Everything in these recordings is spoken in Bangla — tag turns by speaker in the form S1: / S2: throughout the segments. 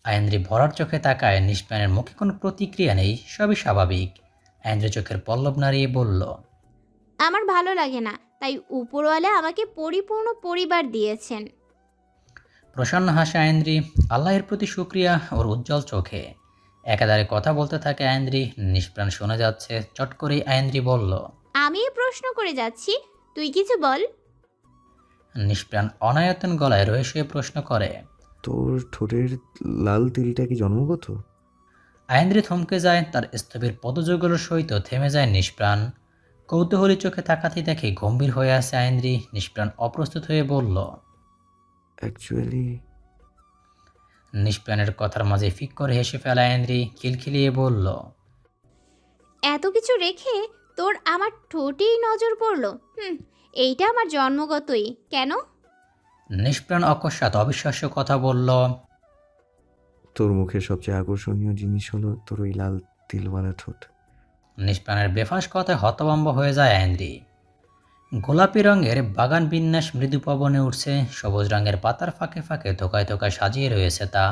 S1: আয়েন্দ্রি ভরার চোখে তাকায়। নিষ্প্রাণের মুখে কোনো প্রতিক্রিয়া নেই, সবই স্বাভাবিক। আয়েন্দ্রি চোখের পল্লব নাড়িয়ে বলল,
S2: আমার ভালো লাগে না, তাই উপরওয়ালা আমাকে পরিপূর্ণ পরিবার দিয়েছেন।
S1: প্রসন্ন হাসে আয়েন্দ্রি। আল্লাহের প্রতি শুক্রিয়া ওর উজ্জ্বল চোখে। একাধারে কথা বলতে থাকে আয়েন্দ্রি। নিষ্প্রাণ শোনা যাচ্ছে। চট করেই আয়েন্দ্রি বলল,
S2: আমি প্রশ্ন করে যাচ্ছি, তুই কিছু বল।
S1: নিষ্প্রাণ অনায়তন গলায় রয়ে শুয়ে প্রশ্ন করে।
S3: তোর ঠোঁটের লাল তিলটা কি জন্মগত?
S1: আয়েন্দ্রি থমকে যায়। তার স্থবির পদযোগগুলোর সহিত থেমে যায় নিষ্প্রাণ। কৌতূহলী চোখে তাকাতে দেখে গম্ভীর হয়ে আছে আয়েন্দ্রি। নিষ্প্রাণ অপ্রস্তুত হয়ে বলল,
S3: অ্যাকচুয়ালি
S1: নিষ্প্রাণের কথার মাঝে ফিক করে হেসে ফেলা আয়েন্দ্রি খিলখিলিয়ে বলল,
S2: এত কিছু রেখে তোর আমার ঠোঁটেই নজর পড়লো। এইটা আমার জন্মগতই। কেন?
S1: নিষ্প্রাণ অকস্মাৎ অবিশ্বাস্য কথা বলল,
S3: তোর মুখের সবচেয়ে আকর্ষণীয় জিনিস হলো তোর ওই লাল তিলওয়ালা ঠোঁট।
S1: নিষ্প্রাণের বেফাঁস কথায় হতভম্ব হয়ে যায় আয়েন্দ্রি। গোলাপি রঙের বাগান বিন্যাস মৃদু পবনে উঠছে। সবুজ রঙের পাতার ফাঁকে ফাঁকে থোকায় থোকায় সাজিয়ে রয়েছে তা।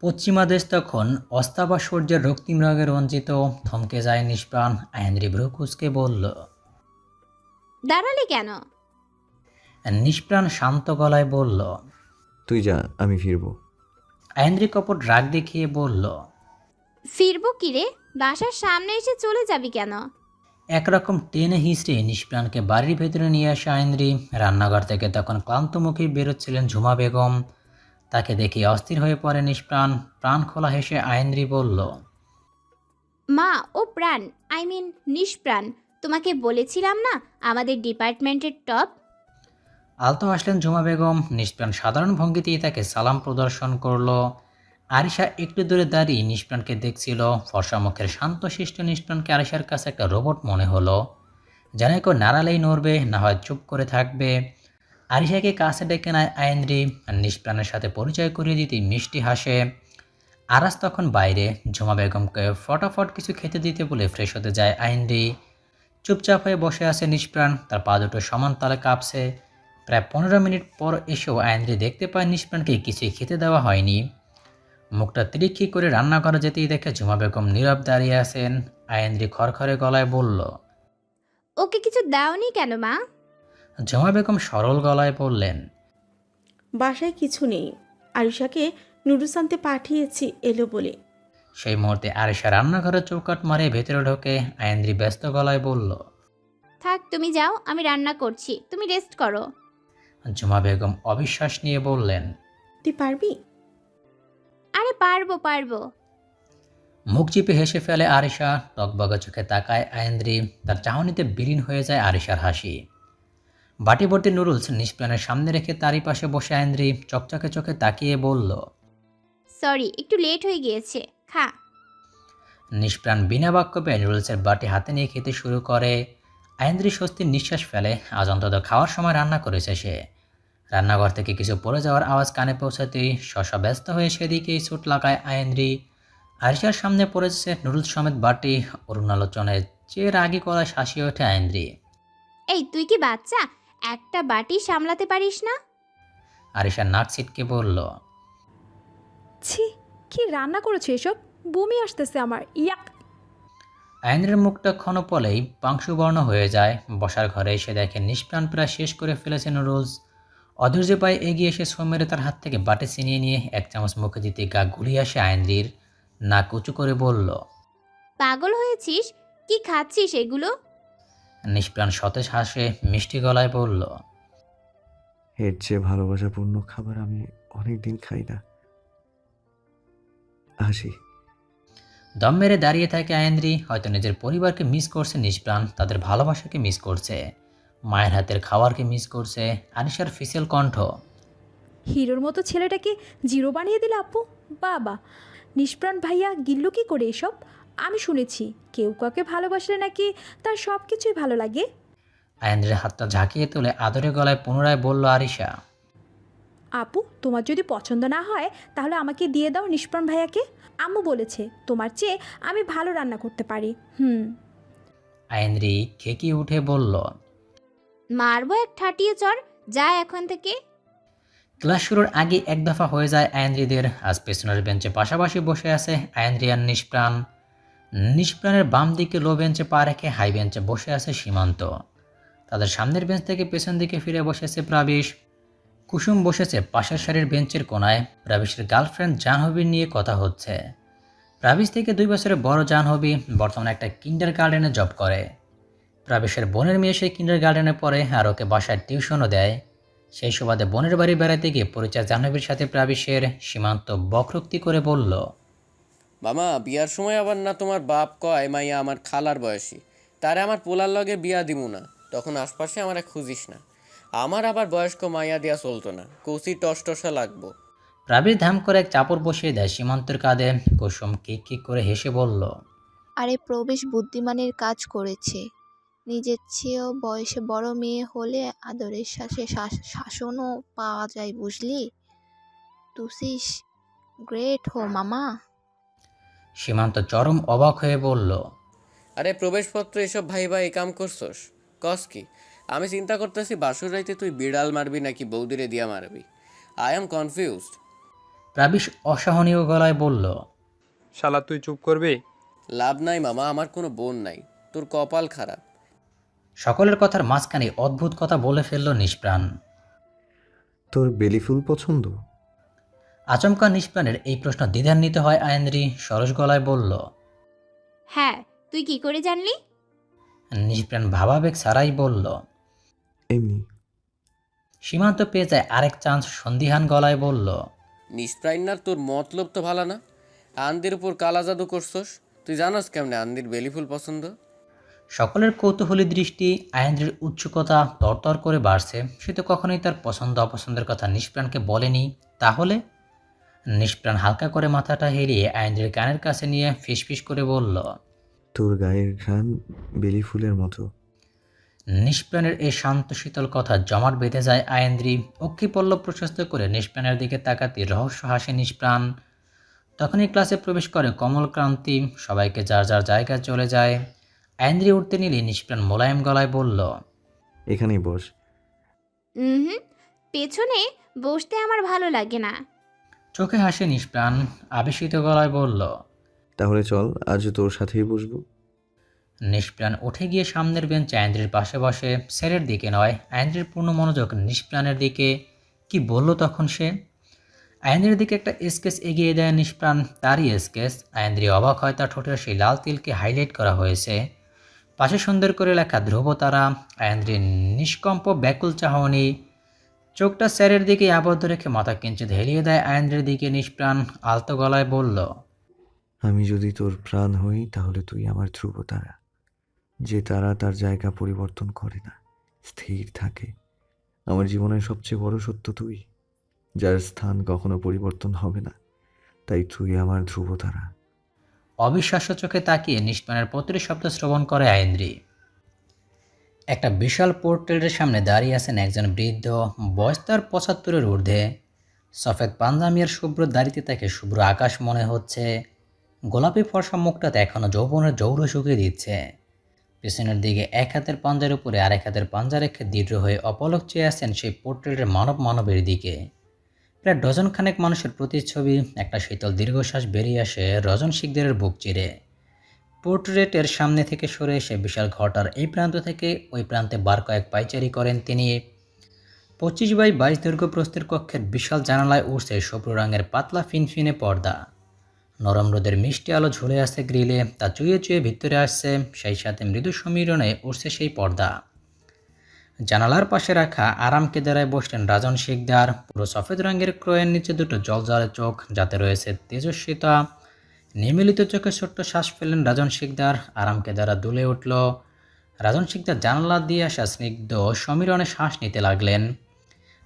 S1: পশ্চিমা দেশ তখন অস্তাবা সূর্যের রক্তিম রঙে রঞ্জিত। থমকে যায় নিষ্প্রাণ। আয়েন্দ্রি ভ্রু কুঁচকে বলল,
S2: দাঁড়ালে কেন?
S1: নিষ্প্রাণ শান্ত গলায় বলল।
S3: তুই যা, আমি ফিরবো।
S1: আয়েন্দ্রি কপট রাগ দেখিয়ে বলল,
S2: ফিরবো কিরে? বাসার সামনে এসে চলে যাবি কেন?
S1: একরকম টেনে হিঁচড়ে নিষ্প্রাণকে বাড়ির ভেতরে নিয়ে আসে আয়েন্দ্রি। রান্নাঘর থেকে তখন ক্লান্তমুখী বেরোচ্ছিলেন ঝুমা বেগম। তাকে দেখে অস্থির হয়ে পড়ে নিষ্প্রাণ। প্রাণ খোলা হেসে আয়েন্দ্রি বলল,
S2: মা ও প্রাণ, আই মিন নিষ্প্রাণ, তোমাকে বলেছিলাম না আমাদের ডিপার্টমেন্টের টপ।
S1: আলতো আসলেন ঝুমা বেগম। নিষ্প্রাণ সাধারণ ভঙ্গিতেই তাকে সালাম প্রদর্শন করলো। আরিশা একটু দূরে দাঁড়িয়ে নিষ্প্রাণকে দেখছিল। ফর্সা মুখের শান্তশিষ্ট নিষ্প্রাণকে আরিশার কাছে একটা রোবট মনে হলো। যেন কেউ নাড়ালেই নড়বে, না হয় চুপ করে থাকবে। আরিশাকে কাছে ডেকে নেয় আয়েন্দ্রি। আর নিষ্প্রাণের সাথে পরিচয় করিয়ে দিতেই মিষ্টি হাসে। আরাস তখন বাইরে। ঝুমা বেগমকে ফটাফট কিছু খেতে দিতে বলে ফ্রেশ হতে যায় আয়েন্দ্রি। চুপচাপ হয়ে বসে আছে নিষ্প্রাণ। তার পা দুটো সমান তালে কাঁপছে। প্রায় 15 মিনিট পর এসেও আয়েন্দ্রি দেখতে পায় নিষ্প্রাণকে কিছুই খেতে দেওয়া হয়নি। মুখটা তিরিক্ষি করে রান্নাঘরে যেতেই দেখে ঝুমা বেগম নীরব দাঁড়িয়ে আছেন। আয়েন্দ্রি খড়খড়ে গলায় বলল,
S2: ওকে কিছু দাওনি কেন মা?
S1: ঝুমা বেগম সরল গলায় বললেন,
S4: বাসায় কিছু নেই, আরিশাকে নুডলস আনতে পাঠিয়েছি এলো বলে।
S1: সেই মুহূর্তে আরিশা রান্নাঘরে চৌকাট মারে ভেতরে ঢোকে। আয়েন্দ্রি ব্যস্ত গলায় বলল,
S2: থাক, তুমি যাও, আমি রান্না করছি, তুমি রেস্ট করো।
S1: ঝুমা বেগম অবিশ্বাস নিয়ে বললেন,
S4: তুই পারবি?
S2: আরে পারবো পারবো।
S1: মুখ চিপে হেসে ফেলে আরিশা। টকবগা চোখে তাকায় আয়েন্দ্রি। তার চাহনিতে বিলীন হয়ে যায় আরিশার হাসি। বাটি ভর্তি নুডলস নিষ্প্রাণের সামনে রেখে তারই পাশে বসে আয়েন্দ্রি চকচকে চোখে তাকিয়ে বলল,
S2: সরি, একটু লেট হয়ে গিয়েছে, খা।
S1: নিষ্প্রাণ বিনা বাক্য পেয়ে নুডলসের বাটি হাতে নিয়ে খেতে শুরু করে। আয়েন্দ্রি স্বস্তির নিঃশ্বাস ফেলে। আজ অন্তত খাওয়ার সময় রান্না করেছে সে। রান্নাঘর থেকে কিছু পড়ে যাওয়ার আওয়াজ কানে পৌঁছাতেই শশা ব্যস্ত হয়ে সেদিকেই ছুট লাগায় আয়েন্দ্রি। আরিশার সামনে পড়েছে নুডলস সমেত বাটি। অরুণ আলোচনায় চেয়ে রাগি করায় শাসিয়ে ওঠে আয়েন্দ্রি।
S2: এই তুই কি বাচ্চা? একটা বাটি সামলাতে পারিস না?
S1: আরিশা নাক ছিটকে বলল,
S5: ছি, কি রান্না করেছো এসব? বমি আসতেছে আমার, ইয়াক।
S1: আয়েন্দ্রির মুখটা ক্ষণপলেই পাংশুবর্ণ হয়ে যায়। বসার ঘরে এসে দেখে নিষ্প্রাণ প্রায় শেষ করে ফেলেছে নুডলস। অধৈর্য পায়ে এগিয়ে এসে ছো মেরে তার হাত থেকে বাটি ছিনিয়ে নিয়ে এক চামচ মুখে দিতে গা গুলিয়ে আসে আয়েন্দ্রির। নাক উঁচু করে বলল,
S2: পাগল হয়েছিস? কি খাচ্ছিস এগুলো?
S1: নিষ্প্রাণ সতেজ হাসে মিষ্টি গলায় বলল,
S3: এর চেয়ে ভালোবাসাপূর্ণ খাবার আমি অনেক দিন খাই না। আসি।
S1: দম মেরে দাঁড়িয়ে থাকে আয়েন্দ্রি। হয়তো নিজের পরিবারকে মিস করছে নিষ্প্রাণ, তাদের ভালোবাসাকে মিস করছে, মায়ের হাতের খাবারকে মিস করছে। আনিশার ফিসেল কণ্ঠ,
S5: হিরোর মতো ছেলেটাকে জিরো বানিয়ে দিলে আপু। বাবা, নিষ্প্রাণ ভাইয়া গিল্লু কি করে এসব? আমি শুনেছি কেউ কাউকে ভালোবাসলে নাকি তার সব কিছুই ভালো লাগে।
S1: আয়েন্দ্রের হাতটা ঝাঁকিয়ে তুলে আদরে গলায় পুনরায় বলল আরিশা,
S5: আপু, তোমার যদি পছন্দ না হয় তাহলে আমাকে দিয়ে দাও নিষ্প্রাণ ভাইয়াকে। আম্মু বলেছে তোমার চেয়ে আমি ভালো রান্না করতে পারি।
S1: আয়েন্দ্রি খেকিয়ে উঠে বলল,
S2: মারবো এক ঠাটিয়ে চর, যা এখন থেকে।
S1: ক্লাস শুরুর আগে এক দফা হয়ে যায় আয়েন্দ্রিদের। আজ পেছনের বেঞ্চে পাশাপাশি বসে আছে আয়েন্দ্রি আর নিষ্প্রাণ। নিষ্প্রাণের বাম দিকে লো বেঞ্চে পা রেখে হাই বেঞ্চে বসে আছে সীমান্ত। তাদের সামনের বেঞ্চ থেকে পেছন দিকে ফিরে বসেছে প্রাবিশ। কুসুম বসেছে পাশের সারির বেঞ্চের কোনায়। প্রাবিশের গার্লফ্রেন্ড জাহ্নবীর নিয়ে কথা হচ্ছে। প্রাবিশ থেকে 2 বছরের বড় জাহ্নবী বর্তমানে একটা কিন্ডার গার্ডেনে জব করে। প্রাবিশের বোনের মেয়ে সেই কিন্ডার গার্ডেনে পড়ে আর ওকে বাসায় টিউশনও দেয়। সেই সুবাদে বোনের বাড়ি বেড়াতে গিয়ে পরিচয় জাহ্নবীর সাথে প্রাবিশের। সীমান্ত বকরুক্তি করে বলল,
S6: মামা বিয়ার সময় আবার না তোমার বাপ কয় মাইয়া আমার খালার বয়সী, তারে আমার পোলার লগে বিয়া দিমু না, তখন আশপাশে আমার খুঁজিস না। আমার আবার বয়স্ক মাইয়া দিয়া চলতো না, কচি টসটসা লাগবো।
S1: প্রাবিশ ধাম করে এক চাপড় বসিয়ে দেয় সীমান্তের কাঁধে। কুসুম কিক কিক করে হেসে বলল,
S7: আরে প্রবেশ বুদ্ধিমানের কাজ করেছে। নিজের চেয়েও বয়সে বড় মেয়ে হলে আদরের সাথে শাসনও পাওয়া যায়, বুঝলি? তুসিস গ্রেট হো মামা।
S1: সীমান্ত চরম অবাক হয়ে বলল,
S6: আরে প্রবেশপত্র এসব ভাই ভাই কাম করছস কস কি? আমি চিন্তা করতেছি বাসুর রাইতে তুই বিড়াল মারবি নাকি বৌদিরে দিয়া মারবি। I am confused.
S1: প্রাবিশ অসহনীয় গলায় বলল,
S8: শালা তুই চুপ করবি?
S6: লাভ নাই মামা, আমার কোনো বোন নাই, তোর কপাল খারাপ।
S1: সকলের কথার মাঝখানে অদ্ভুত কথা বলে ফেলল নিষ্প্রাণ।
S3: তোর বেলি ফুল পছন্দ?
S1: আচমকা নিষ্প্রাণের এই প্রশ্ন দ্বিধান্বিত হয় আয়েন্দ্রি। সরস গলায় বলল,
S2: হ্যাঁ, তুই কি করে জানলি?
S1: নিষ্প্রাণ ভাবাবেগ ছাড়াই বলল।
S3: এমনি।
S1: সীমান্ত পেয়ে যায় আরেক চান্স। সন্দিহান গলায় বলল,
S6: নিষ্প্রাইনার তোর মতলব তো ভালো না। আন্দির উপর কালা জাদু করছস, তুই জানাস কেমনে আন্দির বেলি ফুল পছন্দ?
S1: সকলের কৌতূহলী দৃষ্টি আয়েন্দ্রির উৎসুকতা তরতর করে বাড়ছে। সে তো কখনোই তার পছন্দ অপছন্দের কথা নিষ্প্রাণকে বলেনি। তাহলে? নিষ্প্রাণ হালকা করে মাথাটা হেলিয়ে আয়েন্দ্রির কানের কাছে নিয়ে ফিসফিস করে বলল,
S3: তোর গায়ের ঘ্রাণ বেলি ফুলের মতো।
S1: নিষ্প্রাণের এই শান্ত শীতল কথা জমাট বেঁধে যায় আয়েন্দ্রি। অক্ষিপল্লব প্রশস্ত করে নিষ্প্রাণের দিকে তাকাতে রহস্য হাসে নিষ্প্রাণ। তখনই ক্লাসে প্রবেশ করে কমলক্রান্তি। সবাইকে যার যার জায়গায় চলে যায়। আয়েন্দ্রি উঠতে নিলে নিষ্প্রাণ মোলায়েম গলায় বলল,
S3: এখানেই বস।
S2: হুম, পেছনে বসতে আমার ভালো লাগে না।
S1: চোখে হাসে নিষ্প্রাণ। আবেশিত গলায় বলল,
S3: তাহলে চল, আজ তোর সাথেই বসবো।
S1: নিষ্প্রাণ উঠে গিয়ে সামনের বেঞ্চে আয়েন্দ্রির পাশে বসে। স্যারের দিকে নয়, আয়েন্দ্রির পূর্ণ মনোযোগ নিষ্প্রাণের দিকে। কি বলল তখন সে? আয়েন্দ্রির দিকে একটা স্কেচ এগিয়ে দেয় নিষ্প্রাণ। তারই স্কেচ। আয়েন্দ্রি অবাক হয় তার ঠোঁটের সেই লাল তিলকে হাইলাইট করা হয়েছে। পাশে সুন্দর করে লেখা ধ্রুবতারা। আয়েন্দ্রির নিষ্কম্প ব্যাকুল চাহনি। চোখটা স্যারের দিকে আবদ্ধ রেখে মাথা কিঞ্চিত হেলিয়ে দেয় আয়েন্দ্রির দিকে নিষ্প্রাণ। আলতো গলায় বলল,
S3: আমি যদি তোর প্রাণ হই তাহলে তুই আমার ধ্রুব তারা, যে তারা তার জায়গা পরিবর্তন করে না, স্থির থাকে। আমার জীবনের সবচেয়ে বড় সত্য তুই, যার স্থান কখনো পরিবর্তন হবে না। তাই তুই আমার ধ্রুব তারা।
S1: অবিশ্বাস্য চোখে তাকিয়ে নিষ্প্রাণের প্রতিটি শব্দ শ্রবণ করে আয়েন্দ্রি। একটা বিশাল পোর্ট্রেটের সামনে দাঁড়িয়ে আছেন একজন বৃদ্ধ। বয়স তার 75-এর ঊর্ধ্বে। সফেদ পাঞ্জাবি আর শুভ্র দাড়িতে তাকে শুভ্র আকাশ মনে হচ্ছে। গোলাপি ফর্সা মুখটাতে এখনও যৌবনের জৌর শুকিয়ে দিচ্ছে। পেছনের দিকে এক হাতের পাঞ্জার উপরে আরেক হাতের পাঞ্জা রেখে দৃঢ় হয়ে অপলক চেয়ে আছেন সেই পোর্ট্রেটের মানবের দিকে। প্রায় ডজনখানেক মানুষের প্রতিচ্ছবি। একটা শীতল দীর্ঘশ্বাস বেরিয়ে আসে রজন শিকদারের বুক চিরে। পোর্ট্রেটের সামনে থেকে সরে এসে বিশাল ঘরটার এই প্রান্ত থেকে ওই প্রান্তে বার কয়েক পাইচারি করেন তিনি। 25x22 দৈর্ঘ্য প্রস্থের কক্ষের বিশাল জানালায় উঠছে শুভ্র রঙের পাতলা ফিনফিনে পর্দা। নরম রোদের মিষ্টি আলো ঝুলে আছে গ্রিলে, তা চুয়ে চুয়ে ভিতরে আসছে। সেই সাথে মৃদু সমীরণে উঠছে সেই পর্দা। জানালার পাশে রাখা আরাম কেদারায় বসলেন রাজন শিকদার। পুরো সফেদ রঙের ক্রয়ের নিচে দুটো জলজলে চোখ, যাতে রয়েছে তেজস্বিতা। নিমিলিত চোখে ছোট্ট শ্বাস ফেললেন রাজন শিকদার। আরাম কেদারা দুলে উঠল। রাজন শিকদার জানালা দিয়ে আসা স্নিগ্ধ সমীরণে শ্বাস নিতে লাগলেন।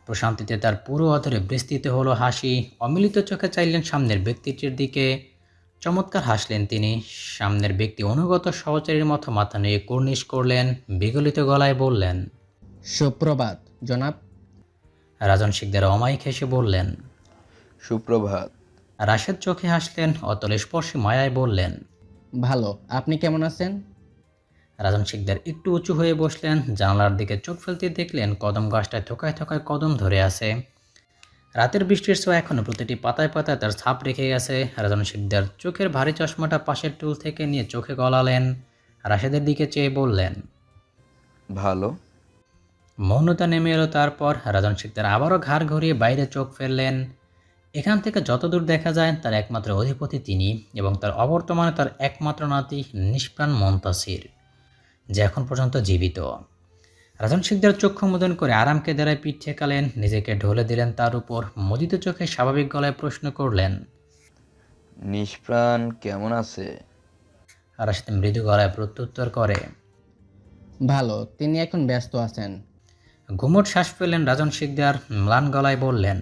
S1: প্রশান্তিতে তার পুরো অধরে বিস্তৃত হলো হাসি। অমিলিত চোখে চাইলেন সামনের ব্যক্তিটির দিকে। চমৎকার হাসলেন তিনি। সামনের ব্যক্তি অনুগত সহচারীর মতো মাথা নিয়ে কুর্নিশ করলেন। বিগলিত গলায় বললেন,
S9: সুপ্রভাত জনাব।
S1: রাজন শিকদার অমায়িক হেসে বললেন,
S10: সুপ্রভাত।
S1: রাশেদ চোখে হাসলেন। অতল স্পর্শী মায়ায় বললেন,
S9: ভালো, আপনি কেমন আছেন?
S1: রাজন শিকদার একটু উঁচু হয়ে বসলেন। জানালার দিকে চোখ ফেলতে দেখলেন কদম গাছটায় থোকায় থোকায় কদম ধরে আছে। রাতের বৃষ্টির ছোঁয়া এখনো প্রতিটি পাতায় পাতায় তার ছাপ রেখে গেছে। রাজন শিকদার চোখের ভারী চশমাটা পাশের টুল থেকে নিয়ে চোখে গলালেন, রাশেদের দিকে চেয়ে বললেন।
S10: ভালো।
S1: মৌনতা নেমে এলো। তারপর রাজন শিকদার আবারও ঘাড় ঘুরিয়ে বাইরে চোখ ফেললেন। এখান থেকে যতদূর দেখা যায় তার একমাত্র অধিপতি তিনি, এবং তার অবর্তমানে তার একমাত্র নাতি নিষ্প্রাণ মন্তাসির, যে এখন পর্যন্ত জীবিত। রাজন শিকদার চক্ষু মুদন করে আরামকে দেড়ায় পিঠ ঠেকালেন, নিজেকে ঢলে দিলেন তার উপর, মুদিত চোখে স্বাভাবিক গলায় প্রশ্ন করলেন।
S10: নিষ্প্রাণ কেমন আছে?
S1: রাশেদ মৃদু গলায় প্রত্যুত্তর করে।
S9: ভালো, তিনি এখন ব্যস্ত আছেন।
S1: ঘুমট শ্বাস ফেললেন রাজন শিকদার, ম্লান গলায় বললেন।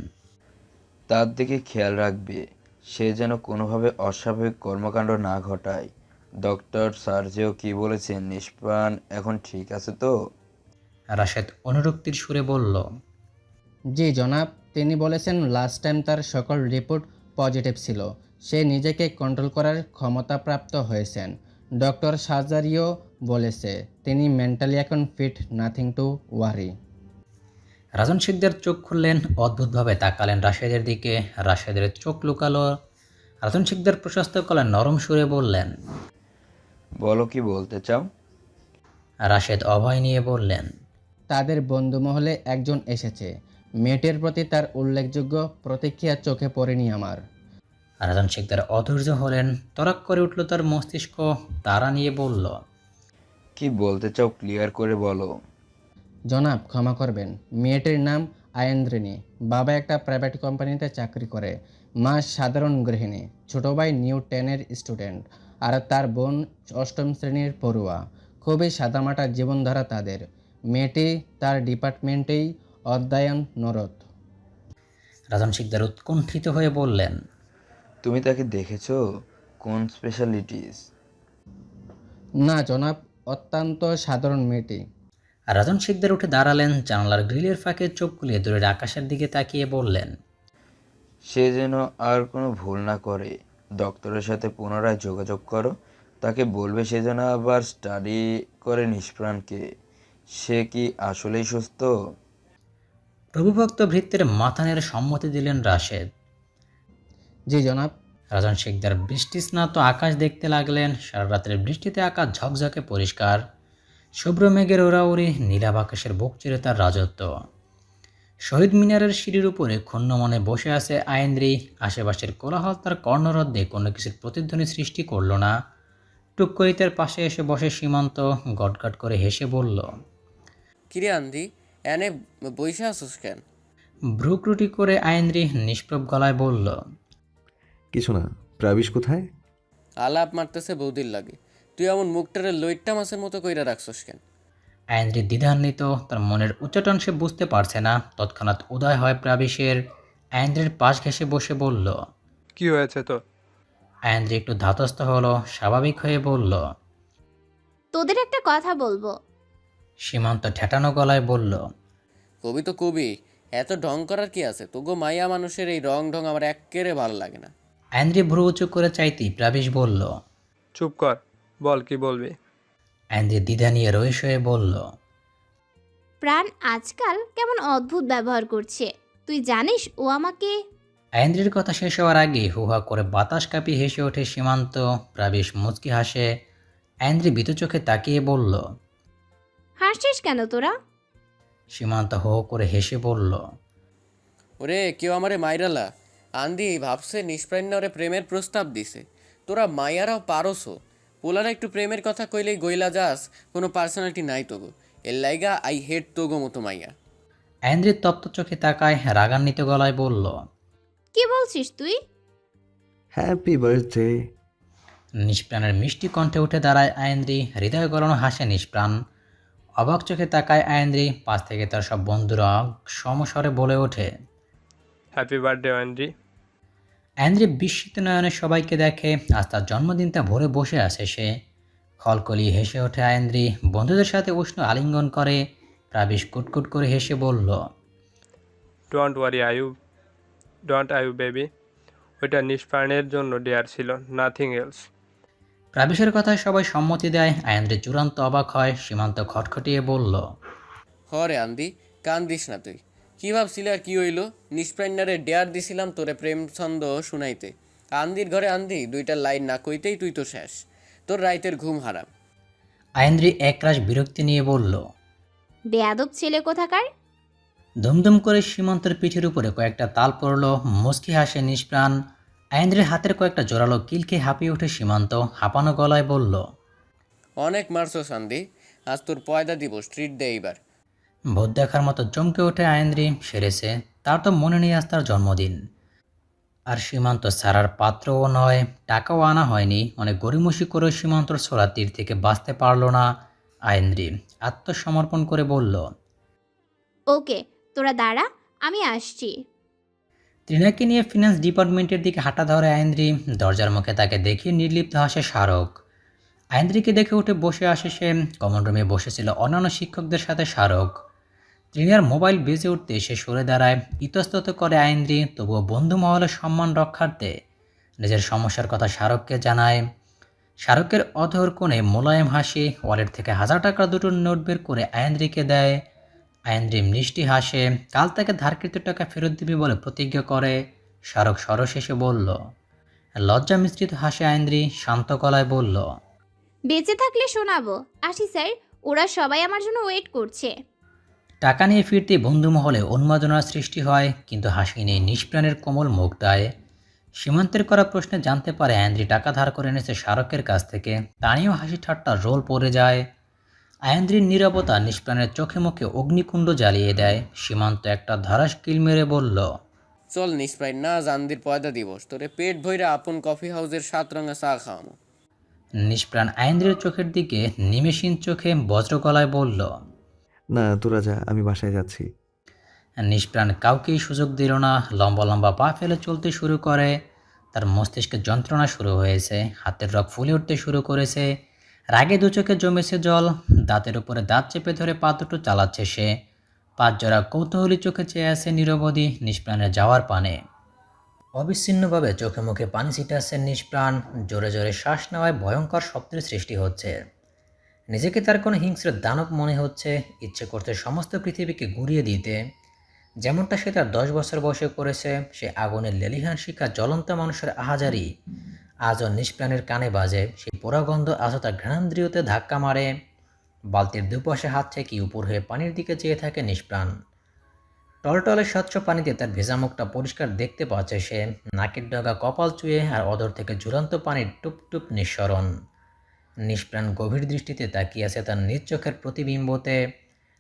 S10: তার দিকে খেয়াল রাখবে, সে যেন কোনোভাবে অস্বাভাবিক কর্মকাণ্ড না ঘটায়। ডক্টর সার্জিও কি বলেছেন? নিষ্প্রাণ এখন ঠিক আছে তো?
S1: রাশেদ অনুরক্তির সুরে বলল।
S9: জি জনাব, তিনি বলেছেন লাস্ট টাইম তার সকল রিপোর্ট পজিটিভ ছিল। সে নিজেকে কন্ট্রোল করার ক্ষমতাপ্রাপ্ত হয়েছেন। ডক্টর সার্জারিও বলেছে তিনি মেন্টালি এখন ফিট, নাথিং টু ওয়ারি।
S1: রাজন শিকদার চোখ খুললেন, অদ্ভুতভাবে তাকালেন রাশেদের দিকে। রাশেদের চোখ লুকালো। রাজন শিকদার প্রশস্ত গলায় নরম সুরে বললেন।
S10: বলো, কি বলতে চাও?
S1: রাশেদ অভয় নিয়ে বললেন।
S9: তাদের বন্ধুমহলে একজন এসেছে। মেয়েটির প্রতি তার উল্লেখযোগ্য প্রতিক্রিয়া চোখে পড়েনি আমার।
S1: রাজন শিকদার অধৈর্য হলেন, তরাক করে উঠল তার মস্তিষ্ক। তারা নিয়ে বলল।
S10: কি বলতে চাও ক্লিয়ার করে বলো।
S9: জনাব ক্ষমা করবেন, মেয়েটির নাম আয়েন্দ্রিনী। বাবা একটা প্রাইভেট কোম্পানিতে চাকরি করে, মা সাধারণ গৃহিণী, ছোট ভাই নিউ 10-এর স্টুডেন্ট, আর তার বোন 8ম শ্রেণীর পড়ুয়া। খুবই সাদামাটা জীবনধারা তাদের। মেয়েটি তার ডিপার্টমেন্টেই অধ্যয়নরত।
S1: রাজন শিকদার উৎকণ্ঠিত হয়ে বললেন।
S10: তুমি তাকে দেখেছো? কোন স্পেশালিটিস?
S9: না জনাব, অত্যন্ত সাধারণ মেয়েটি।
S1: রাজন শিকদার উঠে দাঁড়ালেন, জানালার গ্রিলের ফাঁকে চোখ খুলিয়ে দূরের আকাশের দিকে তাকিয়ে বললেন।
S10: সে যেন আর কোনো ভুল না করে। ডক্টরের সাথে পুনরায় যোগাযোগ করো, তাকে বলবে সে যেন আবার স্টাডি করে নিষ্প্রাণকে। সে কি আসলেই সুস্থ?
S1: প্রভুভক্ত ভৃত্যের মাথা নেড়ে সম্মতি দিলেন রাশেদ।
S9: জি জনাব।
S1: রাজন শিকদার বৃষ্টি স্নাত আকাশ দেখতে লাগলেন। সারা রাতের বৃষ্টিতে আকাশ ঝকঝকে পরিষ্কার, শুভ্র মেঘের ওড়াউড়ি, নীলাভ আকাশের বুক চিরে তার রাজত্ব। শহীদ মিনারের সিঁড়ির উপরে ক্ষুণ্ণ মনে বসে আছে আয়েন্দ্রি। আশেপাশের কোলাহল তার কর্ণরদ্ধে কোনো কিছুর প্রতিধ্বনি সৃষ্টি করল না। টুক করে তার পাশে এসে বসে সীমান্ত গটগট করে হেসে বলল।
S6: কিরে আন্দি, এনে বইসা আসুস কেন?
S1: ভ্রুকুটি করে আয়েন্দ্রি নিষ্প্রভ গলায় বলল।
S3: কিছু না। প্রাবিশ কোথায়?
S6: আলাপ মারতেছে বৌদির লাগে। তুই এমন মুখটারে লইট্টা মাছের মতো কইরা রাখছস কেন?
S1: আয়েন্দ্রি দ্বিধান্বিত, তার মনের উচ্চাটন সে বুঝতে পারছে না। তৎক্ষণাৎ উদয় হয় প্রাবিশের। আয়েন্দ্রির পাশ ঘেঁষে বসে বলল।
S8: কি হয়েছে তো?
S1: আয়েন্দ্রি একটু ধাতস্থ হলো, স্বাভাবিক হয়ে বলল।
S2: তোদের একটা কথা বলবো।
S1: সীমান্ত ঠেটানো গলায় বলল।
S6: কবি তো কবি, এত ঢং করার কি আছে? তোগো মাইয়া মানুষের এই রং ঢং আমার এক্কেরে ভালো লাগে না।
S1: আয়েন্দ্রি ভ্রু উঁচু করে চাইতেই প্রাবিশ বলল।
S8: চুপ কর, বল কি বলবি।
S1: আয়েন্দ্রি দ্বিধা নিয়ে রইস হয়ে বলল।
S2: প্রাণ আজকাল কেমন অদ্ভুত ব্যবহার করছে। তুই জানিস ও আমাকে।
S1: আয়েন্দ্রির কথা শেষ হওয়ার আগে হুহা করে বাতাস কাঁপিয়ে হেসে ওঠে সীমান্ত। প্রাবিশ মুচকি হাসে। আয়েন্দ্রি ভীতু চোখে তাকিয়ে বলল।
S2: হাসছিস কেন তোরা?
S1: সীমান্ত হো করে হেসে বলল।
S6: ওরে কেউ আমারে মাইরালা। আন্দি ভাবছে নিষ্প্রাণ ওরে প্রেমের প্রস্তাব দিছে। তোরা মাইয়ারাও পারোসো। পোলারা একটু প্রেমের কথা কইলেই গইলা যাস, কোনো পার্সোনালিটি নাই তোগো। এর লাইগা আই হেট তোগো মতো মাইয়া।
S1: আয়েন্দ্রি তপ্ত চোখে তাকায়, রাগান্বিত গলায় বলল।
S2: কি বলছিস তুই?
S3: Happy birthday.
S1: নিষ্প্রাণের মিষ্টি কণ্ঠে উঠে দাঁড়ায় আয়েন্দ্রি। হৃদয় গলানো হাসে নিষ্প্রাণ। অবাক চোখে তাকায় আয়েন্দ্রি। পাশ থেকে তার সব বন্ধুরা সমস্বরে বলে ওঠে।
S8: Happy birthday Andrea.
S1: আয়েন্দ্রি বিস্মিত নয়নে সবাইকে দেখে। আজ তার জন্মদিনটা ভরে বসে আছে সে। খলকলি হেসে ওঠে আয়েন্দ্রি, বন্ধুদের সাথে উষ্ণ আলিঙ্গন করে। প্রাবিশ কুটকুট করে হেসে বলল।
S8: ডোন্ট ওয়ারি আয়ু বেবি, ওইটা নিষ্প্রাণের জন্য ডেয়ার ছিল, নাথিং এলস।
S1: প্রাবিশের কথায় সবাই সম্মতি দেয়। আয়েন্দ্রি চূড়ান্ত অবাক হয়। সীমান্ত খটখটিয়ে বলল।
S6: হরে আন্দি, কান দিস না তুই। কী ভাবছিলে আর কি হইল? নিষ্প্রাণারে ডেয়ার দিছিলাম তোরে প্রেম ছন্দ শুনাইতে। আন্দির ঘরে আন্দি 2টা লাইন না কইতেই তুই তো শেষ। তোর রাইতের ঘুম হারাম।
S1: আয়েন্দ্রি একরাশ বিরক্তি নিয়ে বলল।
S2: বেয়াদব ছেলে কোথাকার।
S1: দুমদুম করে সীমান্তের পিঠের উপরে কয়েকটা তাল পড়ল, মুচকি হাসে নিষ্প্রাণ। আয়েন্দ্রির হাতের কয়েকটা জোরালো কিলকে হাঁপিয়ে ওঠে সীমান্ত, হাঁপানো গলায় বলল।
S6: অনেক মারছো সান্দি, আজ তোর পয়দা দিব, ট্রিট দে এইবার।
S1: ভূত দেখার মতো চমকে ওঠে আয়েন্দ্রি। সেরেছে, তার তো মনে নেই আজ তার জন্মদিন। আর সীমান্ত ছাড়ার পাত্রও নয়, টাকাও আনা হয়নি। অনেক গড়িমসি করে সীমান্তর ছোড়া তীর থেকে বাঁচতে পারল না আয়েন্দ্রি। আত্মসমর্পণ করে বলল।
S2: ওকে, তোরা দাঁড়া, আমি আসছি।
S1: ত্রিনাকে নিয়ে ফিনান্স ডিপার্টমেন্টের দিকে হাঁটা ধরে আয়েন্দ্রি। দরজার মুখে তাকে দেখে নির্লিপ্ত হাসে স্মারক। আয়েন্দ্রিকে দেখে উঠে বসে আসে সে। কমন রুমে বসেছিল অন্যান্য শিক্ষকদের সাথে স্মারক। ত্রিনার মোবাইল বেজে উঠতে সে সরে দাঁড়ায়। ইতস্তত করে আয়েন্দ্রি, তবুও বন্ধু মহলের সম্মান রক্ষার্থে নিজের সমস্যার কথা স্মারককে জানায়। স্মারকের অধর কোণে মোলায়েম হাসি। ওয়ালেট থেকে 1000 টাকার দুটো নোট বের করে আয়েন্দ্রিকে দেয়। আয়েন্দ্রি মিষ্টি হাসে। কাল তাকে ধারকৃত টাকা ফেরত দিবে বলে প্রতিজ্ঞা করে। স্মারক সরশেষে বলল। লজ্জা মিশ্রিত হাসে আয়েন্দ্রি, শান্ত গলায় বলল।
S2: বেঁচে থাকলে শোনাবো। আসি স্যার, ওরা সবাই আমার জন্য ওয়েট করছে।
S1: টাকা নিয়ে ফিরতে বন্ধুমহলে উন্মাদনার সৃষ্টি হয়, কিন্তু হাসি নেই নিষ্প্রাণের কোমল মুখটায়। সীমান্তের করা প্রশ্নে জানতে পারে আয়েন্দ্রি টাকা ধার করে এনেছে স্মারকের কাছ থেকে। তা নিয়েও হাসি ঠাট্টার রোল পড়ে যায়। আয়েন্দ্রির নীরবতা নিষ্প্রাণের চোখে মুখে অগ্নিকুণ্ড জ্বালিয়ে দেয়। সীমান্ত একটা ধারাস কিল মেরে বলল।
S6: চল নিষ্প্রাণ না, জান্দির পয়দা দিবস, তোরে পেট ভইরা আপন কফি হাউসের 7 রঙা চা খাওয়ামো।
S1: নিষ্প্রাণ আয়েন্দ্রির চোখের দিকে নিমেষহীন চোখে বজ্র গলায় বলল।
S3: না, তোরা যা, আমি বাসায় যাচ্ছি।
S1: নিষ্প্রাণ কাউকেই সুযোগ দিল না। লম্বা লম্বা পা ফেলে চলতে শুরু করে। তার মস্তিষ্কে যন্ত্রণা শুরু হয়েছে, হাতের রগ ফুলে উঠতে শুরু করেছে। রাগে দু চোখে জমেছে জল। দাঁতের উপরে দাঁত চেপে ধরে পা দুটো চালাচ্ছে সে। 5 জোড়া কৌতূহলী চোখে চেয়ে আছে নিরবধি নিষ্প্রাণের যাওয়ার পানে। অবিচ্ছিন্নভাবে চোখে মুখে পানি ছিটাচ্ছে নিষ্প্রাণ। জোরে জোরে শ্বাস নেওয়ায় ভয়ঙ্কর শব্দের সৃষ্টি হচ্ছে। নিজেকে তার কোনো হিংস্র দানব মনে হচ্ছে। ইচ্ছে করতে সমস্ত পৃথিবীকে গুঁড়িয়ে দিতে, যেমনটা সে তার 10 বছর বয়সে করেছে। সে আগুনের লেলিহান শিখা জ্বলন্ত মানুষের আহাজারি আজও নিষ্প্রাণের কানে বাজে। সেই পোড়াগন্ধ আজও তার ঘ্রাণেন্দ্রিয়তে ধাক্কা মারে। বালতির দুপাশে হাত থেকে উপর হয়ে পানির দিকে চেয়ে থাকে নিষ্প্রাণ। টলটলে স্বচ্ছ পানিতে তার ভেজা মুখটা পরিষ্কার দেখতে পাচ্ছে সে। নাকের ডগা কপাল চুয়ে, আর অদর থেকে ঝুলন্ত পানির টুপটুপ নিঃসরণ। নিষ্প্রাণ গভীর দৃষ্টিতে তাকিয়ে আছে তার নিজ চোখের প্রতিবিম্বতে।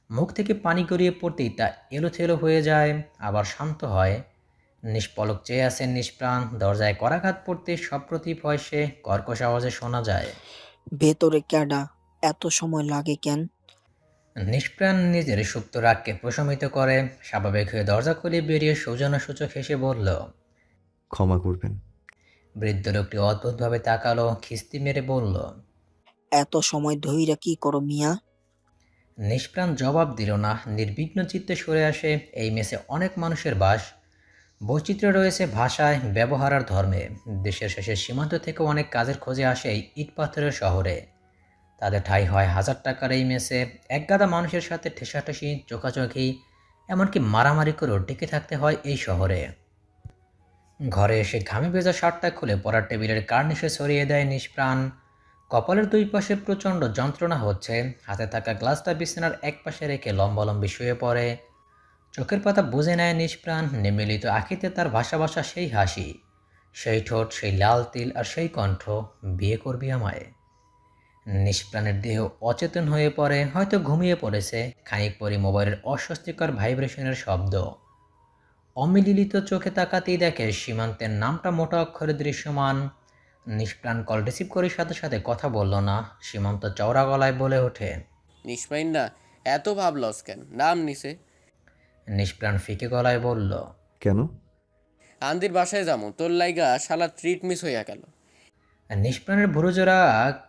S1: মুখ থেকে পানি গড়িয়ে পড়তেই তা এলোথেলো হয়ে যায়, আবার শান্ত হয়। নিষ্পলক চেয়ে আছে নিষ্প্রাণ। দরজায় করাঘাত পড়তে সপ্রতিভ হয় সে। কর্কশ আওয়াজে শোনা যায়।
S11: ভেতরে ক্যাডা? এত সময় লাগে কেন?
S1: নিষ্প্রাণ নিজের সুপ্ত রাগকে প্রশমিত করে। স্বাভাবিক হয়ে দরজা খুলে বেরিয়ে সৌজন্যসূচক হেসে বলল।
S3: ক্ষমা করবেন।
S1: বৃদ্ধ লোকটি অদ্ভুতভাবে তাকালো, খিস্তি মেরে বলল।
S11: এত সময় ধইরা কি করো মিয়া?
S1: নিষ্প্রাণ জবাব দিল না। নির্বিঘ্ন চিত্তে সরে আসে। এই মেসে অনেক মানুষের বাস। বৈচিত্র্য রয়েছে ভাষায়, ব্যবহার আর ধর্মে। দেশের শেষের সীমান্ত থেকে অনেক কাজের খোঁজে আসে এই ইট পাথরের শহরে। তাদের ঠাঁই হয় 1000 টাকার এই মেসে। একগাদা মানুষের সাথে ঠেসাঠেসি, চোখাচোখি, এমনকি মারামারি করেও টিকে থাকতে হয় এই শহরে। ঘরে এসে ঘামে ভেজা শার্টটা খুলে পড়ার টেবিলের কার্নিশে ছড়িয়ে দেয় নিষ্প্রাণ। কপালের 2 পাশে প্রচণ্ড যন্ত্রণা হচ্ছে। হাতে থাকা গ্লাসটা বিছানার এক পাশে রেখে লম্বালম্বি শুয়ে পড়ে। চোখের পাতা বুঝে নেয় নিষ্প্রাণ। নিমিলিত আঁখিতে তার ভাষা ভাষা সেই হাসি, সেই ঠোঁট, সেই লাল তিল, আর সেই কণ্ঠ, বিয়ে করবি আমায়। নিষ্প্রাণের দেহ অচেতন হয়ে পড়ে, হয়তো ঘুমিয়ে পড়েছে। খানিক পরে মোবাইলের অস্বস্তিকর ভাইব্রেশনের শব্দ। অমিলিত চোখে তাকাতেই দেখে সীমান্তের নামটা মোটা অক্ষরে দৃশ্যমান। নিষ্প্রাণ কল রিসিভ করে সাথে সাথে কথা বলল না। সীমান্ত চওড়া গলায় বলে ওঠে।
S6: নিষ্প্রাণ না, এত ভাবলস কেন? নাম নিছে।
S1: নিষ্প্রাণ ফিকে গলায় বলল।
S3: কেন?
S6: আন্দির বাসায় যামু, তোর লাইগা শালা ট্রিট মিস হইয়া গেল।
S1: নিষ্প্রাণের ভুরুজোড়া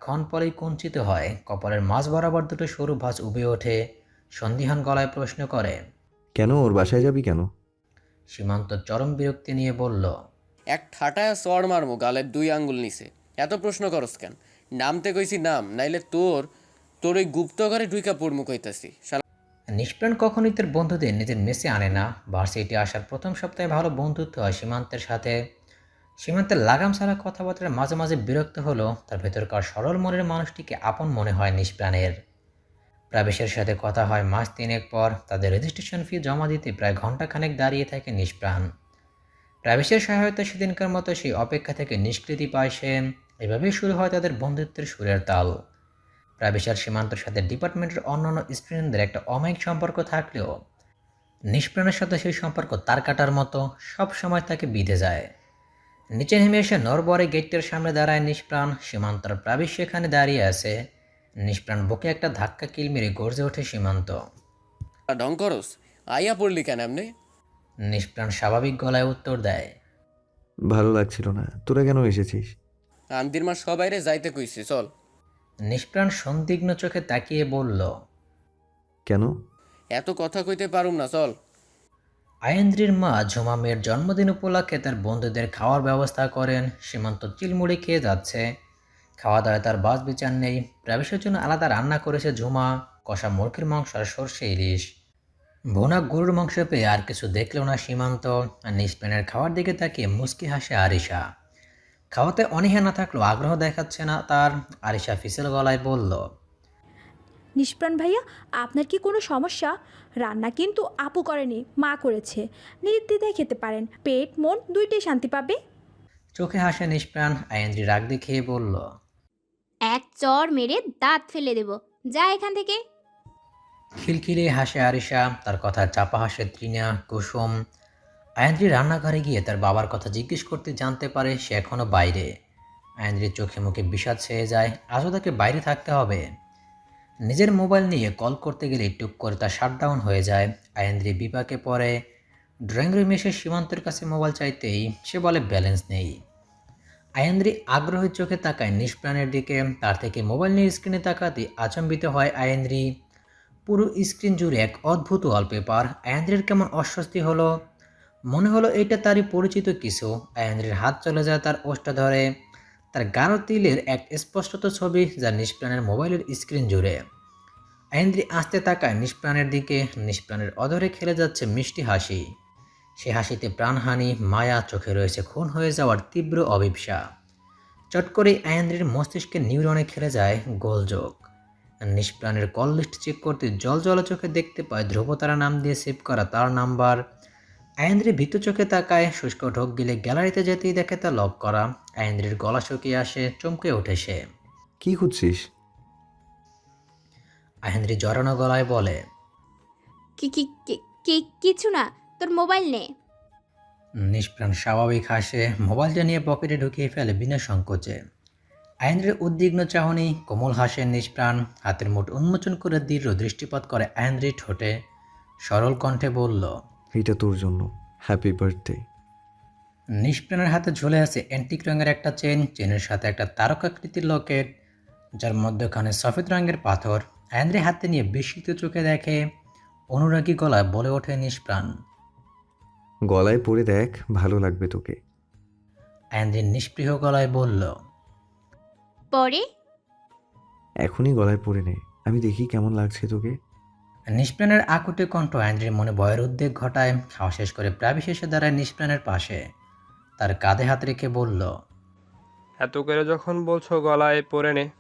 S1: ক্ষণ পরেই কুঞ্চিত হয়। কপালের মাঝ বরাবর দুটো সরু ভাঁজ উবে ওঠে। সন্দিহান গলায় প্রশ্ন করে।
S3: কেন? ওর বাসায় যাবি কেন?
S1: সীমান্ত চরম বিরক্তি নিয়ে বলল।
S6: এক ঠাটায় চড় মারমু গালের 2 আঙ্গুল নিছে। এত প্রশ্ন করস কেন? নামতে কইছি নাম, নাইলে তোর ওই গুপ্ত ঘরে ঢুইকা পড়মু কইতাছি।
S1: নিষ্প্রাণ কখনোই তার বন্ধুদের নিজের মেসে আনে না। ভার্সিটি আসার প্রথম সপ্তাহে ভালো বন্ধুত্ব হয় সীমান্তের সাথে। সীমান্তের লাগাম ছাড়া কথাবার্তার মাঝে মাঝে বিরক্ত হলো তার ভেতরকার সরল মনের মানুষটিকে আপন মনে হয় নিষ্প্রাণের। প্রাবেশের সাথে কথা হয় মাস 3 পর। তাদের রেজিস্ট্রেশন ফি জমা দিতে প্রায় ঘন্টাখানেক দাঁড়িয়ে থাকে নিষ্প্রাণ। প্রাবেশের সহায়তা সেদিনকার মতো সেই অপেক্ষা থেকে নিষ্কৃতি পায় সে। এভাবেই শুরু হয় তাদের বন্ধুত্বের সুরের তাল। প্রাবেশের সীমান্তের সাথে ডিপার্টমেন্টের অন্যান্য স্টুডেন্টদের একটা অমায়িক সম্পর্ক থাকলেও নিষ্প্রাণের সাথে সেই সম্পর্ক তার কাটার মতো সব সময় তাকে বিঁধে যায়। নিচে নেমে এসে নরবরে গেটের সামনে দাঁড়ায় নিষ্প্রাণ। সীমান্তর প্রাবেশ সেখানে দাঁড়িয়ে আছে। নিষ্প্রাণ বুকে একটা ধাক্কা কিল মেরে গর্জে ওঠে সীমান্ত।
S6: ঢং করস, আইয়া পড়লি কেন এমনি?
S1: নিষ্প্রাণ স্বাভাবিক গলায় উত্তর দেয়,
S3: ভালো লাগছিল না। তোরা কেন এসেছিস?
S6: আন্দির মা সবাইরে যাইতে কইছি, চল।
S1: নিষ্প্রাণ সন্দিগ্ন চোখে তাকিয়ে বলল,
S3: কেন?
S6: এত কথা কইতে পারুম না, চল।
S1: আয়েন্দ্রির মা ঝুমা মেয়ের জন্মদিন উপলক্ষে তার বন্ধুদের খাওয়ার ব্যবস্থা করেন। সীমান্ত চিলমুড়ি খেয়ে যাচ্ছে। খাওয়া দাওয়ায় তার বাস বিচার নেই। প্রবেশের জন্য আলাদা রান্না করেছে ঝুমা, কষা মুরগির মাংস আর সর্ষে ইলিশ। ভুনা গরুর মাংস পেয়ে আর কিছু দেখল না সীমান্ত। আর নিষ্প্রাণের খাওয়ার দিকে তাকিয়ে মুচকি হাসে আরিশা। খাওয়াতে অনীহা না থাকলেও আগ্রহ দেখাচ্ছে না তার। আরিশা ফিসেল গলায় বলল,
S5: নিষ্প্রাণ ভাইয়া, আপনার কি কোনো সমস্যা? রান্না কিন্তু আপু করেনি, মা করেছে। নির্দ্বিধায় খেতে পারেন, পেট মন দুইটাই শান্তি পাবে।
S1: চোখে হাসে নিষ্প্রাণ। আয়েন্দ্রি রাগ দেখিয়ে বলল,
S2: এক চর মেরে দাঁত ফেলে দেব, যা এখান থেকে।
S1: খিলখিলে হাসে আরিশা। তার কথা চাপা হাসে তৃণা, কুসুম। আয়েন্দ্রি রান্নাঘরে গিয়ে তার বাবার কথা জিজ্ঞেস করতে জানতে পারে সে এখনও বাইরে। আয়েন্দ্রির চোখে মুখে বিষাদ ছেয়ে যায়। আজও তাকে বাইরে থাকতে হবে। নিজের মোবাইল নিয়ে কল করতে গেলে টুক করে তা শাটডাউন হয়ে যায়। আয়েন্দ্রি বিপাকে পড়ে। ড্রয়িং রুমে এসে সীমান্তের কাছে মোবাইল চাইতেই সে বলে ব্যালেন্স নেই। আয়েন্দ্রি আগ্রহী চোখে তাকায় নিষ্প্রাণের দিকে। তার থেকে মোবাইল নিয়ে স্ক্রিনে তাকাতে আচম্বিত হয় আয়েন্দ্রি। পুরো স্ক্রিন জুড়ে এক অদ্ভুত ওয়ালপেপার। আয়েন্দ্রির কেমন অস্বস্তি হলো। মনে হলো এটা তারই পরিচিত কিছু। আয়েন্দ্রির হাত চলে যায় তার ওষ্ঠ ধরে। তার গাঢ় তিলের এক স্পষ্টত ছবি যা নিষ্প্রাণের মোবাইলের স্ক্রিন জুড়ে। আয়েন্দ্রি আস্তে তাকায় নিষ্প্রাণের দিকে। নিষ্প্রাণের অধরে খেলে যাচ্ছে মিষ্টি হাসি। সে হাসিতে প্রাণহানি, মায়া, চোখে রয়েছে খুন হয়ে যাওয়ার তীব্র অভিপ্সা। চট করে আয়েন্দ্রির মস্তিষ্কে নিউরনে খেলে যায় গোলযোগ। নিষ্প্রাণের কল লিস্ট চেক করতে জল চোখে দেখতে পায় ধ্রুবতারা নাম দিয়ে সেভ করা তার নাম্বার। আয়েন্দ্রি ভীত চোখে তাকায়। শুষ্ক ঢোক গিলে গ্যালারিতে যেতেই দেখে তা লক করা। আয়েন্দ্রির গলা শুকিয়ে আসে, চমকে ওঠে সে।
S3: কি খুঁজছিস?
S1: আয়েন্দ্রি জড়ানো গলায় বলে,
S2: কি কি কি- কি- কিছু না, তোর মোবাইল নে।
S1: নিষ্প্রাণ স্বাভাবিক হাসে, মোবাইলটা নিয়ে পকেটে ঢুকিয়ে ফেলে বিনা সংকোচে। আয়েন্দ্রির উদ্বিগ্ন চাহনি, কোমল হাসে নিষ্প্রাণ। হাতের মুঠ উন্মোচন করে দৃঢ় দৃষ্টিপাত করে আয়েন্দ্রির ঠোঁটে। সরল কণ্ঠে বলল,
S3: এটা তোর জন্য। Happy birthday.
S1: নিষ্প্রাণের হাতে ঝুলে আছে অ্যান্টিক রঙের একটা চেন। চেনের সাথে একটা তারকাকৃতির লকেট, যার মধ্যখানে সফেদ রঙের পাথর। আয়েন্দ্রি হাতে নিয়ে বিস্মিত চোখে দেখে। অনুরাগী গলায় বলে ওঠে নিষ্প্রাণ।
S3: গলায় পরে দেখ, ভালো লাগবে তোকে।
S1: আয়েন্দ্রি নিষ্পৃহ গলায় বলল,
S2: পরে
S3: এখনই গলায় পরে নে, আমি দেখি কেমন লাগছে তোকে।
S1: নিষ্প্রাণের আকুটে কণ্ঠ আয়েন্দ্রির মনে ভয়ের উদ্বেগ ঘটায়। খাওয়া শেষ করে প্রাবিশ এসে দাঁড়ায় নিষ্প্রাণের পাশে। তার কাঁধে হাত রেখে বলল,
S8: এত করে যখন বলছো গলায় পরে নে।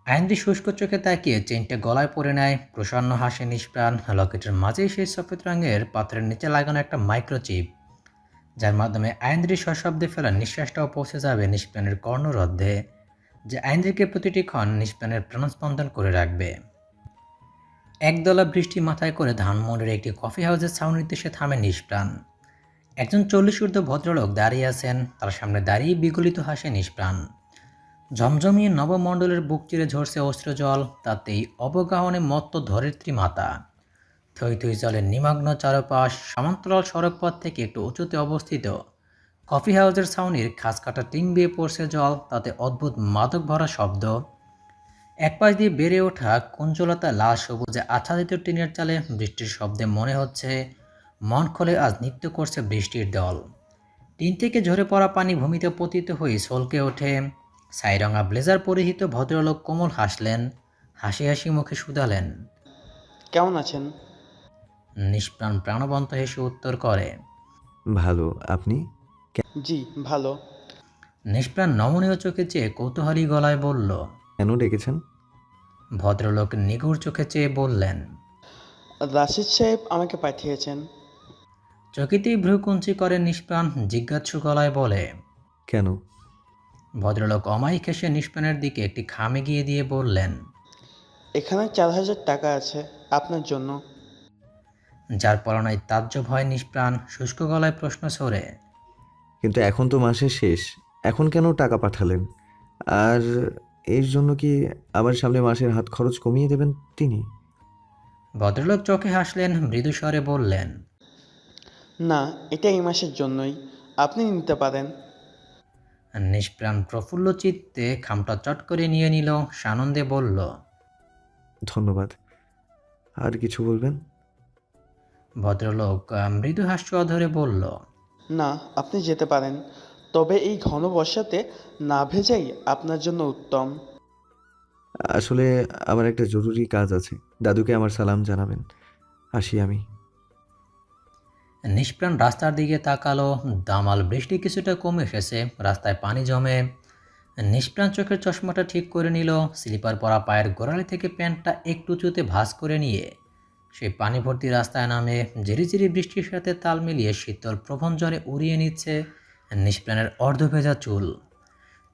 S1: আয়েন্দ্রি শুষ্ক চোখে তাকিয়ে চেনটা গলায় পরে নেয়। প্রসন্ন হাসে নিষ্প্রাণ। লকেটের মাঝেই সেই সফেদ রঙের পাথরের নিচে লাগানো একটা মাইক্রোচিপ, যার মাধ্যমে আয়েন্দ্রির সশব্দে ফেলা নিঃশ্বাসটাও পৌঁছে যাবে নিষ্প্রাণের কর্ণরদ্ধে, যে আয়েন্দ্রিকে প্রতিটি ক্ষণ নিষ্প্রাণের প্রাণস্পন্দন করে রাখবে। একদলা বৃষ্টি মাথায় করে ধানমন্ডির একটি কফি হাউসের ছাউনিতে সে থামে নিষ্প্রাণ। একজন 40 ঊর্ধ্ব ভদ্রলোক দাঁড়িয়ে আছেন। তার সামনে দাঁড়িয়ে বিগলিত হাসে নিষ্প্রাণ। ঝমঝমিয়ে নবমণ্ডলের বুক চিরে ঝরছে অশ্রুজল। তাতেই অবগাহনে মত্ত ধরিত্রী মাতা। থই থই জলে নিমগ্ন চারপাশ। সমান্তরাল সড়কপথ থেকে একটু উঁচুতে অবস্থিত কফি হাউসের ছাউনির খাস কাটা টিন বেয়ে পড়ছে জল। তাতে অদ্ভুত মাদক ভরা শব্দ। এক পাশ দিয়ে বেড়ে ওঠা কুঞ্জলতা লাল সবুজে আচ্ছাদিত টিনের চালে বৃষ্টির শব্দে মনে হচ্ছে মন খোলে আজ নৃত্য করছে বৃষ্টির দল। টিন থেকে ঝরে পড়া পানি ভূমিতে পতিত হয়ে ছলকে ওঠে। ছাইরঙা ব্লেজার পরিহিত ভদ্রলোক কোমল হাসলেন। হাসি হাসি মুখে শুধালেন,
S12: কেমন আছেন?
S1: নিষ্প্রাণ প্রাণবন্ত হেসে উত্তর করে।
S3: ভালো, আপনি?
S12: জি, ভালো।
S1: নিষ্প্রাণ নমনীয় চোখে চেয়ে কৌতূহলী গলায় বলল।
S3: কেন ডেকেছেন?
S1: ভদ্রলোক নিগুড় চোখে চেয়ে বললেন।
S12: রাশিদ সাহেব আমাকে পাঠিয়েছেন।
S1: চকিতেই ভ্রুকুঞ্চি করে নিষ্প্রাণ জিজ্ঞাসু গলায় বলে।
S3: কেন?
S1: ভদ্রলোক অমায়িক হেসে নিষ্প্রাণের দিকে একটি খাম এগিয়ে দিয়ে বললেন।
S12: এখানে 4,000 টাকা আছে আপনার জন্য।
S1: যার পরনায় তাজ্জব হয় নিষ্প্রাণ শুষ্ক গলায় প্রশ্ন ছড়ে।
S3: কিন্তু এখন তো মাসের শেষ, এখন কেন টাকা পাঠালেন? আর এর জন্য কি আবার সামনে মাসের হাত খরচ কমিয়ে দেবেন তিনি?
S1: ভদ্রলোক চোখে হাসলেন, মৃদু স্বরে বললেন।
S12: না, এটা এই মাসের জন্যই, আপনি নিতে পারেন।
S1: নিষ্প্রাণ প্রফুল্ল চিত্তে খামটা চট করে নিয়ে নিল, সানন্দে বলল।
S3: ধন্যবাদ। আর কিছু বলবেন?
S1: ভদ্রলোক মৃদু হাস্য ধরে বলল।
S12: না, আপনি যেতে পারেন, তবে এই ঘন বর্ষাতে না ভেজাই আপনার জন্য উত্তম।
S3: আসলে আমার একটা জরুরি কাজ আছে, দাদুকে আমার সালাম জানাবেন। আসি আমি।
S1: নিষ্প্রাণ রাস্তার দিকে তাকালো। দামাল বৃষ্টি কিছুটা কমে এসেছে, রাস্তায় পানি জমে। নিষ্প্রাণ চোখের চশমাটা ঠিক করে নিল, স্লিপার পরা পায়ের গোড়ালি থেকে প্যান্টটা একটু উঁচুতে ভাঁজ করে নিয়ে সেই পানি ভর্তি রাস্তায় নামে। ঝিরিঝিরি বৃষ্টির সাথে তাল মিলিয়ে শীতল প্রবণ জ্বরে উড়িয়ে নিচ্ছে নিষ্প্রাণের অর্ধভেজা চুল।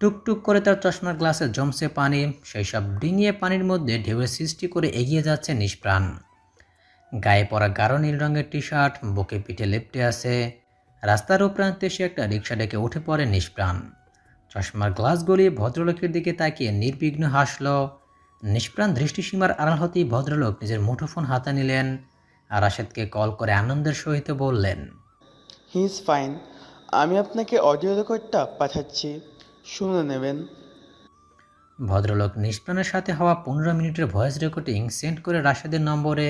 S1: টুকটুক করে তার চশমার গ্লাসে জমছে পানি, সেই সব ডিঙিয়ে পানির মধ্যে ঢেউয়ের সৃষ্টি করে এগিয়ে যাচ্ছে নিষ্প্রাণ। গায়ে পরা গাঢ় নীল রঙের টি শার্ট, বুকে পিঠে লেপ্টে আছে। রাস্তার উপরান্তে সে একটা রিক্সা ডেকে উঠে পড়ে নিষ্প্রাণ। চশমার গ্লাস গলিয়ে ভদ্রলোকের দিকে তাকিয়ে নির্বিঘ্ন হাসল। নিষ্প্রাণ দৃষ্টিসীমার আড়াল হতেই ভদ্রলোক নিজের মুঠোফোন হাতে নিলেন আর রাশেদকে কল করে আনন্দের সহিত বললেন।
S12: হি ইজ ফাইন, আমি আপনাকে অডিও রেকর্ডটা পাঠাচ্ছি, শুনে নেবেন।
S1: ভদ্রলোক নিষ্প্রাণের সাথে হওয়া 15 মিনিটের ভয়েস রেকর্ডিং সেন্ড করে রাশেদের নম্বরে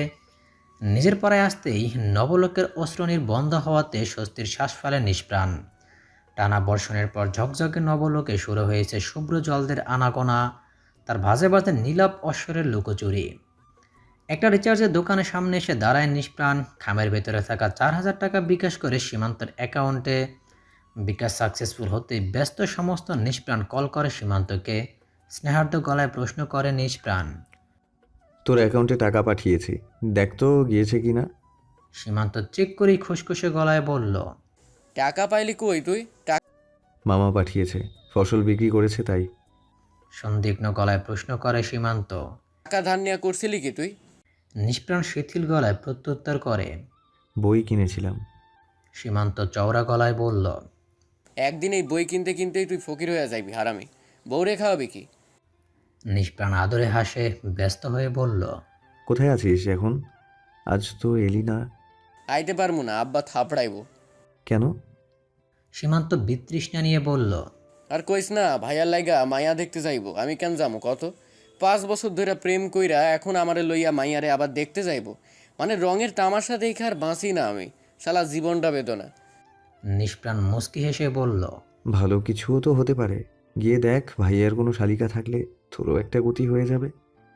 S1: নিজের পাড়ায় আসতেই নবলোকের অশ্রুনির বন্ধ হওয়াতে স্বস্তির শ্বাস ফেলে নিষ্প্রাণ। টানা বর্ষণের পর ঝকঝকে নবলোকে শুরু হয়েছে শুভ্র জলদের আনাগোনা, তার ভাজে ভাজে নীলাপ অশ্বরের লুকোচুরি। একটা রিচার্জের দোকানের সামনে এসে দাঁড়ায় নিষ্প্রাণ। খামের ভেতরে থাকা 4,000 টাকা বিকাশ করে সীমান্তের অ্যাকাউন্টে। বিকাশ সাকসেসফুল হতেই ব্যস্ত সমস্ত নিষ্প্রাণ কল করে সীমান্তকে। স্নেহার্দ গলায় প্রশ্ন করে নিষ্প্রাণ।
S3: তোর অ্যাকাউন্টে টাকা পাঠিয়েছি, দেখ তো গিয়েছে কি না।
S1: সীমান্ত চেক করেই খুশখুশে গলায় বলল।
S6: টাকা পাইলি কই তুই?
S3: মামা পাঠিয়েছে, ফসল বিক্রি করেছে তাই।
S1: সন্দিগ্ধ গলায় প্রশ্ন করে সীমান্ত।
S6: টাকা ধার নেওয়া করছিলি কি তুই?
S1: নিষ্প্রাণ শিথিল গলায় প্রত্যুত্তর করে।
S3: বই কিনেছিলাম।
S1: সীমান্ত চওড়া গলায় বলল।
S6: একদিন এই বই কিনতে কিনতেই তুই ফকির হয়ে যাবি হারামি। বউরে খাওয়াবি কি?
S1: নিষ্প্রাণ আদরে হাসে, ব্যস্ত হয়ে বলল।
S3: কোথায় আছিস এখন? আজ তো এলি না।
S6: আইতে পারবো না, আব্বা থাপড়াইবো।
S3: কেন?
S1: সীমান্ত বিতৃষ্ণা নিয়ে বলল।
S6: আর কইস না, ভাইয়ার লাইগা মাইয়া দেখতে যাইবো। আমি কেন যাবো কত? 5 বছর ধরে প্রেম কইরা এখন আমারে লইয়া মাইয়ারে আবার দেখতে যাইবো? মানে রঙের তামাশা দেখে আর বাঁচি না আমি, শালা জীবনটা বেদনা।
S1: নিষ্প্রাণ মুচকি হেসে বলল।
S3: ভালো কিছুও তো হতে পারে, গিয়ে দেখ ভাইয়ার কোনো শালিকা থাকলে তোরও একটা গতি হয়ে যাবে।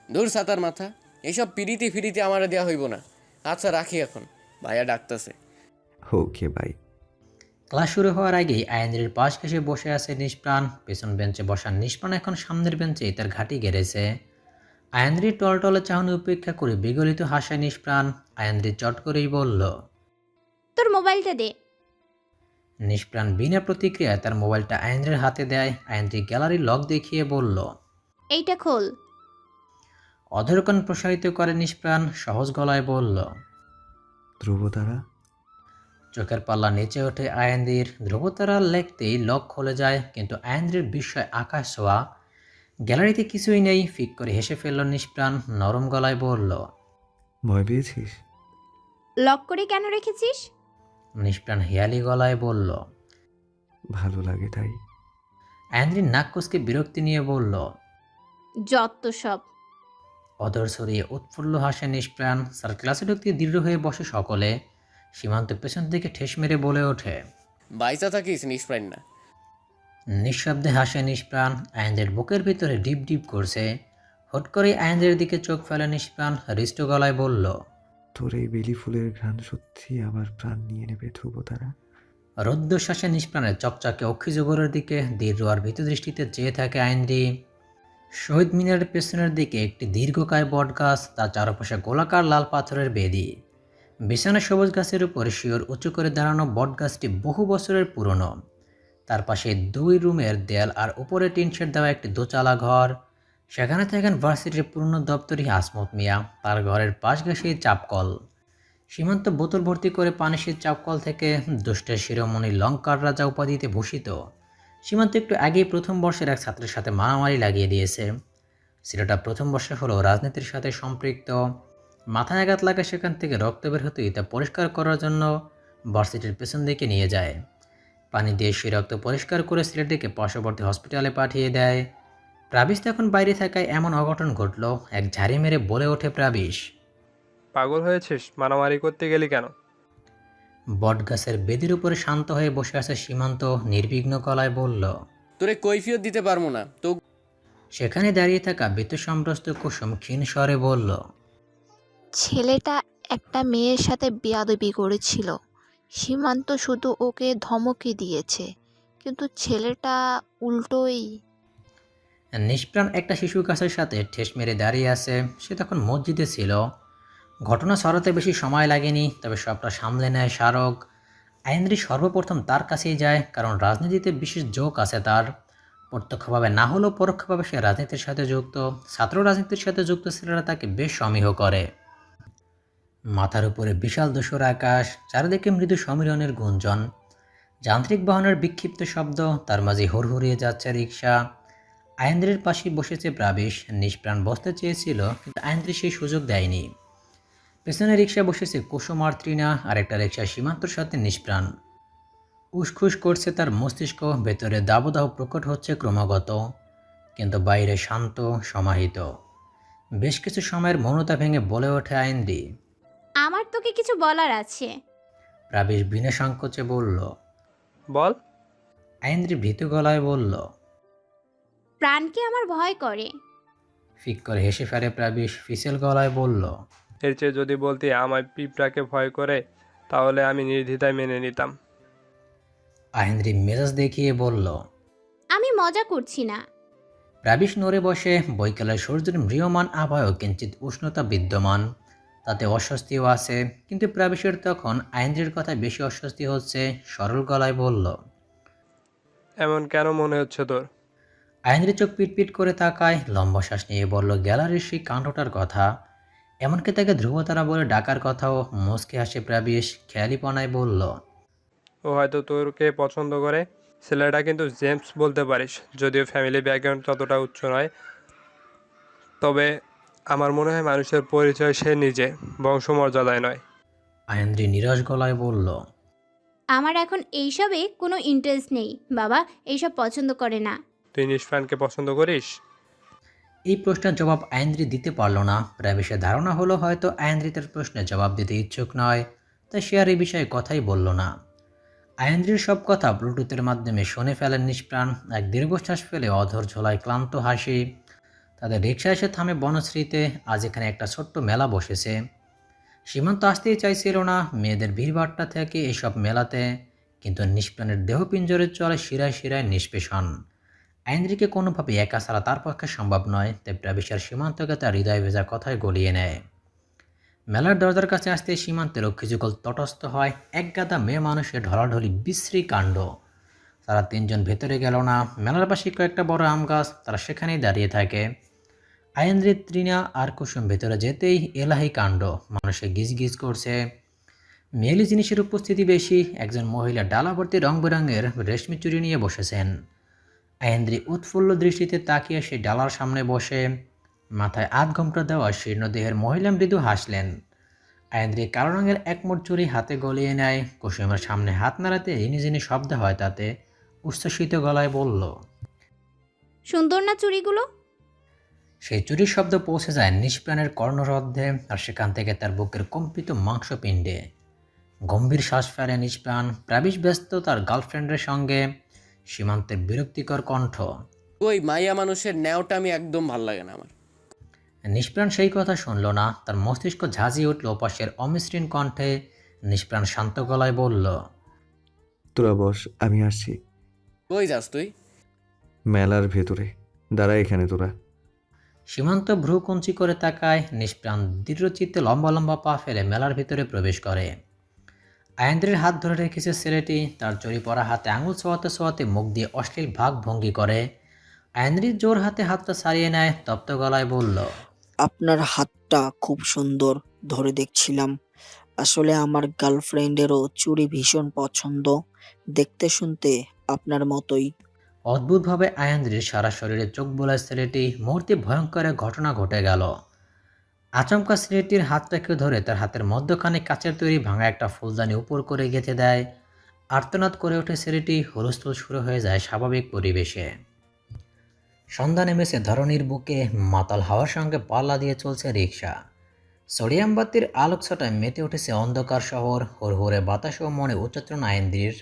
S6: দূর সাতার মাথা, এইসব পিড়িতে ফিরিতে আমারে দেওয়া হইব না। আচ্ছা রাখি এখন, ভাইয়া ডাকতেছে।
S3: Okay bye.
S1: ক্লাস শুরু হওয়ার আগেই আয়েন্দ্রির পাশ ঘেঁষে বসে আছে নিষ্প্রাণ। পেছন বেঞ্চে বসা নিষ্প্রাণ এখন সামনের বেঞ্চে তার ঘাঁটি গেড়েছে। আয়েন্দ্রির টলটলে চাহনি উপেক্ষা করে বিগলিত হাসায় নিষ্প্রাণ। আয়েন্দ্রি চট করেই বলল।
S2: তোর মোবাইলটা দে।
S1: নিষ্প্রাণ বিনা প্রতিক্রিয়ায় তার মোবাইলটা আয়েন্দ্রির হাতে দেয়। আয়েন্দ্রি গ্যালারির লক দেখিয়ে বলল।
S2: এইটা খোল।
S1: অধরকণ প্রসারিত করে নিষ্প্রাণ সহজ গলায় বলল।
S3: ধ্রুবতারা।
S1: চোখের পাল্লা নিচে ওঠে আয়েন্দ্রির। ধ্রুবতারা লেখতেই লক খুলে যায়, কিন্তু আয়েন্দ্রির বিস্ময় আকাশ ছোঁয়া। গ্যালারিতে কিছুই নেই। ফিক করে হেসে ফেলল নিষ্প্রাণ, নরম গলায় বলল।
S3: ভয় পেয়েছিস?
S2: লক করে কেন রেখেছিস?
S1: নিষ্প্রাণ হিয়ালি গলায় বলল।
S3: ভালো লাগে তাই।
S1: আয়েন্দ্রির নাক কুঁচকে বিরক্তি নিয়ে বলল।
S2: যত সব।
S1: অধর সরিয়ে উৎফুল্ল হাসে নিষ্প্রাণ। স্যার ক্লাসে ঢুকতে দৃঢ় হয়ে বসে সকলে। সীমান্ত পেছন থেকে ঠেস মেরে বলে ওঠে।
S6: বাইসা থাকিস নিষ্প্রাণ না।
S1: নিঃশব্দে হাসে নিষ্প্রাণ। আয়েন্দ্রের বুকের ভিতরে ডিপ ডিপ করছে। হুট করে আয়েন্দ্রের দিকে চোখ ফেলে নিষ্প্রাণ হৃষ্ট গলায় বলল,
S3: তোর এই বেলি ফুলের ঘ্রাণ সত্যি আমার প্রাণ নিয়ে নেবে ধ্রুব তারা।
S1: রুদ্ধশ্বাসে নিষ্প্রাণের চকচকে অক্ষিজগরের দিকে দীর্ঘ আর ভীত দৃষ্টিতে চেয়ে থাকে আইন্দ্রি। শহীদ মিনারের পেছনের দিকে একটি দীর্ঘকায় বটগাছ, তার চারপাশে গোলাকার লাল পাথরের বেদি। বিছানা সবুজ গাছের উপর শিওর উঁচু করে দাঁড়ানো বটগাছটি বহু বছরের পুরনো। তার পাশে 2 রুমের দেয়াল আর উপরে টিন শেড দেওয়া একটি দোচালা ঘর। সেখানে থাকেন ভার্সিটির পুরনো দপ্তরি আসমত মিয়া। তার ঘরের পাশ ঘেঁষেই চাপকল। সীমান্ত বোতল ভর্তি করে পানি সেই চাপকল থেকে দুষ্টের শিরোমণি লঙ্কার রাজা উপাধিতে ভূষিত। সীমান্ত একটু আগেই প্রথম বর্ষের এক ছাত্রের সাথে মারামারি লাগিয়ে দিয়েছে। ছেলেটা প্রথম বর্ষে হলেও রাজনীতির সাথে সম্পৃক্ত। মাথায় আঘাত লাগে সেখান থেকে রক্ত বের হতেই তা পরিষ্কার করার জন্য ভার্সিটির পেছন দিকে নিয়ে যায়। পানি দিয়ে সেই রক্ত পরিষ্কার করে ছেলেটিকে পার্শ্ববর্তী হসপিটালে পাঠিয়ে দেয়। প্রাবিশ তখন বাইরে থাকায় এমন অঘটন ঘটল। এক ঝাড়ি মেরে বলে ওঠে প্রাবিশ,
S8: পাগল হয়েছিস? মারামারি করতে গেলি কেন?
S1: বটগাছের বেদির উপরে শান্ত হয়ে বসে আছে সীমান্ত নির্বিঘ্ন গলায় বলল,
S6: তোরে কৈফিয়ত দিতে পারবো না তো।
S1: সেখানে দাঁড়িয়ে থাকা বিত্তসম্ভ্রস্ত কুসুম ক্ষীণ স্বরে বলল,
S7: ছেলেটা একটা মেয়ের সাথে বেয়াদবি করেছিল। সীমান্ত শুধু ওকে ধমকি দিয়েছে, কিন্তু ছেলেটা উল্টোই।
S1: নিষ্প্রাণ একটা শিশু গাছের সাথে ঠেস মেরে দাঁড়িয়ে আছে। সে তখন মসজিদে ছিল। ঘটনা ছড়াতে বেশি সময় লাগেনি, তবে সবটা সামলে নেয় স্মারক। আইন্দ্রি সর্বপ্রথম তার কাছেই যায়, কারণ রাজনীতিতে বিশেষ ঝোঁক আছে তার। প্রত্যক্ষভাবে না হলেও পরোক্ষভাবে সে রাজনীতির সাথে যুক্ত। ছাত্র রাজনীতির সাথে যুক্ত ছেলেরা তাকে বেশ সমীহ করে। মাথার উপরে বিশাল ধূসর আকাশ, চারিদিকে মৃদু সমীরণের গুঞ্জন, যান্ত্রিক বাহনের বিক্ষিপ্ত শব্দ, তার মাঝে হুড়হুড়িয়ে যাচ্ছে রিক্সা। আয়েন্দ্রের পাশে বসেছে প্রাবিশ। নিষ্প্রাণ বসতে চেয়েছিল, কিন্তু আয়েন্দ্রি সেই সুযোগ দেয়নি। পেছনে রিক্সায় বসেছে কুসুম আর তৃণা, আর একটা রিক্সা সীমান্তর সাথে নিষ্প্রাণ। উসখুস করছে তার মস্তিষ্ক, ভেতরে দাবদাহ প্রকট হচ্ছে ক্রমাগত, কিন্তু বাইরে শান্ত সমাহিত। বেশ কিছু সময়ের মৌনতা ভেঙে বলে ওঠে আইন্দ্রি,
S2: আমার তোকে কিছু বলার আছে।
S1: প্রাবিশ বিনা সংকোচে বলল।
S8: বল।
S1: আইন্দ্রি ভীতু গলায় বলল।
S2: প্রাণকে আমার ভয় করে।
S1: ফিক করে হেসে ফেলে প্রাবিশ, ফিসেল গলায় বলল,
S8: এর চেয়ে যদি বলতি আমার পিঁপড়াকে ভয় করে, তাহলে আমি নির্দ্বিধায় মেনে নিতাম।
S1: আইন্দ্রি মেজাজ দেখিয়ে বলল।
S2: আমি মজা করছি না।
S1: প্রাবিশ নড়ে বসে। বৈকালের সূর্যের ম্রিয়মান আবহাওয়াও কিঞ্চিত উষ্ণতা বিদ্যমান, তাতে অস্বস্তিও আছে। কিন্তু প্রাবিশের তখন আইন্দ্রির কথায় বেশি অস্বস্তি হচ্ছে। সরল গলায় বলল,
S8: এমন কেন মনে হচ্ছে তোর?
S1: আইন্দ্রি চোখ পিটপিট করে তাকায়, লম্বা শ্বাস নিয়ে বলল গ্যালারির সেই কাণ্ডটার কথা, এমনকি তাকে ধ্রুবতারা বলে ডাকার কথাও। মুচকে হাসে প্রাবিশ, খেয়ালিপনায় বলল,
S8: ও হয়তো তোরকে পছন্দ করে। ছেলেটা কিন্তু জেমস বলতে পারিস, যদিও ফ্যামিলি ব্যাকগ্রাউন্ড ততটা উচ্চ নয়। তবে আমার মনে হয় মানুষের পরিচয় সে নিজে, বংশমর্যাদায় নয়।
S1: আইন্দ্রি নিরস গলায় বলল,
S2: আমার এখন এইসবে কোনো ইন্টারেস্ট নেই। বাবা এইসব পছন্দ করে না।
S8: তুই নিষ্প্রাণকে পছন্দ করিস?
S1: এই প্রশ্নের জবাব আইন্দ্রি দিতে পারল না। প্রাবিশের ধারণা হলো হয়তো আইন্দ্রি তার প্রশ্নের জবাব দিতে ইচ্ছুক নয়, তাই সে আর এই বিষয়ে কথাই বলল না। আইন্দ্রির সব কথা ব্লুটুথের মাধ্যমে শুনে ফেলেন নিষ্প্রাণ। এক দীর্ঘশ্বাস ফেলে অধর ঝোলায় ক্লান্ত হাসি। তাদের রিক্সা এসে থামে বনশ্রীতে। আজ এখানে একটা ছোট্ট মেলা বসেছে। সীমান্ত আসতেই চাইছিল না মেয়েদের ভিড়ভাট্টা থেকে এসব মেলাতে, কিন্তু নিষ্প্রাণের দেহপিঞ্জরে চলে শিরায় শিরায় নিষ্পেষণ। আইন্দ্রিকে কোনোভাবে একা ছাড়া তার পক্ষে সম্ভব নয়, তাই প্রাবিশের সীমান্তকে তার হৃদয় ভেজা কথায় গলিয়ে নেয়। মেলার দরজার কাছে আসতে সীমান্তের অক্ষিযুগল তটস্থ হয়। এক গাদা মেয়ে মানুষের ঢলাঢলি বিশ্রী কাণ্ড। তারা 3 জন ভেতরে গেল না। মেলার পাশে কয়েকটা বড় আম গাছ, তারা সেখানেই দাঁড়িয়ে থাকে। আয়েন্দ্রি, তৃণা আর কুসুম ভেতরে যেতেই এলাহি কাণ্ড, মানুষে গিজগিজ করছে। মেয়েলি জিনিসের উপস্থিতি বেশি। একজন মহিলা ডালা ভর্তি রং বেরঙের রেশমি চুড়ি নিয়ে বসেছেন। আয়েন্দ্রি উৎফুল্ল দৃষ্টিতে তাকিয়ে সেই ডালার সামনে বসে। মাথায় ঘোমটা দেওয়া শীর্ণদেহের মহিলা মৃদু হাসলেন। আয়েন্দ্রি কালো রঙের একমোট চুড়ি হাতে গলিয়ে নেয়। কুসুমের সামনে হাত নাড়াতে রিনিঝিনি শব্দ হয় তাতে। উচ্ছ্বসিত গলায় বলল,
S2: সুন্দর না চুড়িগুলো?
S1: সেই চুরির শব্দ পৌঁছে যায় নিষ্প্রাণের কর্ণরদ্ধে, আর সেখান থেকে তার বুকের কম্পিত মাংসপিণ্ডে। গম্ভীর শ্বাস ফেলে নিষ্প্রাণ। প্রাবিশ ব্যস্ত তার গার্লফ্রেন্ডের সঙ্গে। সীমান্তের বিরক্তিকর কণ্ঠ,
S6: ওই মাইয়া মানুষের ন্যাওটা আমি একদম ভাল লাগে না আমার।
S1: নিষ্প্রাণ সেই কথা শুনল না, তার মস্তিষ্ক ঝাঁঝিয়ে উঠল পাশের অমসৃণ কণ্ঠে। নিষ্প্রাণ শান্ত গলায় বলল,
S3: তোরা বস, আমি আসছি।
S6: কই যাস তুই?
S3: মেলার ভেতরে দাঁড়া এখানে তোরা।
S1: সীমান্ত ভ্রু কুঞ্চি করে তাকায়। নিষ্প্রাণ দৃঢ়চিত্তে লম্বা লম্বা পা ফেলে মেলার ভিতরে প্রবেশ করে। আয়েন্দ্রের হাত ধরে রেখেছে ছেলেটি, তার চড়ি পড়া হাতে আঙুল ছোঁয়াতে ছোঁয়াতে মুখ দিয়ে অশ্লীল ভাগ ভঙ্গি করে। আয়েন্দ্রির জোর হাতে হাতটা ছাড়িয়ে নেয়, তপ্ত গলায় বলল,
S11: আপনার হাতটা খুব সুন্দর, ধরে দেখছিলাম। আসলে আমার গার্লফ্রেন্ডেরও চুড়ি ভীষণ পছন্দ, দেখতে শুনতে আপনার মতোই।
S1: অদ্ভুতভাবে আয়েন্দ্রির সারা শরীরে চোখ বোলায় ছেলেটি। মুহূর্তে ভয়ঙ্কর এক ঘটনা ঘটে গেল। আচমকা ছেলেটির হাতটাকে ধরে তার হাতের মধ্যখানে কাচের তৈরি ভাঙা একটা ফুলদানি উপর করে গেঁথে দেয়। আর্তনাদ করে ওঠে ছেলেটি, হুলস্থুল শুরু হয়ে যায় স্বাভাবিক পরিবেশে। সন্ধ্যা নেমেছে ধরণীর বুকে, মাতাল হাওয়ার সঙ্গে পাল্লা দিয়ে চলছে রিক্সা। সোডিয়াম বাতির আলোকছটায় মেতে উঠেছে অন্ধকার শহর। হুড়হুড়ে বাতাস ও মনে উচ্চারণ আয়েন্দ্রির।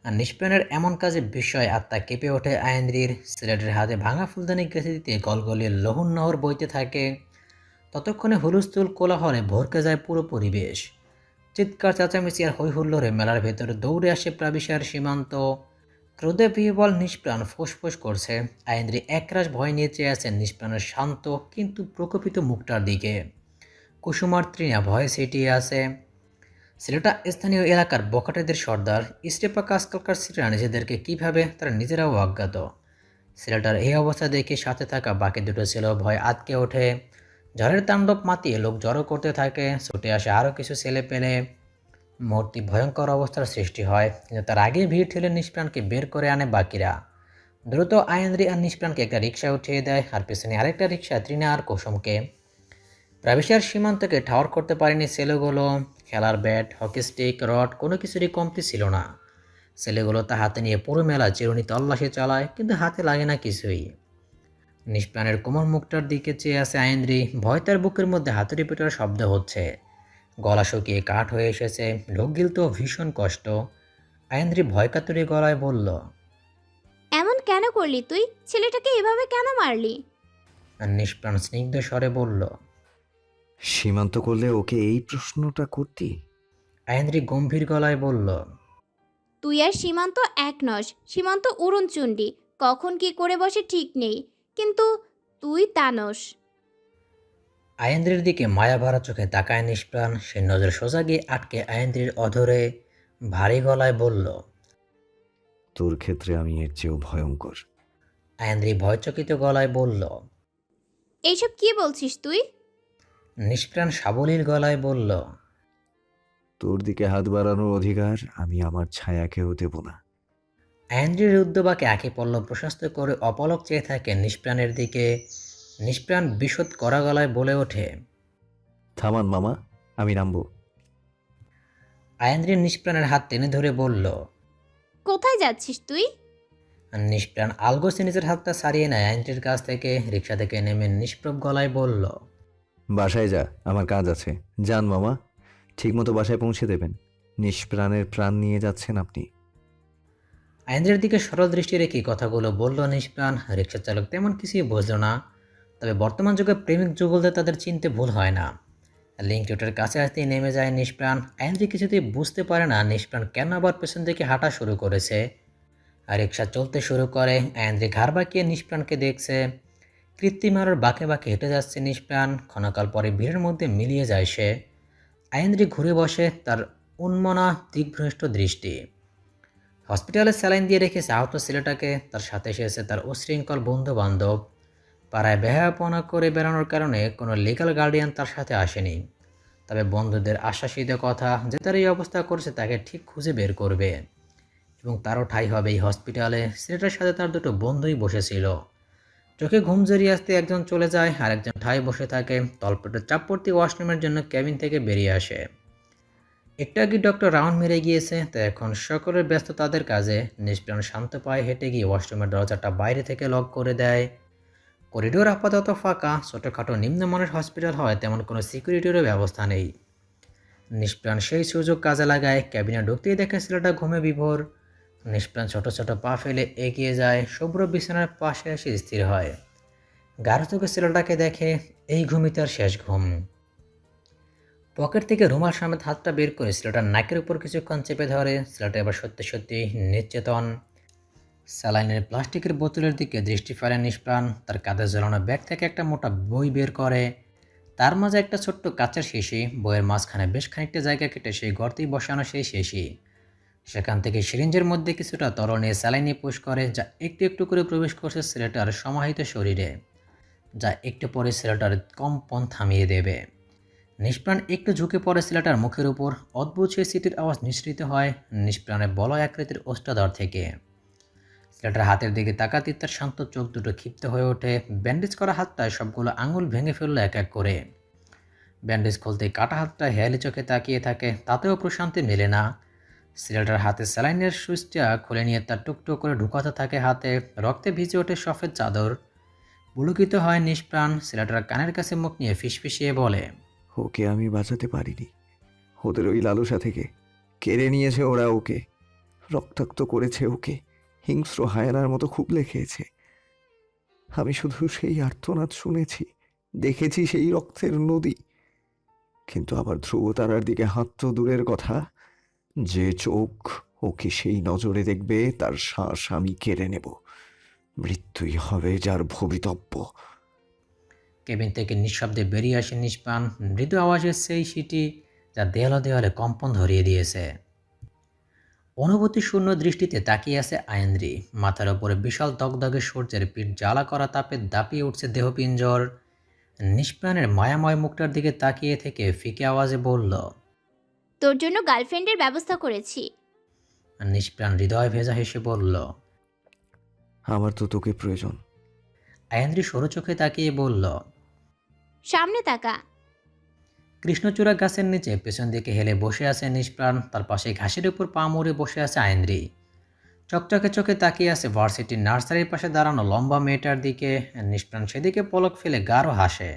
S1: আর নিষ্প্রাণের এমন কাজে বিস্ময় আত্মা কেঁপে ওঠে আয়েন্দ্রির। ছেলেটির হাতে ভাঙা ফুলদানি গেঁথে দিতে গলগলিয়ে লহুন নহর বইতে থাকে। ততক্ষণে হুলস্থুল কোলাহলে ভরকে যায় পুরো পরিবেশ। চিৎকার চেঁচামেচি আর হৈহুল্লোড়ে মেলার ভেতরে দৌড়ে আসে প্রাবিশার সীমান্ত। ক্রোধে বিহ্বল নিষ্প্রাণ ফুসফুস করছে। আয়েন্দ্রি একরাশ ভয় নিয়ে চেয়ে আছে নিষ্প্রাণের শান্ত কিন্তু প্রকোপিত মুখটার দিকে। কুসুমার তৃণা ভয়ে সিটিয়ে আছে। ছেলেটা স্থানীয় এলাকার বখাটেদের সর্দার। স্টেপা কাজকালকার ছেলেরা নিজেদেরকে কীভাবে তারা নিজেরাও অজ্ঞাত। ছেলেটার এই অবস্থা দেখে সাথে থাকা বাকি দুটো ছেলেও ভয় আটকে ওঠে। ঝড়ের তাণ্ডব মাতিয়ে লোক জড়ো করতে থাকে, ছুটে আসে আরও কিছু ছেলে পেলে। মুহূর্তে ভয়ঙ্কর অবস্থার সৃষ্টি হয়, কিন্তু তার আগে ভিড় ঠেলে নিষ্প্রাণকে বের করে আনে বাকিরা। দ্রুত আয়েন্দ্রি আর নিষ্প্রাণকে একটা রিক্সায় উঠিয়ে দেয়, আর পেছনে আরেকটা রিক্সা তৃণা আর কুসুমকে। প্রাবিশার সীমান্তকে ঠাওয়ার করতে পারেনি ছেলেগুলো। খেলার ব্যাট, হকি স্টিক, রড কোনো কিছুরই কমতি ছিল না। ছেলেগুলো তা হাতে নিয়ে পুরো মেলা চিরুনি তল্লাশি চালায়, কিন্তু হাতে লাগে না কিছুই। নিষ্প্রাণের কোমল মুখটার দিকে চেয়ে আছে আয়েন্দ্রি। ভয় তার বুকের মধ্যে হাতুড়ি পেটার শব্দ হচ্ছে। গলা শুকিয়ে কাঠ হয়ে এসেছে, ঢোক গিলতেও ভীষণ কষ্ট। আয়েন্দ্রি ভয় কাতুরি গলায় বলল,
S2: এমন কেন করলি তুই? ছেলেটাকে এভাবে কেন মারলি?
S1: আর নিষ্প্রাণ স্নিগ্ধ স্বরে বলল,
S3: সীমান্ত করলে ওকে এই প্রশ্নটা করতি?
S1: আয়েন্দ্রি গম্ভীর গলায় বলল,
S2: তুই আর সীমান্ত এক নস। সীমান্ত উড়নচণ্ডী, কখন কি করে বসে ঠিক নেই, কিন্তু তুই তা নস।
S1: আয়েন্দ্রির দিকে মায়া ভরা চোখে তাকায় নিষ্প্রাণ। সে নজর সোজা গিয়ে আটকে আয়েন্দ্রির অধরে ভারী গলায় বলল,
S3: তোর ক্ষেত্রে আমি এর চেয়েও ভয়ঙ্কর।
S1: আয়েন্দ্রি ভয়চকিত গলায় বলল,
S2: এইসব কি বলছিস তুই?
S1: নিষ্প্রাণ সাবলীল গলায় বলল,
S3: তোর দিকে হাত বাড়ানোর অধিকার আমি আমার ছায়াকেও দেব না।
S1: আয়েন্দ্রির রুদ্রবাকে আঁকি পল্লব প্রশস্ত করে অপলক চেয়ে থাকে নিষ্প্রাণের দিকে। নিষ্প্রাণ বিশদ করা গলায় বলে ওঠে,
S3: থামান মামা, আমি নামবো।
S1: আয়েন্দ্রি নিষ্প্রাণের হাত টেনে ধরে বলল,
S2: কোথায় যাচ্ছিস তুই?
S1: নিষ্প্রাণ আলগোসে নিজের হাতটা ছাড়িয়ে নেয় আয়েন্দ্রির কাছ থেকে। রিক্সা থেকে নেমে নিষ্প্রভ গলায় বলল,
S3: বাসায় যা, আমার কাজ আছে। যান মামা, ঠিকমতো বাসায় পৌঁছে দেবেন। নিষ্প্রাণের প্রাণ নিয়ে যাচ্ছেন আপনি।
S1: আয়েন্দ্রের দিকে সরল দৃষ্টি রেখে কথাগুলো বলল নিষ্প্রাণ। রিক্সা চালক তেমন কিছুই বুঝল না, তবে বর্তমান যুগে প্রেমিক যুগলদের তাদের চিনতে ভুল হয় না। লিঙ্ক রোডের কাছে আসতেই নেমে যায় নিষ্প্রাণ। আয়েন্দ্রি কিছুতেই বুঝতে পারে না নিষ্প্রাণ কেন আবার পেছন থেকে হাঁটা শুরু করেছে। আর রিক্সা চলতে শুরু করে। আয়েন্দ্রি ঘাড় বাঁকিয়ে নিষ্প্রাণকে দেখছে। কৃত্রিম আলোর বাঁকে বাঁকে হেঁটে যাচ্ছে নিষ্প্রাণ। ক্ষণকাল পরে ভিড়ের মধ্যে মিলিয়ে যায় সে। আয়েন্দ্রি ঘুরে বসে, তার উন্মনা দিগ্ভ্রষ্ট দৃষ্টি। হসপিটালে স্যালাইন দিয়ে রেখেছে আহত ছেলেটাকে। তার সাথে এসেছে তার উশৃঙ্খল বন্ধু বান্ধব। পাড়ায় বেহায়াপনা করে বেড়ানোর কারণে কোনো লিগ্যাল গার্ডিয়ান তার সাথে আসেনি, তবে বন্ধুদের আশ্বাসিত কথা যে তার এই অবস্থা করেছে তাকে ঠিক খুঁজে বের করবে, এবং তারও ঠাঁই হবে এই হসপিটালে। ছেলেটার সাথে তার দুটো বন্ধুই বসেছিল। চোখে ঘুম জড়িয়ে আসতে একজন চলে যায়, আর একজন ঠাঁই বসে থাকে। তলপেটে চাপপড়তি ওয়াশরুমের জন্য ক্যাবিন থেকে বেরিয়ে আসে। একটু আগে ডক্টর রাউন্ড মেরে গিয়েছে, তাই এখন সকলের ব্যস্ত তাদের কাজে। নিষ্প্রাণ শান্ত পায়ে হেঁটে গিয়ে ওয়াশরুমের দরজাটা বাইরে থেকে লক করে দেয়। করিডোর আপাতত ফাঁকা। ছোটোখাটো নিম্নমানের হসপিটাল হয়, তেমন কোনো সিকিউরিটিরও ব্যবস্থা নেই। নিষ্প্রাণ সেই সুযোগ কাজে লাগায়। ক্যাবিনে ঢুকতেই দেখে ছেলেটা ঘুমে বিভোর। নিষ্প্রাণ ছোট ছোট পা ফেলে এগিয়ে যায়, শুভ্র বিছানার পাশে এসে স্থির হয়। গাঢ় চোখে ছেলেটাকে দেখে এই ঘুমই তার শেষ ঘুম। পকেট থেকে রুমাল সমেত হাতটা বের করে ছেলেটার নাকের উপর কিছুক্ষণ চেপে ধরে। ছেলেটা এবার সত্যি সত্যি নিশ্চেতন। স্যালাইনের প্লাস্টিকের বোতলের দিকে দৃষ্টি ফেলে নিষ্প্রাণ। তার কাঁধে ঝোলানো ব্যাগ থেকে একটা মোটা বই বের করে, তার মাঝে একটা ছোট্ট কাচের শিশি। বইয়ের মাঝখানে বেশ খানিকটা জায়গা কেটে সেই গর্তেই বসানো সেই শিশি। সেখান থেকে সিরিঞ্জের মধ্যে কিছুটা তরল নিয়ে স্যালাইনে পুশ করে, যা একটু একটু করে প্রবেশ করছে ছেলেটার সমাহিত শরীরে, যা একটু পরে ছেলেটার কম্পন থামিয়ে দেবে। নিষ্প্রাণ একটু ঝুঁকে পড়ে ছেলেটার মুখের উপর। অদ্ভুত সেই সিটির আওয়াজ নিঃসৃত হয় নিষ্প্রাণের বলয় আকৃতির ওষ্ঠাধর থেকে। ছেলেটার হাতের দিকে তাকাতেই তার শান্ত চোখ দুটো ক্ষিপ্ত হয়ে ওঠে। ব্যান্ডেজ করা হাতটায় সবগুলো আঙুল ভেঙে ফেললো এক এক করে। ব্যান্ডেজ খুলতে কাটা হাতটা হেয়ালি চোখে তাকিয়ে থাকে, তাতেও প্রশান্তি মেলে না। ছেলেটার হাতে স্যালাইনের সুইচটা খুলে নিয়ে তার টুকটুক করে ঢুকাতে থাকে হাতে। রক্তে ভিজে ওঠে সফেদ চাদর। পুলকিত হয় নিষ্প্রাণ। ছেলেটার কানের কাছে মুখ নিয়ে ফিসফিসিয়ে বলে,
S3: ওকে আমি বাঁচাতে পারিনি। ওদের ওই লালসা থেকে কেড়ে নিয়েছে ওরা ওকে, রক্তাক্ত করেছে ওকে, হিংস্র হায়নার মতো খুবলে খেয়েছে। আমি শুধু সেই আর্তনাদ শুনেছি, দেখেছি সেই রক্তের নদী। কিন্তু আমার ধ্রুব তারার দিকে হাত তো দূরের কথা, যে চোখ ওকে সেই নজরে দেখবে তার শ্বাস আমি কেড়ে নেব। মৃত্যুই হবে যার ভবিতব্য।
S1: কেবিন থেকে নিঃশব্দে বেরিয়ে আসে নিষ্প্রাণ। মৃদু আওয়াজের সেই সিটি, যা দেয়ালে দেয়ালে কম্পন ধরিয়ে দিয়েছে। অনুভূতি শূন্য দৃষ্টিতে তাকিয়ে আছে আয়েন্দ্রি। মাথার ওপরে বিশাল দগদগে সূর্যের পিঠ জ্বালা করা তাপে দাপিয়ে উঠছে দেহপিঞ্জর। নিষ্প্রাণের মায়াময় মুখটার দিকে তাকিয়ে থেকে ফিকে আওয়াজে বলল,
S2: তোর জন্য গার্লফ্রেন্ডের ব্যবস্থা করেছি।
S1: নিষ্প্রাণ হৃদয় ভেজা হেসে বলল,
S3: আমার তো তোকে প্রয়োজন।
S1: আয়েন্দ্রি সরু চোখে তাকিয়ে বলল,
S2: সামনে তাকা।
S1: কৃষ্ণচূড়া গাছের নিচে পেছন দিকে হেলে বসে আছে নিষ্প্রাণ। তার পাশে ঘাসের উপর পা মুড়ে বসে আছে আয়েন্দ্রি। চকচকে চোখে তাকিয়ে আছে ভার্সিটির নার্সারির পাশে দাঁড়ানো লম্বা মেয়েটার দিকে। নিষ্প্রাণ সেদিকে পলক ফেলে গাঢ় হাসে।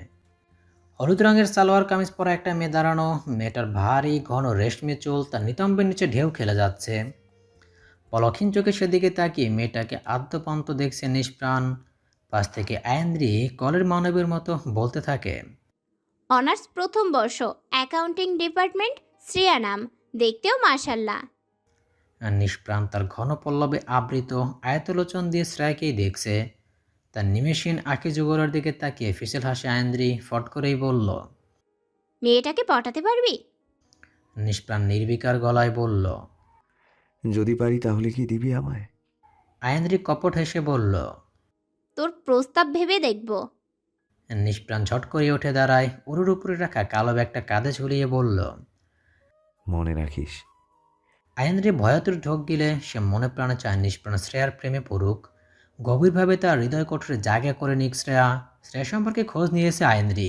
S1: হলুদ রঙের সালোয়ার কামিজ পরা একটা মেয়ে দাঁড়ানো। মেয়েটার ভারী ঘন রেশমি চুল তার নিতম্বের নিচে ঢেউ খেলে যাচ্ছে। পলকহীন চোখে সেদিকে তাকিয়ে মেয়েটাকে আদ্যপান্ত দেখছে নিষ্প্রাণ। পাশ থেকে আয়েন্দ্রি কলের মানবের মতো বলতে থাকে,
S2: অনার্স প্রথম বর্ষ, অ্যাকাউন্টিং ডিপার্টমেন্ট, শ্রেয়া নাম, দেখতেও মাশাল্লাহ।
S1: নিষ্প্রাণ তার ঘন পল্লবে আবৃত আয়তলোচন দিয়ে শ্রেয়াকেই দেখছে। তার নিমেষহীন আঁখি যুগলের দিকে তাকিয়ে ফিসেল হাসে আয়েন্দ্রি ফট করেই বলল,
S2: মেয়েটাকে পটাতে পারবি?
S1: নিষ্প্রাণ নির্বিকার গলায় বলল,
S3: যদি পারি তাহলে কি দিবি আমায়?
S1: আয়েন্দ্রি কপট হেসে বলল।
S2: তোর প্রস্তাব ভেবে দেখব।
S1: নিষ্প্রাণ ঝট করে উঠে দাঁড়ায়। উরুর উপরে রাখা কালো ব্যাগটা কাঁধে ঝুলিয়ে বলল,
S3: মনে রাখিস।
S1: আয়েন্দ্রি ভয়াতুর ঢোক গিলে সে মনে প্রাণে চায় নিষ্প্রাণ শ্রেয়ার প্রেমে পড়ুক। গভীরভাবে তার হৃদয় কোঠরে জায়গা করে নিক শ্রেয়া। শ্রেয়া সম্পর্কে খোঁজ নিয়েছে আয়েন্দ্রি।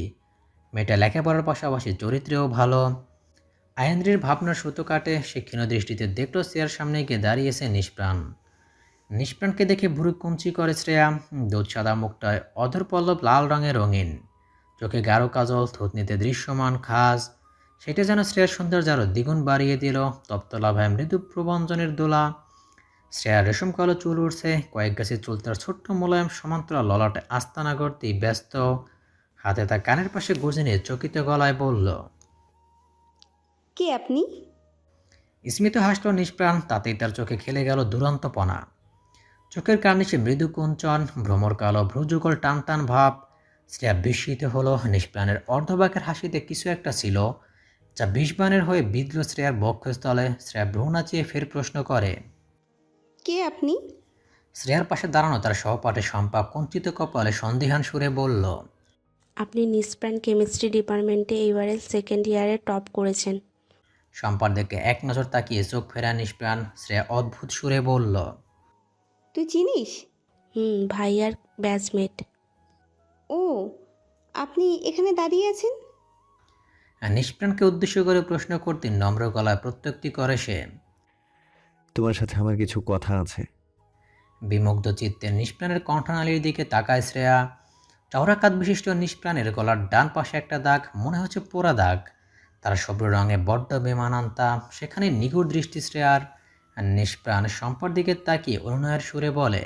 S1: মেয়েটা লেখাপড়ার পাশাপাশি চরিত্রেও ভালো। আয়েন্দ্রির ভাবনার সুতো কাটে। সে ক্ষীণ দৃষ্টিতে দেখল শ্রেয়ার সামনে গিয়ে দাঁড়িয়েছে নিষ্প্রাণ। নিষ্প্রাণকে দেখে ভুরু কুঞ্চি করে শ্রেয়া। দুধ সাদা মুখটায় অধর পল্লব লাল রঙে রঙিন, চোখে গাঢ় কাজল, থুতনিতে দৃশ্যমান খাজ। সেটা যেন শ্রেয়ার সৌন্দর্য আরও দ্বিগুণ বাড়িয়ে দিল। তপ্তলাভায় মৃদু প্রবঞ্জনের দোলা। শ্রেয়ার রেশম কালো চুল উঠছে, কয়েক গাছে চুল তার ছোট্ট মোলায়েম সমান্তরাল ললাটে আস্তানা করতেই ব্যস্ত। হাতে তার কানের পাশে গুজে নিয়ে চকিত গলায় বলল,
S13: কে আপনি?
S1: স্মিত হাসল নিষ্প্রাণ। তাতেই তার চোখে খেলে গেল দুরন্তপনা। চোখের কার্নিশে মৃদু কুঞ্চন, ভ্রমর কালো ভ্রুযুগল টান টান ভাব। শ্রেয়া বিস্মিত হলো। নিষ্প্রাণের অর্ধবাকের হাসিতে কিছু একটা ছিল, যা বিষবাণের হয়ে বিঁধল শ্রেয়ার বক্ষস্থলে। শ্রেয়া ভ্রু নাচিয়ে ফের প্রশ্ন করে,
S13: কে আপনি?
S1: শ্রেয়ার পাশে দাঁড়ানো তার সহপাঠী শম্পা কুঞ্চিত কপালে সন্দিহান সুরে বলল,
S13: আপনি নিষ্প্রাণ কেমিস্ট্রি ডিপার্টমেন্টে এইবারে সেকেন্ড ইয়ারে টপ করেছেন।
S1: শম্পার দিকে এক নজর তাকিয়ে চোখ ফেরা নিষ্প্রাণ। শ্রেয়া অদ্ভুত সুরে বলল,
S13: তুই চিনিস? ভাইয়ার ব্যাচমেট। ও, আপনি এখানে দাঁড়িয়ে আছেন?
S1: নিষ্প্রাণকে উদ্দেশ্য করে প্রশ্ন করতে নম্র গলায় প্রত্যুক্তি করে সে,
S3: তোমার সাথে আমার কিছু কথা আছে।
S1: বিমুগ্ধ চিত্তে নিষ্প্রাণের কণ্ঠনালীর দিকে তাকায় শ্রেয়া। চওড়া কাঁধ বিশিষ্ট নিষ্প্রাণের গলার ডান পাশে একটা দাগ, মনে হচ্ছে পোড়া দাগ। তার সব্র রঙে বড্ড বেমানান্তা। সেখানে নিগুড় দৃষ্টি শ্রেয়ার। নিষ্প্রাণ শম্পার দিকে তাকিয়ে অনুনয়ের সুরে বলে,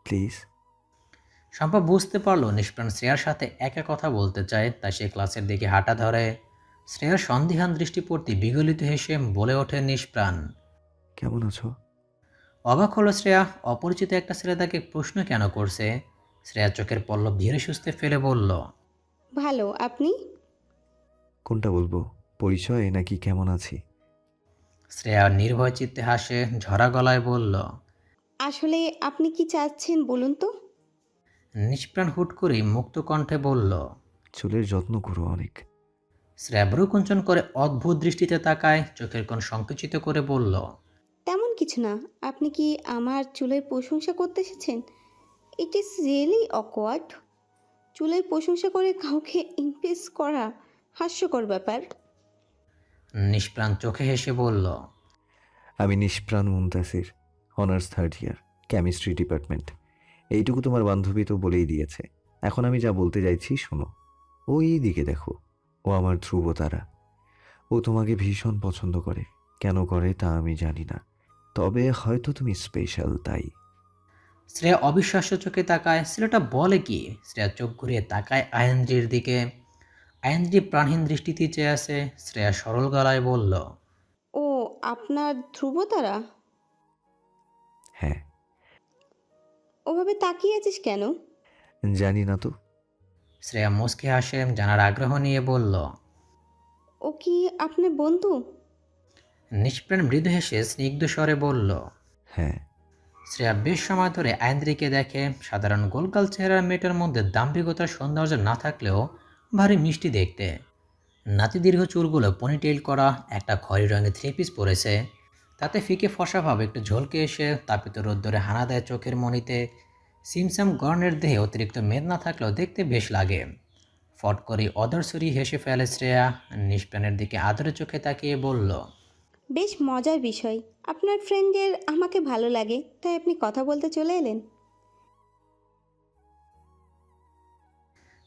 S3: প্লিজ।
S1: শম্পা বুঝতে পারলো নিষ্প্রাণ শ্রেয়ার সাথে একা কথা বলতে চায়, তাই সে ক্লাসের দিকে হাঁটা ধরে। শ্রেয়ার সন্দিহান দৃষ্টি পড়তে বিগলিত হেসে বলে ওঠে নিষ্প্রাণ।
S3: কেমন আছো?
S1: অবাক হলো শ্রেয়া, অপরিচিত একটা ছেলে তাকে প্রশ্ন কেন করছে। শ্রেয়া চোখের পল্লব ধীরে সুস্থে ফেলে বলল,
S13: ভালো, আপনি?
S3: কোনটা বলবো, পরিচয় নাকি কেমন আছি?
S1: শ্রেয়া নির্ভয় চিত্তে হাসে, ঝরা গলায় বলল।
S13: আসলে আপনি কি চাচ্ছেন বলুন তো?
S1: নিষ্প্রাণ হুট করেই মুক্ত কণ্ঠে বলল।
S3: চুলের যত্ন করো অনেক।
S1: শ্রেয়া ভ্রুকুঞ্চন করে অদ্ভুত দৃষ্টিতে তাকায়, চোখের কোণ সংকুচিত করে বলল।
S13: তেমন কিছু না। আপনি কি আমার চুলের প্রশংসা করতে এসেছেন? It is really awkward. চুলের প্রশংসা করে কাউকে ইমপ্রেস করা হাস্যকর ব্যাপার।
S1: নিষ্প্রাণ চোখে হেসে বলল।
S3: আমি নিষ্প্রাণ মুনতাসির, অনার্স 3rd ইয়ার, কেমিস্ট্রি ডিপার্টমেন্ট। এইটুকু তোমার বান্ধবী তো বলেই দিয়েছে। এখন আমি যা বলতে চাইছি শোনো। ওই দিকে দেখো, ও আমার ধ্রুবতারা। ও তোমাকে ভীষণ পছন্দ করে। কেন করে তা আমি জানি না, তবে হয়তো তুমি স্পেশাল তাই।
S1: শ্রেয়া অবিশ্বাস্য চোখে তাকায়। ছেলেটা বলে কি? শ্রেয়া চোখ ঘুরিয়ে তাকায় আয়েন্দ্রির দিকে। আয়েন্দ্রি প্রাণহীন দৃষ্টিতে চেয়ে আছে। শ্রেয়া সরল গলায় বলল।
S13: ও আপনার ধ্রুবতারা?
S3: হ্যাঁ।
S13: ওভাবে তাকিয়ে আছিস কেন?
S3: জানি না তো।
S1: শ্রেয়া মুচকি হাসে, জানার আগ্রহ নিয়ে বলল।
S13: ও কি আপনার বন্ধু?
S1: নিষ্প্রাণ মৃদু হেসে স্নিগ্ধ স্বরে বলল।
S3: হ্যাঁ।
S1: শ্রেয়া বেশ সময় ধরে আয়েন্দ্রিকে দেখে। সাধারণ গোলগাল চেহারার মেয়েটার মধ্যে দাম্ভিকতার সৌন্দর্য না থাকলেও ভারী মিষ্টি দেখতে। নাতি দীর্ঘ চুলগুলো পনিটেইল করা, একটা খয়েরি রঙের 3 পিস পরেছে। তাতে ফিকে ফসা ভাব একটু ঝলকে এসে তাপিত রোদ্দুরে হানা দেয় চোখের মণিতে। সিমসাম গর্ণের দেহে অতিরিক্ত মেদ না থাকলেও দেখতে বেশ লাগে। ফট করে অদরসরি হেসে ফেলে শ্রেয়া। নিষ্প্রাণের দিকে আদরে চোখে তাকিয়ে বলল।
S13: বেশ মজার বিষয়। আপনার ফ্রেন্ডের আমাকে ভালো লাগে, তাই আপনি কথা বলতে চলে এলেন।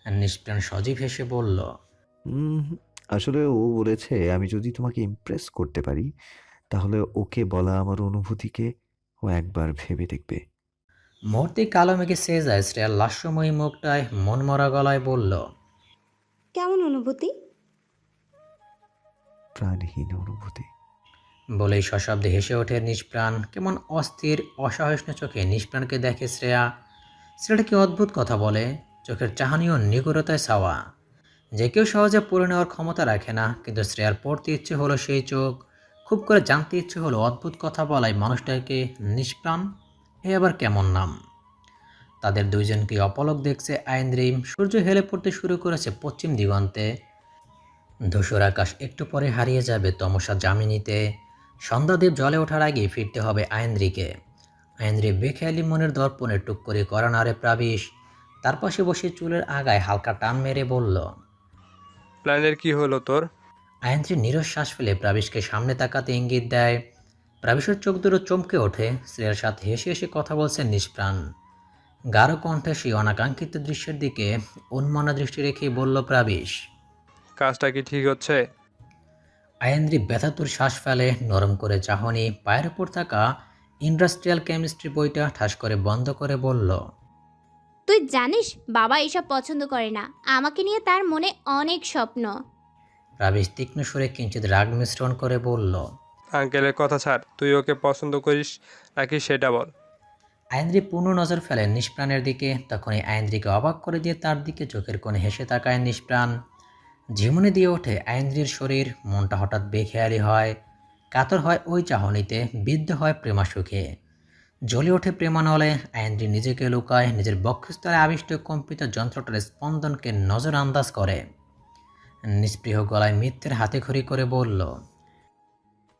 S1: নিষ্প্রাণ সজীব হেসে বলল।
S3: উম, আসলে ও বলেছে আমি যদি তোমাকে ইমপ্রেস করতে পারি তাহলে ওকে বলা আমার অনুভূতিকে ও একবার ভেবে দেখবে।
S1: মুহূর্তে কালো মেঘে সেয়ে যায় শ্রেয়ার লাস্যময়ী মুখটায়। মনমরা গলায় বলল।
S13: কেমন অনুভূতি?
S3: প্রাণহীন অনুভূতি।
S1: বলেই সশব্দে হেসে ওঠে নিষ্প্রাণ। কেমন অস্থির অসহিষ্ণু চোখে নিষ্প্রাণকে দেখে শ্রেয়া। ছেলেটা কি অদ্ভুত কথা বলে। চোখের চাহনিও নিগুড়তায় ছাওয়া। যে কেউ সহজে পড়ে নেওয়ার ক্ষমতা রাখে না, কিন্তু শ্রেয়ার পড়তে ইচ্ছে হলো সেই চোখ। খুব করে জানতে ইচ্ছে হলো অদ্ভুত কথা বলায় মানুষটাকে নিষ্প্রাণ। এ আবার কেমন নাম? তাদের দুইজনকে অপলক দেখছে আইন্দ্রি। সূর্য হেলে পড়তে শুরু করেছে পশ্চিম দিগন্তে। ধূসর আকাশ একটু পরে হারিয়ে যাবে তমসা যামিনীতে। সন্ধ্যাদ্বীপ জলে ওঠার আগেই ফিরতে হবে আয়েন্দ্রিকে। আয়েন্দ্রি বেখেয়ালি মনের দর্পণে টুক করে করা নাড়ে প্রাবিশ। তার পাশে বসে চুলের আগায় হালকা টান মেরে বলল।
S8: প্ল্যানের কি হলো তোর?
S1: আয়েন্দ্রি নিরশ্বাস ফেলে প্রাবিশকে সামনে তাকাতে ইঙ্গিত দেয়। প্রাবিশের চোখ দুটো চমকে ওঠে। শ্রেয়ার সাথে হেসে হেসে কথা বলছে নিষ্প্রাণ। গাঢ় কণ্ঠে সেই অনাকাঙ্ক্ষিত দৃশ্যের দিকে উন্মনা দৃষ্টি রেখেই বলল প্রাবিশ।
S8: কাজটা কি ঠিক হচ্ছে?
S1: আয়েন্দ্রি ব্যথাতুর শ্বাস ফেলে। নরম করে চাহনি পায়ের উপর থাকা ইন্ডাস্ট্রিয়াল কেমিস্ট্রি বইটা ঠাস করে বন্ধ করে বলল।
S2: তুই জানিস বাবা এসব পছন্দ করে না। আমাকে নিয়ে তার মনে অনেক স্বপ্ন।
S1: প্রাবিশ তীক্ষ্ণ সুরে কিঞ্চিত রাগ মিশ্রণ করে বলল।
S8: আঙ্কেলের কথা ছাড়, তুই ওকে পছন্দ করিস নাকি সেটা বল।
S1: আয়েন্দ্রি পূর্ণ নজর ফেলেন নিষ্প্রাণের দিকে। তখনই আয়েন্দ্রিকে অবাক করে দিয়ে তার দিকে চোখের কোণে হেসে তাকায় নিষ্প্রাণ। ঝিমুনি দিয়ে ওঠে আয়েন্দ্রির শরীর। মনটা হঠাৎ বেখেয়ালি হয়, কাতর হয় ওই চাহনিতে, বিদ্ধ হয় প্রেমাসুখে। জ্বলে ওঠে প্রেমানলে। আয়েন্দ্রি নিজেকে লুকায়, নিজের বক্ষস্থলে আবিষ্ট কম্পিত যন্ত্রটার স্পন্দনকে নজর আন্দাজ করে। নিস্পৃহ গলায় মিথ্যের হাতেখড়ি করে বলল।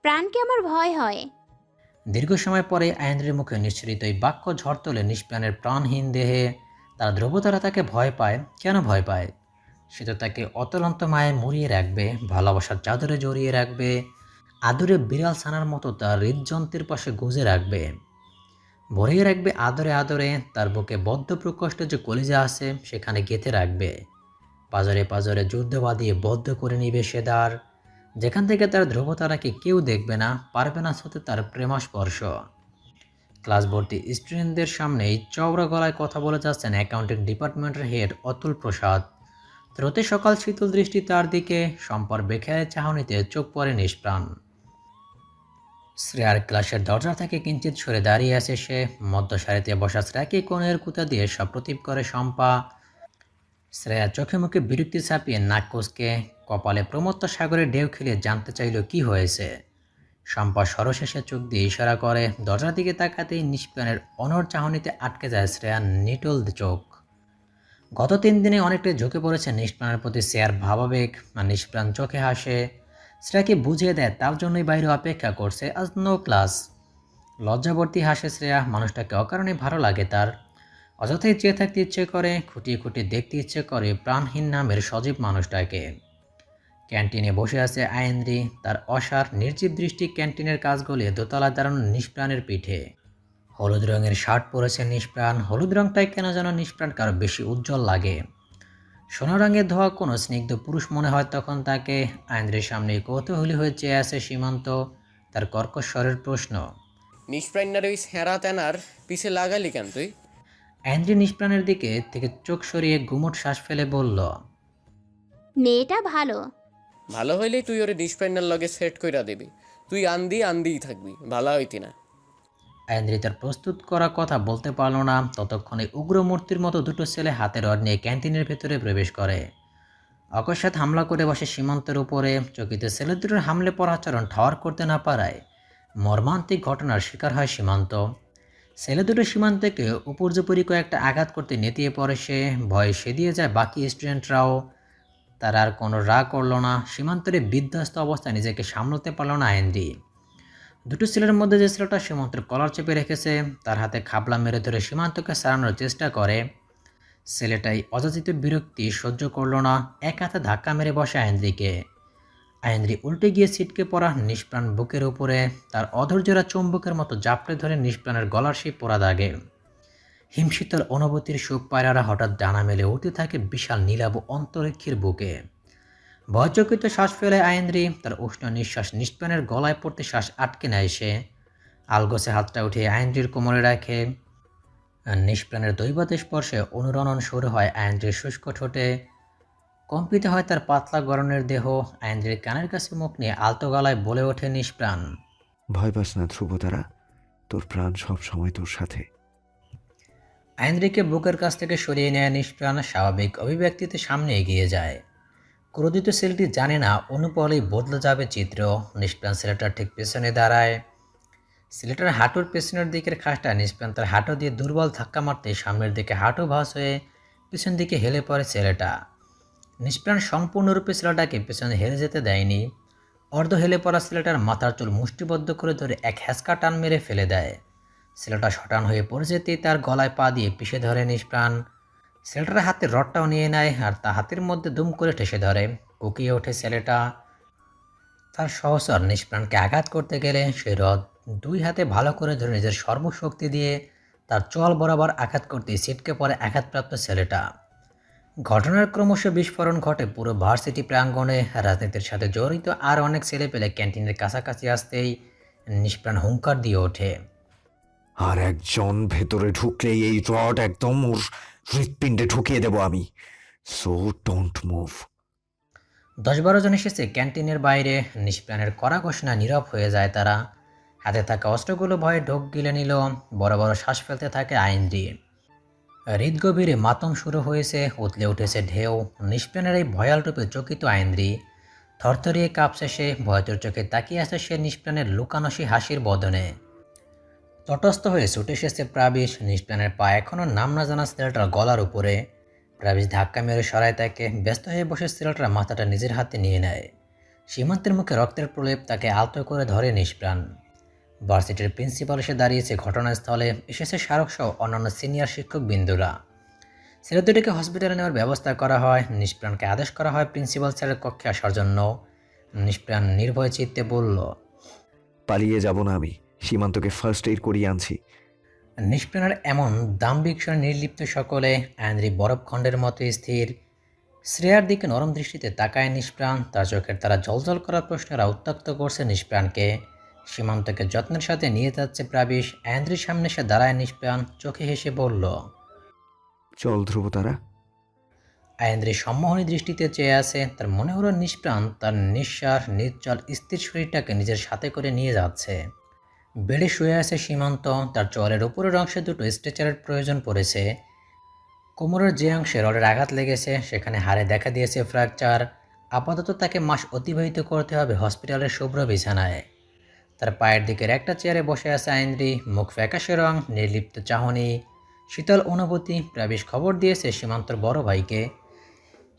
S2: প্রাণকে আমার ভয় হয়।
S1: দীর্ঘ সময় পরে আয়েন্দ্রির মুখে নিঃসৃত এই বাক্য ঝড় তোলে নিষ্প্রাণের প্রাণহীন দেহে। তার ধ্রুবতারা তাকে ভয় পায়। কেন ভয় পায়? সে তো তাকে অতলন্ত মায়ে মুড়িয়ে রাখবে, ভালোবাসার চাদরে জড়িয়ে রাখবে, আদরে বিড়াল ছানার মতো তার হৃদযন্ত্রের পাশে গুজে রাখবে, ভরিয়ে রাখবে আদরে আদরে। তার বুকে বদ্ধ প্রকোষ্ঠে যে কলিজা আছে সেখানে গেঁথে রাখবে। পাজরে পাজরে যুদ্ধ বাঁধিয়ে বদ্ধ করে নিবে সে দ্বার, যেখান থেকে তার ধ্রুবতারাকে কেউ দেখবে না, পারবে না ছুঁতে তার প্রেমাস্পর্শ। ক্লাস ভর্তি স্টুডেন্টদের সামনেই চওড়া গলায় কথা বলে যাচ্ছেন অ্যাকাউন্টিং ডিপার্টমেন্টের হেড অতুল প্রসাদ। রোতে সকাল শীতল দৃষ্টি তার দিকে, সম্পর বেখেয়ালের চাহনিতে চোখ পড়ে নিষ্প্রাণ। শ্রেয়ার ক্লাসের দরজা থেকে কিঞ্চিত সরে দাঁড়িয়ে আছে সে। মধ্য সারিতে বসা শ্রেয়াকে কোণের কুতা দিয়ে সপ্রতিভ করে শম্পা। শ্রেয়া চোখে মুখে বিরক্তি ছাপিয়ে নাক কুঁচকে কপালে প্রমত্ত সাগরের ঢেউ খেলে জানতে চাইল কি হয়েছে। শম্পা সরশেষে চোখ দিয়ে ইশারা করে। দরজার দিকে তাকাতেই নিষ্প্রাণের অনড় চাহনিতে আটকে যায় শ্রেয়ার নিটল চোখ। গত 3 দিনে অনেকটাই ঝুঁকে পড়েছে নিষ্প্রাণের প্রতি শ্রেয়ার ভাবাবেগ। আর নিষ্প্রাণ চোখে হাসে, শ্রেয়াকে বুঝিয়ে দেয় তার জন্যই বাইরে অপেক্ষা করছে আজ নো ক্লাস। লজ্জাবর্তী হাসে শ্রেয়া, মানুষটাকে অকারণে ভালো লাগে তার। অযথাই চেয়ে থাকতে ইচ্ছে করে, খুঁটিয়ে খুঁটিয়ে দেখতে ইচ্ছে করে প্রাণহীন নামের সজীব মানুষটাকে। ক্যান্টিনে বসে আছে আয়েন্দ্রি, তার অসার নির্জীব দৃষ্টি ক্যান্টিনের কাজ গলিয়ে দোতলায় দাঁড়ানো নিষ্প্রাণের পিঠে। হলুদ রঙের শার্ট পরেছে নিষ্প্রাণ। হলুদ রঙটাই কেন যেন নিষ্প্রাণকে আরও বেশি উজ্জ্বল লাগে। সোনা রঙের ধোয়া কোনো স্নিগ্ধ পুরুষ মনে হয় তখন তাকে। আয়েন্দ্রির সামনে কৌতূহলী হয়ে চেয়ে আছে সীমান্ত, তার কর্কশ স্বরের প্রশ্ন।
S6: নিষ্প্রাণার ওই সেরা তেনার পিছে লাগালি কেন তুই?
S1: আয়েন্দ্রি নিষ্প্রাণের দিকে থেকে চোখ সরিয়ে গুমট শ্বাস ফেলে বলল,
S2: মেয়েটা ভালো।
S6: ভালো হইলেই তুই ওরে নিষ্প্রাণার লগে সেট কইরা দিবি। তুই আন্দিই থাকবি, ভালো হইতি না।
S1: আয়েন্দ্রি তার প্রস্তুত করা কথা বলতে পারল না। ততক্ষণে উগ্র মূর্তির মতো দুটো ছেলে হাতে রড নিয়ে ক্যান্টিনের ভেতরে প্রবেশ করে। অকস্মাৎ হামলা করে বসে সীমান্তের উপরে। চকিতে ছেলে দুটোর হামলে পড়া আচরণ ঠাওয়ার করতে না পারায় মর্মান্তিক ঘটনার শিকার হয় সীমান্ত। ছেলে দুটো সীমান্তকে উপর্যুপরি কয়েকটা আঘাত করতে নেতিয়ে পড়ে সে। ভয়ে সেদিয়ে যায় বাকি স্টুডেন্টরাও। তারা আর কোনো রাগ করল না। সীমান্তের বিধ্বস্ত অবস্থায় নিজেকে সামলাতে পারল না আয়েন্দ্রি। দুটো ছেলের মধ্যে যে ছেলেটা সীমান্তের কলার চেপে রেখেছে তার হাতে খাবলা মেরে ধরে সীমান্তকে সারানোর চেষ্টা করে। ছেলেটাই অযাচিত বিরক্তি সহ্য করল না, এক হাতে ধাক্কা মেরে বসে আয়েন্দ্রিকে। আয়েন্দ্রি উল্টে গিয়ে ছিটকে পড়া নিষ্প্রাণ বুকের উপরে। তার অধৈর্যরা চুম্বকের মতো জাপড়ে ধরে নিষ্প্রাণের গলার সেই পোড়া দাগে। হিমশীতল অনুভূতির সুখ পায়রারা হঠাৎ ডানা মেলে উঠতে থাকে বিশাল নীলাভ অন্তরীক্ষের বুকে। ভয়চকিত শ্বাস ফেলে আয়েন্দ্রি। তার উষ্ণ নিঃশ্বাস নিষ্প্রাণের গলায় পড়তে শ্বাস আটকে নেয় সে। আলগোছে হাতটা উঠে আয়েন্দ্রির কোমরে রাখে। নিষ্প্রাণের দৈবত স্পর্শে অনুরণন শুরু হয় আয়েন্দ্রির শুষ্ক ঠোঁটে। কম্পিত হয় তার পাতলা গরনের দেহ। আয়েন্দ্রির কানের কাছে মুখ নিয়ে আলতো গলায় বলে ওঠে নিষ্প্রাণ,
S3: ভয় পাস না ধ্রুবতারা, তোর প্রাণ সব সময় তোর সাথে।
S1: আয়েন্দ্রিকে বুকের কাছ থেকে সরিয়ে নেয় নিষ্প্রাণ। স্বাভাবিক অভিব্যক্তিতে সামনে এগিয়ে যায়। ক্রোধিত ছেলেটি জানে না অনুপলেই বদলে যাবে চিত্র। নিষ্প্রাণ ছেলেটার ঠিক পেছনে দাঁড়ায়। ছেলেটার হাঁটুর পেছনের দিকের খাসটা নিষ্প্রাণ তার হাঁটু দিয়ে দুর্বল ধাক্কা মারতে সামনের দিকে হাঁটু ভাঁজ হয়ে পেছন দিকে হেলে পড়ে ছেলেটা। নিষ্প্রাণ সম্পূর্ণরূপে ছেলেটাকে পেছনে হেলে যেতে দেয়নি। অর্ধ হেলে পড়া ছেলেটার মাথার চুল মুষ্টিবদ্ধ করে ধরে এক হ্যাঁচকা টান মেরে ফেলে দেয়। ছেলেটা শটান হয়ে পড়ে যেতেই তার গলায় পা দিয়ে পিষে ধরে নিষ্প্রাণ। ছেলেটার হাতের রডটাও নিয়ে নেয় আর তা হাতের মধ্যে দুম করে ঠেসে ধরে। কুকিয়ে ওঠে ছেলেটা। তার সহচর নিষ্প্রাণকে আঘাত করতে গেলে সেই রড 2 হাতে ভালো করে ধরে নিজের সর্বশক্তি দিয়ে তার চোয়াল বরাবর আঘাত করতে ছিটকে পড়ে আঘাতপ্রাপ্ত ছেলেটা। ঘটনার ক্রমশ বিস্ফোরণ ঘটে পুরো ভার্সিটি প্রাঙ্গণে। রাজনীতির সাথে জড়িত আর অনেক ছেলে পেলে ক্যান্টিনের কাছাকাছি আসতেই নিষ্প্রাণ হুঙ্কার দিয়ে ওঠে,
S3: আর একজন ভেতরে ঢুকলেই এই রড একদম ওর হৃৎপিণ্ডে ঢুকিয়ে দেব আমি। So don't move.
S1: 10-12 জন এসেছে ক্যান্টিনের বাইরে। নিষ্প্রাণের কড়া ঘোষণা নীরব হয়ে যায় তারা। হাতে থাকা অস্ত্রগুলো ভয়ে ঢোক গিলে নিল। বড় বড় শ্বাস ফেলতে থাকে আইনজি। হৃদগভীরে মাতম শুরু হয়েছে, উতলে উঠেছে ঢেউ। নিষ্প্রাণের এই ভয়াল রূপে চকিত আইনদ্রি। থরথরিয়ে কাঁপছে সে, ভয়তর চোখে তাকিয়ে আছে সে নিষ্প্রাণের লুকানো সেই হাসির বদনে। তটস্থ হয়ে ছুটে এসেছে প্রাবিশ। নিষ্প্রাণের পা এখনও নাম না জানা ছেলেটার গলার উপরে। প্রাবিশ ধাক্কা মেরে সরায় তাকে। ব্যস্ত হয়ে বসে ছেলেটার মাথাটা নিজের হাতে নিয়ে নেয়। সীমান্তের মুখে রক্তের প্রলেপ, তাকে আলতো করে ধরে নিষ্প্রাণ। ভার্সিটির প্রিন্সিপাল এসে দাঁড়িয়েছে ঘটনাস্থলে। এসেছে স্মারকসহ অন্যান্য সিনিয়র শিক্ষক বিন্দুরা। ছেলে দুটিকে হসপিটালে নেওয়ার ব্যবস্থা করা হয়। নিষ্প্রাণকে আদেশ করা হয় প্রিন্সিপাল স্যারের কক্ষে আসার জন্য। নিষ্প্রাণ নির্ভয় চিত্তে বলল,
S3: পালিয়ে যাব না আমি, সীমান্তকে ফার্স্ট এইড করিয়ে আনছি।
S1: নিষ্প্রাণের এমন দাম্ভিক স্বরে নির্লিপ্ত সকলে। আইনদ্রি বরফখণ্ডের মতো স্থির। শ্রেয়ার দিকে নরম দৃষ্টিতে তাকায় নিষ্প্রাণ। তার চোখের তারা জলজল করা প্রশ্নেরা উত্ত্যক্ত করছে নিষ্প্রাণকে। সীমান্তকে যত্নের সাথে নিয়ে যাচ্ছে প্রাবিশ। আয়ান্দ্রির সামনে সে দাঁড়ায় নিষ্প্রাণ, চোখে হেসে বলল।
S3: চল ধ্রুব তারা।
S1: আয়ান্দ্রি সম্মোহনী দৃষ্টিতে চেয়ে আছে। তার মনে হলো নিষ্প্রাণ তার নিঃশ্বাস নিশ্চল স্থির শরীরটাকে নিজের সাথে করে নিয়ে যাচ্ছে। বেডে শুয়ে আছে সীমান্ত। তার চোয়ালের উপরের অংশে দুটো স্ট্রেচারের প্রয়োজন পড়েছে। কোমরের যে অংশে রডের আঘাত লেগেছে সেখানে হাড়ে দেখা দিয়েছে ফ্র্যাকচার। আপাতত তাকে মাস অতিবাহিত করতে হবে হসপিটালের শুভ্র বিছানায়। তার পায়ের দিকের একটা চেয়ারে বসে আছে আইন্দ্রি, মুখ ফ্যাকাশে রং, নির্লিপ্ত চাহনি, শীতল অনুভূতি। প্রাবিশ খবর দিয়েছে সীমান্তর বড় ভাইকে।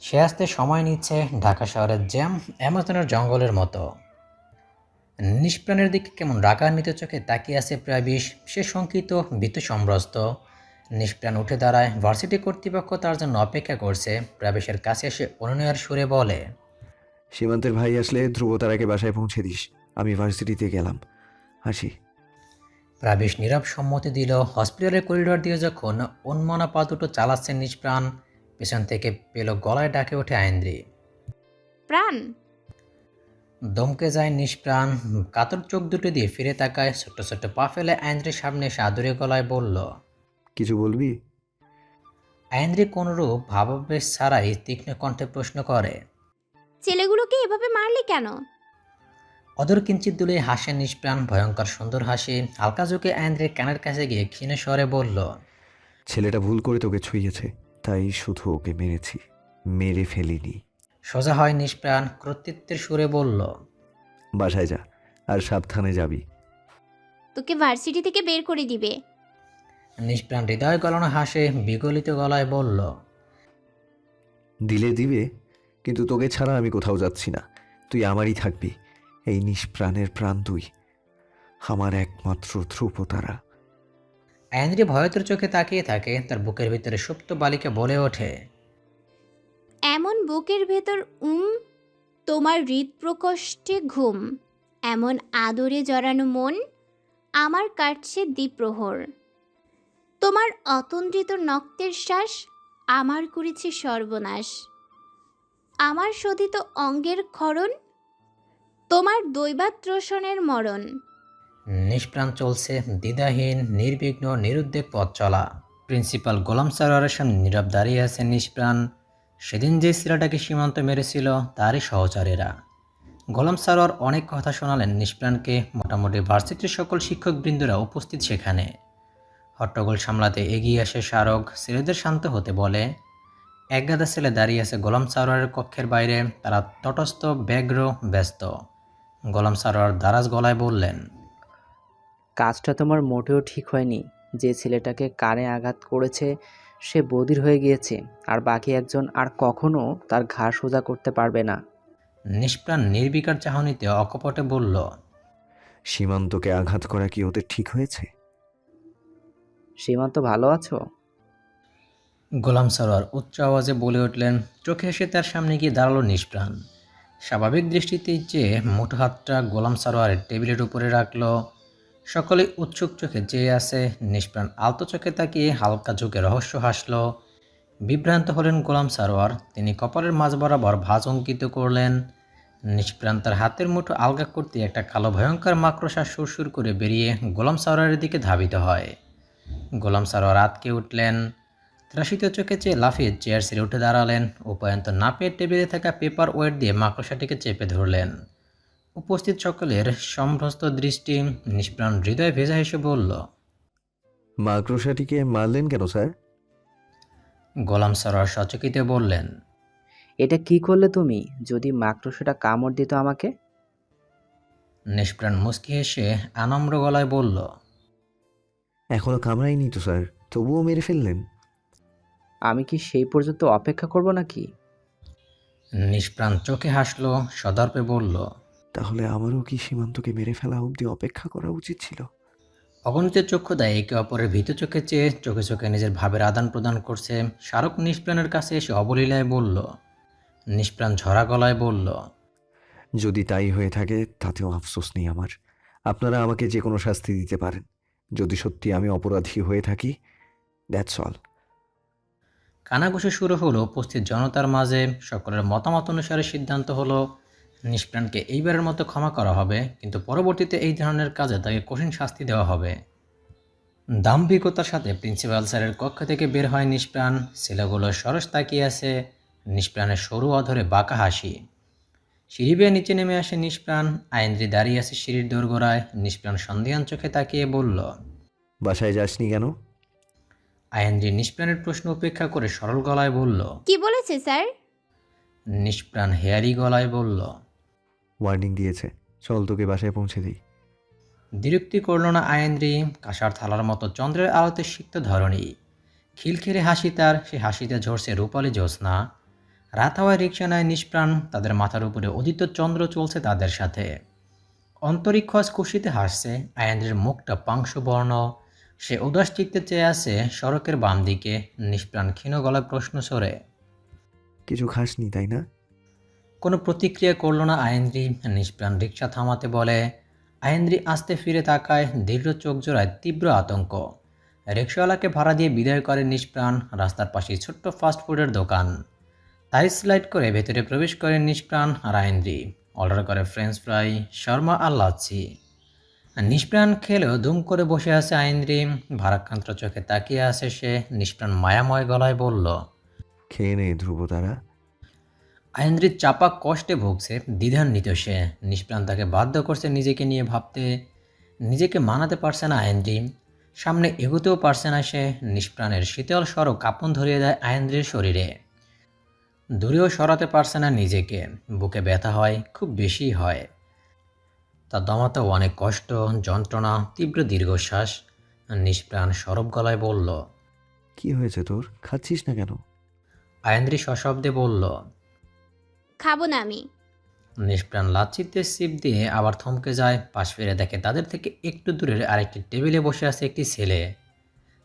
S1: সে আসতে সময় নিচ্ছে। ঢাকা শহরের জ্যাম অ্যামাজনের জঙ্গলের মতো। নিষ্প্রাণের দিকে কেমন রাগান্বিত চোখে তাকিয়ে আছে প্রাবিশ। সে শঙ্কিত, ভীত সম্ভ্রস্ত। নিষ্প্রাণ উঠে দাঁড়ায়। ভার্সিটি কর্তৃপক্ষ তার জন্য অপেক্ষা করছে। প্রাবিশের কাছে এসে অনুনয়ের সুরে বলে।
S3: সীমান্তের ভাই আসলে ধ্রুব তারাকে বাসায় পৌঁছে দিস। আমি ভার্সিটিতে গেলাম, আসি।
S1: প্রাবিশ নীরব সম্মতি দিল। হসপিটালের করিডোর দিয়ে যখন উন্মনা পা দুটো চালাচ্ছেন নিষ্প্রাণ, পেছন থেকে পেল গলায় ডাকে ওঠে আইন্দ্রি।
S2: প্রাণ।
S1: দমকে যায় নিষ্প্রাণ। কাতর চোখ দুটো দিয়ে ফিরে তাকায়। ছোট্ট ছোট্ট পা ফেলে আইন্দ্রির সামনে এসে আদুরে গলায় বলল।
S3: কিছু বলবি?
S1: আইন্দ্রি কোনরূপ ভাবাবেশ ছাড়াই তীক্ষ্ণ কণ্ঠে প্রশ্ন করে।
S2: ছেলেগুলোকে এভাবে মারলি কেন?
S1: অদর কিঞ্চিত দুলে হাসে নিষ্প্রাণ, ভয়ঙ্কর সুন্দর হাসি। হালকা ঝুঁকে আইন্দ্রির কানের কাছে গিয়ে ক্ষীণ স্বরে বলল।
S3: ছেলেটা ভুল করে তোকে ছুঁয়েছে, তাই শুধু ওকে মেরেছি, মেরে ফেলিনি।
S1: সোজা হয় নিষ্প্রাণ, কর্তৃত্বের সুরে বলল।
S3: বাসায় যা, আর সাবধানে যাবি।
S2: তোকে ভার্সিটি থেকে বের করে দিবে।
S1: নিষ্প্রাণ হৃদয় গলানো হাসে, বিগলিত গলায় বলল।
S3: দিলে দিবে, কিন্তু তোকে ছাড়া আমি কোথাও যাচ্ছি না। তুই আমারই থাকবি। এই নিষ্প্রাণের প্রাণ তুই, আমার একমাত্র ধ্রুব তারা।
S1: আইন্দ্রি ভয়তর চোখে তাকিয়ে থাকে। তার বুকের ভিতরে সুপ্ত বালিকা বলে ওঠে।
S2: এমন বুকের ভেতর তোমার হৃদপ্রকোষ্ঠে ঘুম, এমন আদরে জড়ানো মন, আমার কাটছে দ্বিপ্রহর। তোমার অতন্দ্রিত নক্তের শ্বাস, আমার করেছে সর্বনাশ। আমার শোধিত অঙ্গের ক্ষরণ, তোমার দৈবাত্রসনের মরণ।
S1: নিষ্প্রাণ চলছে দ্বিধাহীন, নির্বিঘ্ন, নিরুদ্বেগ পথ চলা। প্রিন্সিপাল গোলাম সারোয়ারের সামনে নীরব দাঁড়িয়ে আছে নিষ্প্রাণ। সেদিন যে ছেলেটাকে সীমান্ত মেরেছিল তারই সহচারীরা। গোলাম সারোয়ার অনেক কথা শোনালেন নিষ্প্রাণকে। মোটামুটি ভার্সিটির সকল শিক্ষকবৃন্দরা উপস্থিত সেখানে। হট্টগোল সামলাতে এগিয়ে আসে স্মারক, ছেলেদের শান্ত হতে বলে। একগাদা ছেলে দাঁড়িয়ে আছে গোলাম সারোয়ারের কক্ষের বাইরে। তারা তটস্থ, ব্যগ্র, ব্যস্ত। গোলাম সারোয়ার দারাজ গলায় বললেন।
S14: কাজটা তোমার মোটেও ঠিক হয়নি। যে ছেলেটাকে কানে আঘাত করেছে সে বধির হয়ে গিয়েছে, আর বাকি একজন আর কখনো তার ঘাড় সোজা করতে পারবে না।
S1: নিষ্প্রাণ নির্বিকার চাহনিতে অকপটে বলল।
S3: সীমান্তকে আঘাত করা কি ওদের ঠিক হয়েছে?
S14: সীমান্ত ভালো আছো?
S1: গোলাম সারোয়ার উচ্চ আওয়াজে বলে উঠলেন। চোখে এসে তার সামনে গিয়ে দাঁড়ালো নিষ্প্রাণ। স্বাভাবিক দৃষ্টিতে যে মুঠো হাতটা গোলাম সারোয়ারের টেবিলের উপরে রাখলো। সকলে উৎসুক চোখে চেয়ে আছে। নিষ্প্রাণ আলতো চোখে তাকিয়ে হালকা ঝুঁকে রহস্য হাসল। বিভ্রান্ত হলেন গোলাম সারোয়ার। তিনি কপালের মাঝ বরাবর ভাঁজ অঙ্কিত করলেন। নিষ্প্রাণ তার হাতের মুঠো আলগা করতে একটা কালো ভয়ঙ্কর মাকড়সা সুরসুর করে বেরিয়ে গোলাম সারোয়ারের দিকে ধাবিত হয়। গোলাম সারোয়ার আতকে উঠলেন। ত্রাসিত চোখে চেয়ে লাফিয়ে চেয়ার ছেড়ে উঠে দাঁড়ালেন। উপায়ন্ত না পেয়ে টেবিলে থাকা পেপার ওয়েট দিয়ে মাকড়সাটিকে চেপে ধরলেন। উপস্থিত সকলের সম্ভ্রস্ত দৃষ্টি। নিষ্প্রাণ হৃদয় ভেজা হেসে বলল।
S3: মাকড়সাটিকে মারলেন কেন স্যার?
S1: গোলাম সারোয়ার সচকিতে বললেন।
S14: এটা কি করলে তুমি? যদি মাকড়সাটা কামড় দিত আমাকে?
S1: নিষ্প্রাণ মুচকি হেসে আনম্র গলায় বলল।
S3: এখনো কামড়াইনি তো স্যার, তবুও মেরে ফেললেন।
S14: আমি কি সেই পর্যন্ত অপেক্ষা করব নাকি?
S1: নিষ্প্রাণ চোখে হাসলো, সদর্পে বলল।
S3: তাহলে আমারও কি সীমান্তকে মেরে ফেলা অবধি অপেক্ষা করা উচিত ছিল?
S1: অগণিত চক্ষু দেয় একে অপরের ভীত চোখে চেয়ে চোখে চোখে নিজের ভাবের আদান প্রদান করছে। স্মারক নিষ্প্রাণের কাছে এসে অবলীলায় বলল। নিষ্প্রাণ ঝরা গলায় বলল।
S3: যদি তাই হয়ে থাকে তাতেও আফসোস নেই আমার। আপনারা আমাকে যে কোনো শাস্তি দিতে পারেন। যদি সত্যি আমি অপরাধী হয়ে থাকি, দ্যাটস অল।
S1: কানাঘুষো শুরু হলো উপস্থিত জনতার মাঝে। সকলের মতামত অনুসারে সিদ্ধান্ত হলো নিষ্প্রাণকে এইবারের মতো ক্ষমা করা হবে, কিন্তু পরবর্তীতে এই ধরনের কাজে তাকে কঠিন শাস্তি দেওয়া হবে। দাম্ভিকতার সাথে প্রিন্সিপাল স্যারের কক্ষ থেকে বের হয় নিষ্প্রাণ। ছেলেগুলো সরস তাকিয়ে আছে। নিষ্প্রাণের সরু অধরে বাঁকা হাসি। সিঁড়ি বেয়ে নিচে নেমে আসে নিষ্প্রাণ। আইন্দ্রি দাঁড়িয়ে আছে সিঁড়ির দোরগোড়ায়। নিষ্প্রাণ সন্দেহান চোখে তাকিয়ে বলল,
S3: বাসায় যাসনি কেন?
S1: আইন্দ্রি নিষ্প্রাণের প্রশ্ন উপেক্ষা করে সরল গলায় বলল।
S2: কি বলেছে স্যার?
S1: নিষ্প্রাণ হেয়ারি গলায় বলল।
S3: ওয়ার্নিং দিয়েছে, চল তোকে বাসায় পৌঁছে দিই।
S1: বিরক্তি করল না আইন্দ্রি। কাঁসার থালার মতো চন্দ্রের আলোতে সিক্ত ধরণী। খিলখিরে হাসি তার, সে হাসিতে ঝরছে রূপালী জ্যোৎস্না। রাত হওয়ায় রিক্সা নেয় নিষ্প্রাণ। তাদের মাথার উপরে উদিত চন্দ্র চলছে তাদের সাথে। অন্তরিক্ষ আজ খুশিতে হাসছে। আইন্দ্রির মুখটা পাংশুবর্ণ। সে উদাস চিত্তে চেয়ে আছে সড়কের বাম দিকে। নিষ্প্রাণ ক্ষীণ গলায় প্রশ্ন ছড়ে,
S3: কিছু খাসনি তাই না?
S1: কোনো প্রতিক্রিয়া করল না আইন্দ্রি। নিষ্প্রাণ রিক্সা থামাতে বলে। আইন্দ্রি আস্তে ফিরে তাকায়। দীর্ঘ চোখ জোড়ায় তীব্র আতঙ্ক। রিক্সাওয়ালাকে ভাড়া দিয়ে বিদায় করে নিষ্প্রাণ। রাস্তার পাশে ছোট্ট ফাস্টফুডের দোকান। তাই স্লাইড করে ভেতরে প্রবেশ করে নিষ্প্রাণ আর আইন্দ্রি। অর্ডার করে ফ্রেঞ্চ ফ্রাই, শর্মা আর লাচ্ছি। নিষ্প্রাণ খেলেও দুম করে বসে আছে আইন্দ্রি। ভারাক্রান্ত চোখে তাকিয়ে আছে সে। নিষ্প্রাণ মায়াময় গলায় বলল,
S3: খেয়ে নে ধ্রুব তারা।
S1: আইন্দ্রির চাপা কষ্টে ভুগছে, দ্বিধান্বিত সে। নিষ্প্রাণ তাকে বাধ্য করছে নিজেকে নিয়ে ভাবতে। নিজেকে মানাতে পারছে না আইন্দ্রি। সামনে এগোতেও পারছে না সে। নিষ্প্রাণের শীতল স্বরও কাঁপন ধরিয়ে দেয় আইন্দ্রির শরীরে। দূরেও সরাতে পারছে না নিজেকে। বুকে ব্যথা হয়, খুব বেশি হয়। তা দমাতেও অনেক কষ্ট, যন্ত্রণা, তীব্র দীর্ঘশ্বাস। নিষ্প্রাণ সরব গলায় বলল,
S3: কি হয়েছে তোর? খাচ্ছিস না কেন?
S1: আইন্দ্রি সশব্দে বলল।
S2: খাবো না আমি।
S1: নিষ্প্রাণ লাচ্ছিতে সিপ দিয়ে আবার থমকে যায়। পাশ ফিরে দেখে তাদের থেকে একটু দূরের আরেকটি টেবিলে বসে আছে একটি ছেলে।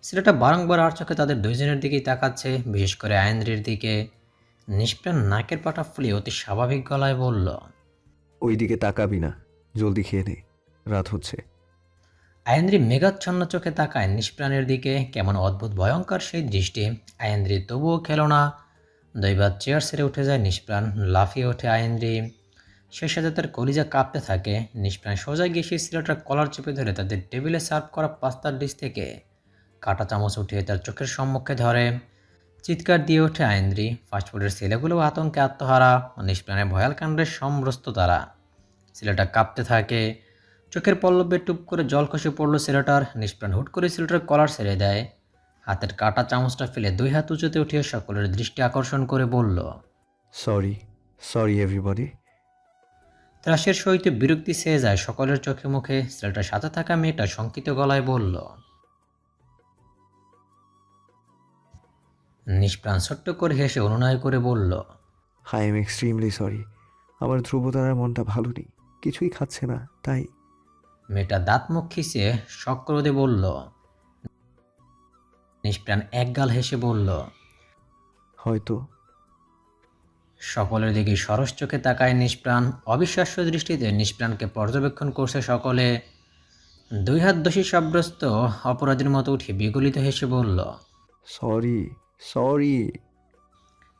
S1: ছেলেটা বারংবার আর চোখে তাদের দুইজনের দিকেই তাকাচ্ছে, বিশেষ করে আইন্দ্রির দিকে। নিষ্প্রাণ নাকের পাটা ফুলিয়ে অতি স্বাভাবিক গলায় বলল,
S3: ওই দিকে তাকাবি না, জলদি খেয়ে নে, রাত হচ্ছে।
S1: আইন্দ্রি মেঘাচ্ছন্ন চোখে তাকায় নিষ্প্রাণের দিকে। কেমন অদ্ভুত ভয়ঙ্কর সেই দৃষ্টি। আইন্দ্রি তবুও খেল না। দৈবাত চেয়ার ছেড়ে উঠে যায় নিষ্প্রাণ। লাফিয়ে ওঠে আইন্দ্রি। সেই সাথে তার কলিজা কাঁপতে থাকে। নিষ্প্রাণ সোজা গিয়ে সেই ছেলেটার কলার চেপে ধরে তাদের টেবিলে সার্ভ করা পাস্তার ডিশ থেকে কাঁটা চামচ উঠিয়ে তার চোখের সম্মুখে ধরে। চিৎকার দিয়ে ওঠে আইন্দ্রি। ফাস্টফুডের ছেলেগুলোও আতঙ্কে আত্মহারা। নিষ্প্রাণের ভয়াল কাণ্ডের সম্ভ্রস্ত তারা। ছেলেটা কাঁপতে থাকে। চোখের পল্লবে টুপ করে জল খসে পড়ল ছেলেটার। নিষ্প্রাণ হুট করে ছেলেটার কলার ছেড়ে দেয়। হাতের কাটা চামচটা ফেলে দুই হাত উঁচুতে উঠিয়ে সকলের দৃষ্টি আকর্ষণ করে বলল,
S3: সরি, সরি এভরিবডি।
S1: ত্রাসের সহিত বিরক্তি ছেয়ে যায় সকলের চোখে মুখে। ছেলেটার সাথে থাকা মেয়েটা শঙ্কিত গলায় বলল। নিষ্প্রাণ ছোট্ট করে হেসে অনুনয় করে বলল,
S3: আই এম এক্সট্রিমলি সরি। আমার ধ্রুবতারার মনটা ভালো নেই, কিছুই খাচ্ছে না তাই।
S1: মেয়েটা দাঁত মুখ খিঁচিয়ে সক্রোধে বলল। নিষ্প্রাণ একগাল হেসে বলল,
S3: হয়তো।
S1: সকলের দিকে সরস চোখে তাকায় নিষ্প্রাণ। অবিশ্বাস্য দৃষ্টিতে নিষ্প্রাণকে পর্যবেক্ষণ করছে সকলে। দুই হাত দোষী সাব্যস্ত অপরাধীর মতো উঠে বিগলিত হেসে বলল,
S3: সরি, সরি।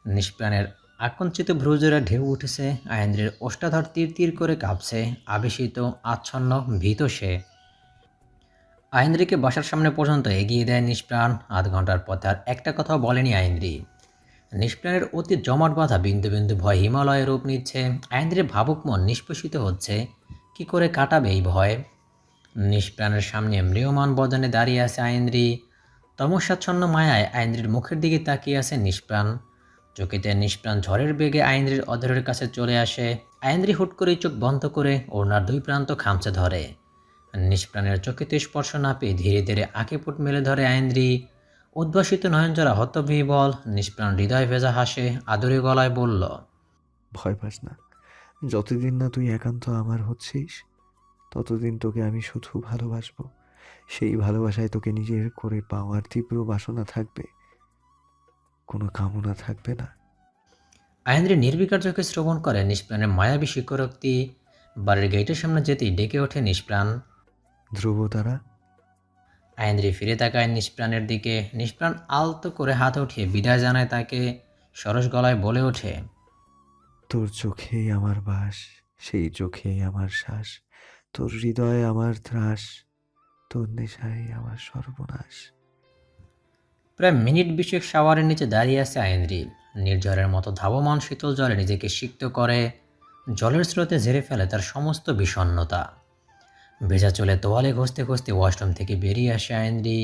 S1: নিষ্প্রাণের আকঞ্চিত ভ্রুজোড়া ঢেউ উঠেছে। আইন্দ্রের ওষ্ঠাধর তীর তীর করে কাঁপছে। আবেশিত, আচ্ছন্ন, ভীত সে। আইন্দ্রিকে বাসার সামনে পর্যন্ত এগিয়ে দেয় নিষ্প্রাণ। আধ ঘন্টার পথে আর একটা কথাও বলেনি আইন্দ্রি। নিষ্প্রাণের অতি জমাট বাঁধা বিন্দু বিন্দু ভয় হিমালয়ের রূপ নিচ্ছে। আইন্দ্রির ভাবুক মন নিষ্পেষিত হচ্ছে। কি করে কাটাবে এই ভয়? নিষ্প্রাণের সামনে ম্রিয়মান বদনে দাঁড়িয়ে আছে আইন্দ্রি। তমসাচ্ছন্ন মায়ায় আইন্দ্রির মুখের দিকে তাকিয়ে আছে নিষ্প্রাণ। চোখেতে নিষ্প্রাণ ঝড়ের বেগে আইন্দ্রির অধরের কাছে চলে আসে। আইন্দ্রি হুট করে চোখ বন্ধ করে ওড়নার দুই প্রান্ত খামচে ধরে। নিষ্প্রাণের চোখেতে স্পর্শ না পেয়ে ধীরে ধীরে আঁকেপুট মেলে ধরে আইন্দ্রি। উদ্ভাসিত নয়নজরা হতবিহ্বল। নিষ্প্রাণ হৃদয় ভেজা হাসে, আদুরে গলায় বলল,
S3: ভয় পাস না, যতদিন না তুই একান্ত আমার হচ্ছিস ততদিন তোকে আমি শুধু ভালোবাসবো। সেই ভালোবাসায় তোকে নিজের করে পাওয়ার তীব্র বাসনা থাকবে, কোনো কামনা থাকবে না।
S1: আইন্দ্রি নির্বিকার চোখে শ্রবণ করে নিষ্প্রাণের মায়াবী স্বীকারোক্তি। বাড়ির গেটের সামনে যেতেই ডেকে ওঠে নিষ্প্রাণ।
S3: ধ্রুবতারা।
S1: আইন্দ্রি ফিরে তাকায় নিষ্প্রাণের দিকে। নিষ্প্রাণ আলতো করে হাত উঠিয়ে বিদায় জানায় তাকে। সরস গলায় বলে ওঠে,
S3: তোর চোখেই আমার বাস, সেই চোখে আমার শ্বাস, তোর হৃদয়ে আমার ত্রাস, তোর নেশায় আমার সর্বনাশ।
S1: প্রায় মিনিট 20 শাওয়ারের নিচে দাঁড়িয়ে আছে আইনরি। নির্ঝরের মতো ধাবমান শীতল জলে নিজেকে সিক্ত করে, জলের স্রোতে ঝেড়ে ফেলে তার সমস্ত বিষণ্ণতা। ভেজা চলে তোয়ালে ঘষতে ঘষতে ওয়াশরুম থেকে বেরিয়ে আসে আইনরি।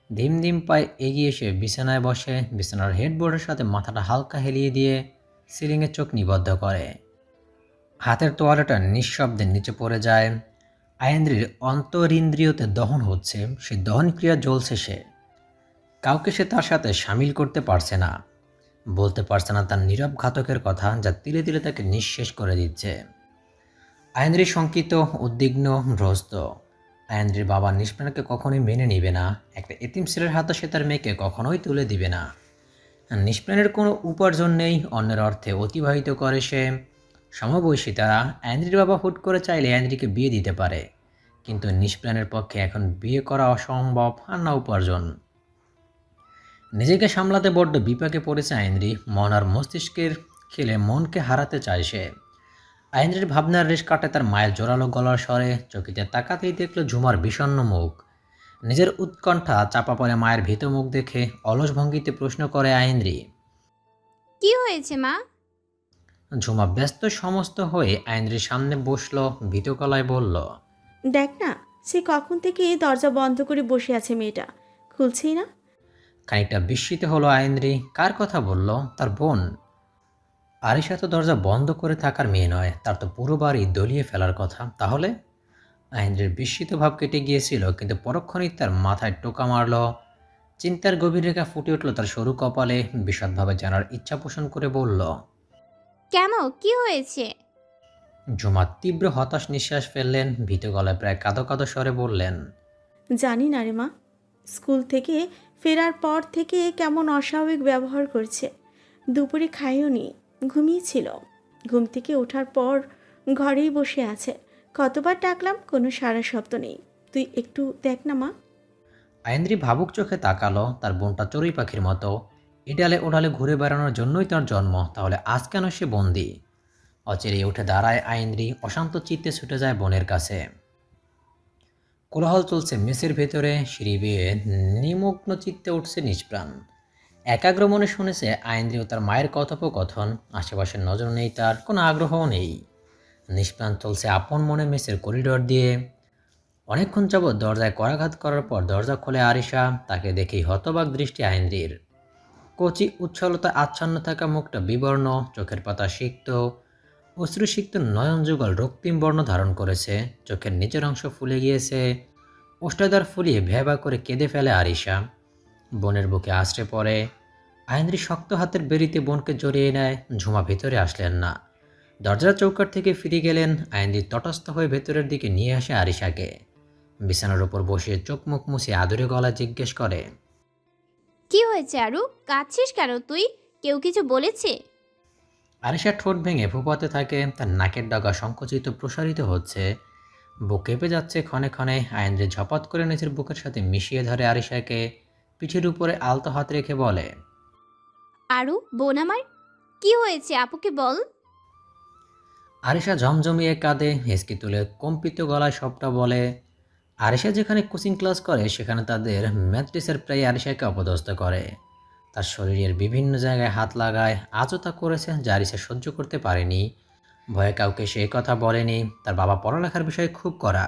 S1: দিম দিম পায়ে এগিয়ে এসে বিছানায় বসে, বিছানার হেডবোর্ডের সাথে মাথাটা হালকা হেলিয়ে দিয়ে সিলিংয়ে চোখ নিবদ্ধ করে। হাতের তোয়ালেটা নিঃশব্দে নিচে পড়ে যায়। আইনরির অন্তরিন্দ্রিয়তে দহন হচ্ছে, সেই দহন ক্রিয়া জ্বলছে সে। কাউকে সে তার সাথে সামিল করতে পারছে না, বলতে পারছে না তার নীরব ঘাতকের কথা, যা তিলে তিলে তাকে নিঃশেষ করে দিচ্ছে। আইনরি শঙ্কিত, উদ্বিগ্ন, ভ্রস্ত। আইনরির বাবা নিষ্প্রাণকে কখনোই মেনে নিবে না, একটা এতিম ছেলের হাতে সে তার মেয়েকে কখনোই তুলে দিবে না। নিষ্প্রাণের কোনো উপার্জন নেই, অন্যের অর্থে অতিবাহিত করে সে। সমবয়সী তারা। আইনরির বাবা হুট করে চাইলে আইনরিকে বিয়ে দিতে পারে, কিন্তু নিষ্প্রাণের পক্ষে এখন বিয়ে করা অসম্ভব, আর না উপার্জন। নিজেকে সামলাতে বড্ড বিপাকে পড়েছে আইনরি। মন আর মস্তিষ্কের খেলে মনকে হারাতে চায় সে। আইনরির ভাবনার রেশ কাটে তার মায়ের জোরালো গলার স্বরে। চকিতে তাকাতেই দেখল ঝুমার বিষণ্ণ মুখ। নিজের উৎকণ্ঠা চাপা পড়ে মায়ের ভীত মুখ দেখে অলস ভঙ্গিতে প্রশ্ন করে আইনরি।
S2: কি হয়েছে মা?
S1: ঝুমা ব্যস্ত সমস্ত হয়ে আইনরির সামনে বসলো, ভীত গলায় বলল,
S4: দেখ না, সে কখন থেকে দরজা বন্ধ করে বসে আছে মেয়েটা, খুলছেই না।
S1: খানিকটা বিস্মিত হলো আইনরি। কার কথা বলল? তার বোন। আরিশা তো দরজা বন্ধ করে থাকার মেয়ে নয়, তার তো পুরো বাড়ি দলিয়ে ফেলার কথা। তাহলে? আইনরির বিস্মিত ভাব কেটে গিয়েছিল, কিন্তু পরক্ষণেই তার মাথায় টোকা মারল। চিন্তার গভীর রেখা ফুটে উঠল তার সরু কপালে। বিশদভাবে জানার ইচ্ছা পোষণ করে বলল,
S2: কেন, কি হয়েছে?
S1: ঝুমা তীব্র হতাশ নিঃশ্বাস ফেললেন, ভীত গলায় প্রায় কাঁদো কাঁদো স্বরে বললেন,
S4: জানি না রে মা, স্কুল থেকে ফেরার পর থেকে কেমন অস্বাভাবিক ব্যবহার করছে। দুপুরে খাইও নি, ঘুমিয়েছিল। ঘুম থেকে ওঠার পর ঘরেই বসে আছে। কতবার ডাকলাম, কোনো সাড়া শব্দ নেই। তুই একটু দেখ না মা।
S1: আইনরি ভাবুক চোখে তাকালো। তার বোনটা চড়ুই পাখির মতো এডালে ওডালে ঘুরে বেড়ানোর জন্যই তার জন্ম, তাহলে আজ কেন সে বন্দি? অচিরে উঠে দাঁড়ায় আইনরি, অশান্ত চিত্তে ছুটে যায় বোনের কাছে। কোলাহল চলছে মেসের ভেতরে। সিঁড়ি বেয়ে নিমগ্ন চিত্তে উঠছে নিষ্প্রাণ। একাগ্র মনে শুনেছে আইনরি ও তার মায়ের কথোপকথন। আশেপাশের নজর নেই, তার কোনো আগ্রহও নেই। নিষ্প্রাণ চলছে আপন মনে মেসের করিডোর দিয়ে। অনেকক্ষণ যাবৎ দরজায় করাঘাত করার পর দরজা খোলে আরিশা। তাকে দেখেই হতবাক দৃষ্টি আইনরির। কচি উচ্ছলতা আচ্ছন্ন থাকা মুখটা বিবর্ণ, চোখের পাতা সিক্ত, অশ্রুসিক্ত নয়ন যুগল রক্তিম বর্ণ ধারণ করেছে। চোখের নিচের অংশ ফুলে গিয়েছে। ওষ্ঠাধর ফুলিয়ে ভেবা করে কেঁদে ফেলে আরিশা। বোনের বুকে আশ্রে পড়ে। আইনরি শক্ত হাতের বেরিতে বোনকে জড়িয়ে নেয়। ঝুমা ভেতরে আসলেন না, দরজার চৌকাঠ থেকে ফিরে গেলেন। আইনরি তটস্থ হয়ে ভেতরের দিকে নিয়ে আসে আরিশাকে। বিছানার উপর বসে চোখ মুখ মুছে আদুরে গলা জিজ্ঞেস করে,
S2: কি হয়েছে আরু? কাঁদছিস কেন তুই? কেউ কিছু বলেছে?
S1: আরিশা ঠোঁট ভেঙে ফুপাতে থাকে। তার নাকের ডগা সংকুচিত প্রসারিত হচ্ছে, বুক কেঁপে যাচ্ছে ক্ষণে ক্ষণে। আইনরি ঝপাত করে নিজের বুকের সাথে মিশিয়ে ধরে আরিশাকে, পিঠের উপরে আলতো হাত রেখে বলে,
S2: আরু বোন আমার, কি হয়েছে আপুকে বল।
S1: আরিশা ঝমঝমিয়ে কাঁদে, হেসকি তুলে কম্পিত গলায় সবটা বলে। আরিশা যেখানে কোচিং ক্লাস করে সেখানে তাদের ম্যাথ টিচার প্রায় আরিশাকে অপদস্থ করে। তার শরীরের বিভিন্ন জায়গায় হাত লাগায়। আজও তা করেছে, যা আরিশা সহ্য করতে পারেনি। ভয়ে কাউকে সে কথা বলেনি। তার বাবা পড়ালেখার বিষয়ে খুব কড়া।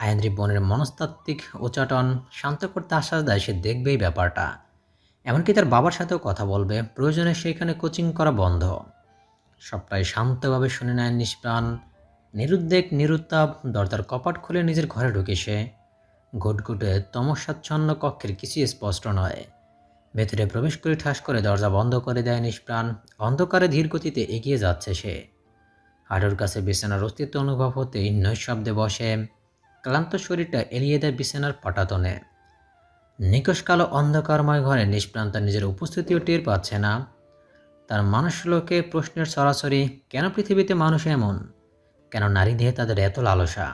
S1: আইনরি বোনের মনস্তাত্ত্বিক উচাটন শান্ত করতে আশ্বাস দেয় সে দেখবেই ব্যাপারটা। এমনকি তার বাবার সাথেও কথা বলবে, প্রয়োজনে সেখানে কোচিং করা বন্ধ। সবটাই শান্তভাবে শুনে নেয় নিষ্প্রাণ। নিরুদ্বেগ নিরুত্তাপ দরজার কপাট খুলে নিজের ঘরে ঢুকে সে। ঘুটঘুটে তমসাচ্ছন্ন কক্ষের কিছু স্পষ্ট নয়। ভেতরে প্রবেশ করে ঠাস করে দরজা বন্ধ করে দেয় নিষ্প্রাণ। অন্ধকারে ধীর গতিতে এগিয়ে যাচ্ছে সে। হাঁটুর কাছে বিছানার অস্তিত্ব অনুভব হতেই নৈশব্দে বসে। ক্লান্ত শরীরটা এড়িয়ে দেয় বিছানার পাটাতনে। নিকষ কালো অন্ধকারময় ঘরে নিষ্প্রাণ তার নিজের উপস্থিতিও টের পাচ্ছে না। তার মানুষলোকে প্রশ্নের সরাসরি, কেন পৃথিবীতে মানুষ এমন? কেন নারী দেহে তাদের এত লালসা?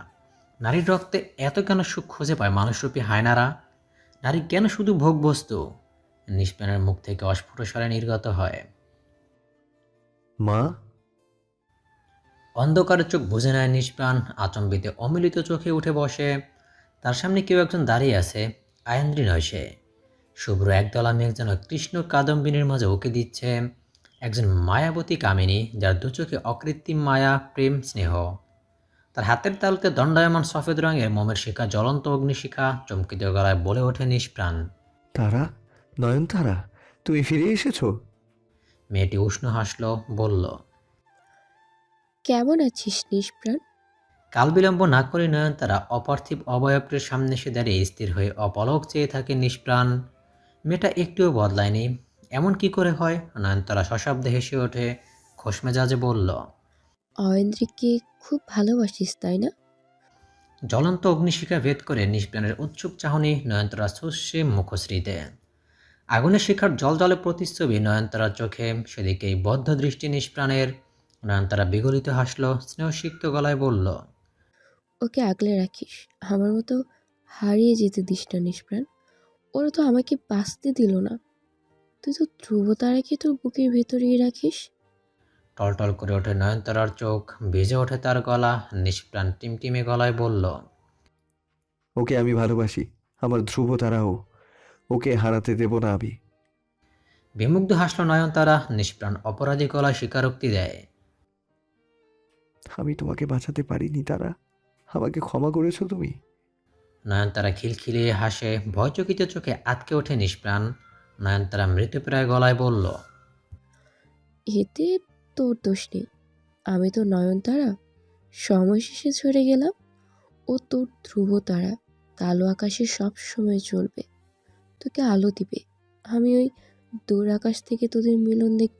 S1: নারীর রক্তে এত কেন সুখ খুঁজে পায় মানুষরূপী হায়নারা? নারী কেন শুধু ভোগবস্তু? নিষ্প্রাণের মুখ থেকে অস্ফুট স্বরে নির্গত হয়,
S3: মা।
S1: অন্ধকারের চোখ বুঝে নেয় নিষ্প্রাণ, আচম্বিতে অমিলিত চোখে উঠে বসে। তার সামনে কেউ একজন দাঁড়িয়ে আছে, আয়েন্দ্রি নয় সে। শুভ্র একদলা মেঘ যেন কৃষ্ণ কাদম্বিনীর মাঝে ওকে দিচ্ছে, একজন মায়াবতী কামিনী যার দু চোখে অকৃত্রিম মায়া, প্রেম, স্নেহ। তার হাতের তালুতে দণ্ডায়মান সফেদ রঙের মোমের শিখা, জ্বলন্ত অগ্নিশিখা। চমকিত গলায় বলে ওঠে নিষ্প্রাণ।
S3: তারা, নয়নতারা, তুমি ফিরে এসেছো?
S1: মেয়েটি উষ্ণ হাসল, বলল,
S15: কেমন আছিস নিষ্প্রাণ?
S1: কাল বিলম্ব না করে নয়নতারা অপার্থিব অবয়বটির সামনে এসে দাঁড়িয়ে স্থির হয়ে অপলক চেয়ে থাকে নিষ্প্রাণ। মেয়েটা একটুও বদলায়নি। এমন কি করে হয়? নয়নতারা সশব্দে হেসে ওঠে, খোশ মেজাজে বলল,
S15: অয়েন্দ্রিককে খুব ভালোবাসিস তাই না?
S1: জ্বলন্ত অগ্নিশিখা ভেদ করে নিষ্প্রাণের উৎসুক চাহনি নয়নতারা সুশ্রী মুখশ্রীতে। আগুনের শিখার জলজলে প্রতিচ্ছবি নয়নতারার চোখে, সেদিকেই বদ্ধ দৃষ্টি নিষ্প্রাণের। নয়নতারা বিগলিত হাসল, স্নেহসিক্ত গলায় বলল,
S15: ওকে আগলে রাখিস, আমার মতো হারিয়ে যেতে দিস না নিষ্প্রাণ। ওরা তো আমাকে বাঁচতে দিল না। তুই তো ধ্রুবতারাকে তোর বুকের ভেতরেই রাখিস।
S1: টলটল করে ওঠে নয়নতারার চোখ, ভিজে ওঠে তার গলা। নিষ্প্রাণ টিমটিমে গলায় বলল,
S3: ওকে আমি ভালোবাসি, আমার ধ্রুব তারাও। ওকে হারাতে দেব না আমি।
S1: বিমুগ্ধ হাসল নয়নতারা। নিষ্প্রাণ অপরাধী গলায় স্বীকারোক্তি দেয়,
S3: আমি তোমাকে বাঁচাতে পারিনি তারা, আমাকে ক্ষমা করেছো তুমি?
S1: নয়নতারা খিলখিলিয়ে হাসে, ভয়চকিত চোখে আটকে ওঠে নিষ্প্রাণ। নয়নতারা মৃতপ্রায় গলায় বলল,
S15: এতে তোর দোষ নেই। আমি তো নয়নতারা, সময় শেষে ঝরে গেলাম। ও তোর ধ্রুবতারা, কালো আকাশে সব সময় চলবে, তোকে আলো দিবে। আমি ওই দূর আকাশ থেকে তোদের মিলন দেখব।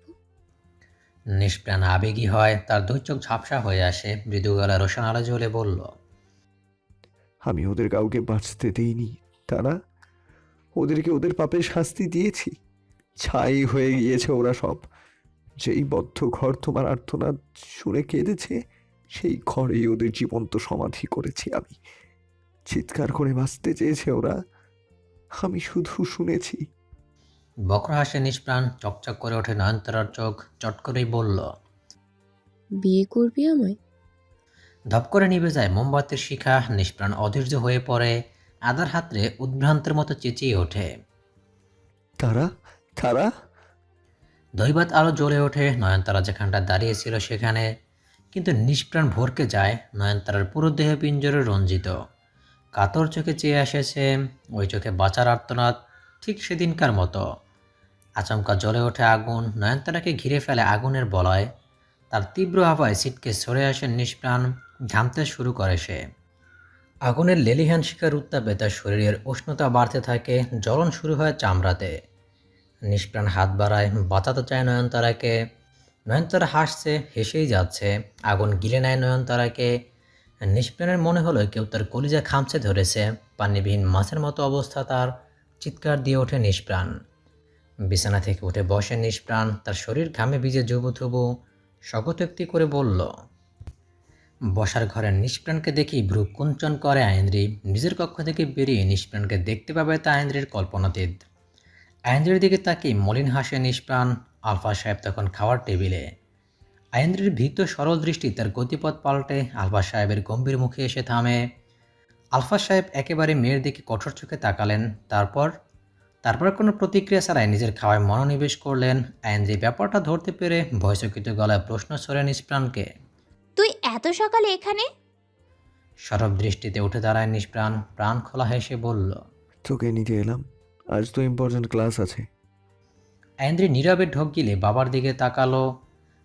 S1: নিষ্প্রাণ আবেগী হয়, তার দুই চোখ ঝাপসা হয়ে আসে। মৃদু গলা রোশনালা জ্বলে বলল,
S3: আমি ওদের কাউকে বাঁচতে দিইনি তারা, ওদেরকে ওদের পাপের শাস্তি দিয়েছি। ছাই হয়ে গিয়েছে ওরা সব। যেই বদ্ধ ঘর তোমার আর্তনাদ শুনে কেঁদেছে, সেই ঘরেই ওদের জীবন্ত সমাধি করেছি আমি। চিৎকার করে বাঁচতে চেয়েছে ওরা, আমি শুধু শুনেছি।
S1: বক্র হাসে নিষ্প্রাণ। চকচক করে ওঠে নয়নতারার চোখ, চট করেই বলল,
S15: বিয়ে করবি আমায়?
S1: ধপ করে নিভে যায় মোমবাতির শিখা। নিষ্প্রাণ অধৈর্য হয়ে পড়ে, আদার হাতরে উদ্ভ্রান্তের মতো চেঁচিয়ে ওঠে।
S3: তারা, তারা,
S1: দৈবাত আলো জ্বলে ওঠে নয়নতারা যেখানটা দাঁড়িয়েছিল সেখানে। কিন্তু নিষ্প্রাণ ভরকে যায়, নয়নতারার পুরো দেহ পিঞ্জরে রঞ্জিত। কাতর চোখে চেয়ে এসেছে, ওই চোখে বাঁচার আর্তনাদ, ঠিক সেদিনকার মতো। আচমকা জ্বলে ওঠে আগুন, নয়নতারাকে ঘিরে ফেলে আগুনের বলয়। তার তীব্র হাওয়ায় ছিটকে সরে আসে নিষ্প্রাণ, ঘামতে শুরু করে সে। আগুনের লেলিহান শিকার উত্তাপে তার শরীরের উষ্ণতা বাড়তে থাকে, জ্বলন শুরু হয় চামড়াতে। নিষ্প্রাণ হাত বাড়ায়, বাঁচাতে চায় নয়নতারাকে। নয়নতারা হাসছে, হেসেই যাচ্ছে। আগুন গিলে নেয় নয়নতারাকে। নিষ্প্রাণের মনে হলো কেউ তার কলিজা খামচে ধরেছে। পানিবিহীন মাছের মতো অবস্থা তার। চিৎকার দিয়ে ওঠে নিষ্প্রাণ। বিছানা থেকে উঠে বসে নিষ্প্রাণ, তার শরীর ঘামে ভিজে জুবুথুবু। শকটোক্তি করে বলল, বসার ঘরে নিষ্প্রাণকে দেখি ভ্রু কুঞ্চন করে আয়েন্দ্রি। নিজের কক্ষ থেকে বেরিয়ে নিষ্প্রাণকে দেখতে পাবে তা আয়েন্দ্রির কল্পনাতীত। আয়েন্দ্রির দিকে তাকিয়ে মলিন হাসে নিষ্প্রাণ। আলফা সাহেব তখন খাওয়ার টেবিলে। আয়েন্দ্রির ভীত সরল দৃষ্টি তার গতিপথ পাল্টে আলফা সাহেবের গম্ভীর মুখে এসে থামে। আলফা সাহেব একেবারে মেয়ের দিকে কঠোর চোখে তাকালেন। তারপর কোনো প্রতিক্রিয়া ছাড়াই নিজের খাওয়ায় মনোনিবেশ করলেন। আয়েন্দ্রি ব্যাপারটা ধরতে পেরে ভয়চকিত গলায় প্রশ্ন ছড়ে নিষ্প্রাণকে,
S2: তুই এত সকালে এখানে?
S1: সরব দৃষ্টিতে উঠে দাঁড়ায় নিষ্প্রাণ, প্রাণ খোলা হেসে বলল,
S3: তোকে নিতে এলাম, আজ তো ইম্পর্ট্যান্ট ক্লাস আছে।
S1: আয়েন্দ্রি নীরবে ঢোক গিলে বাবার দিকে তাকালো।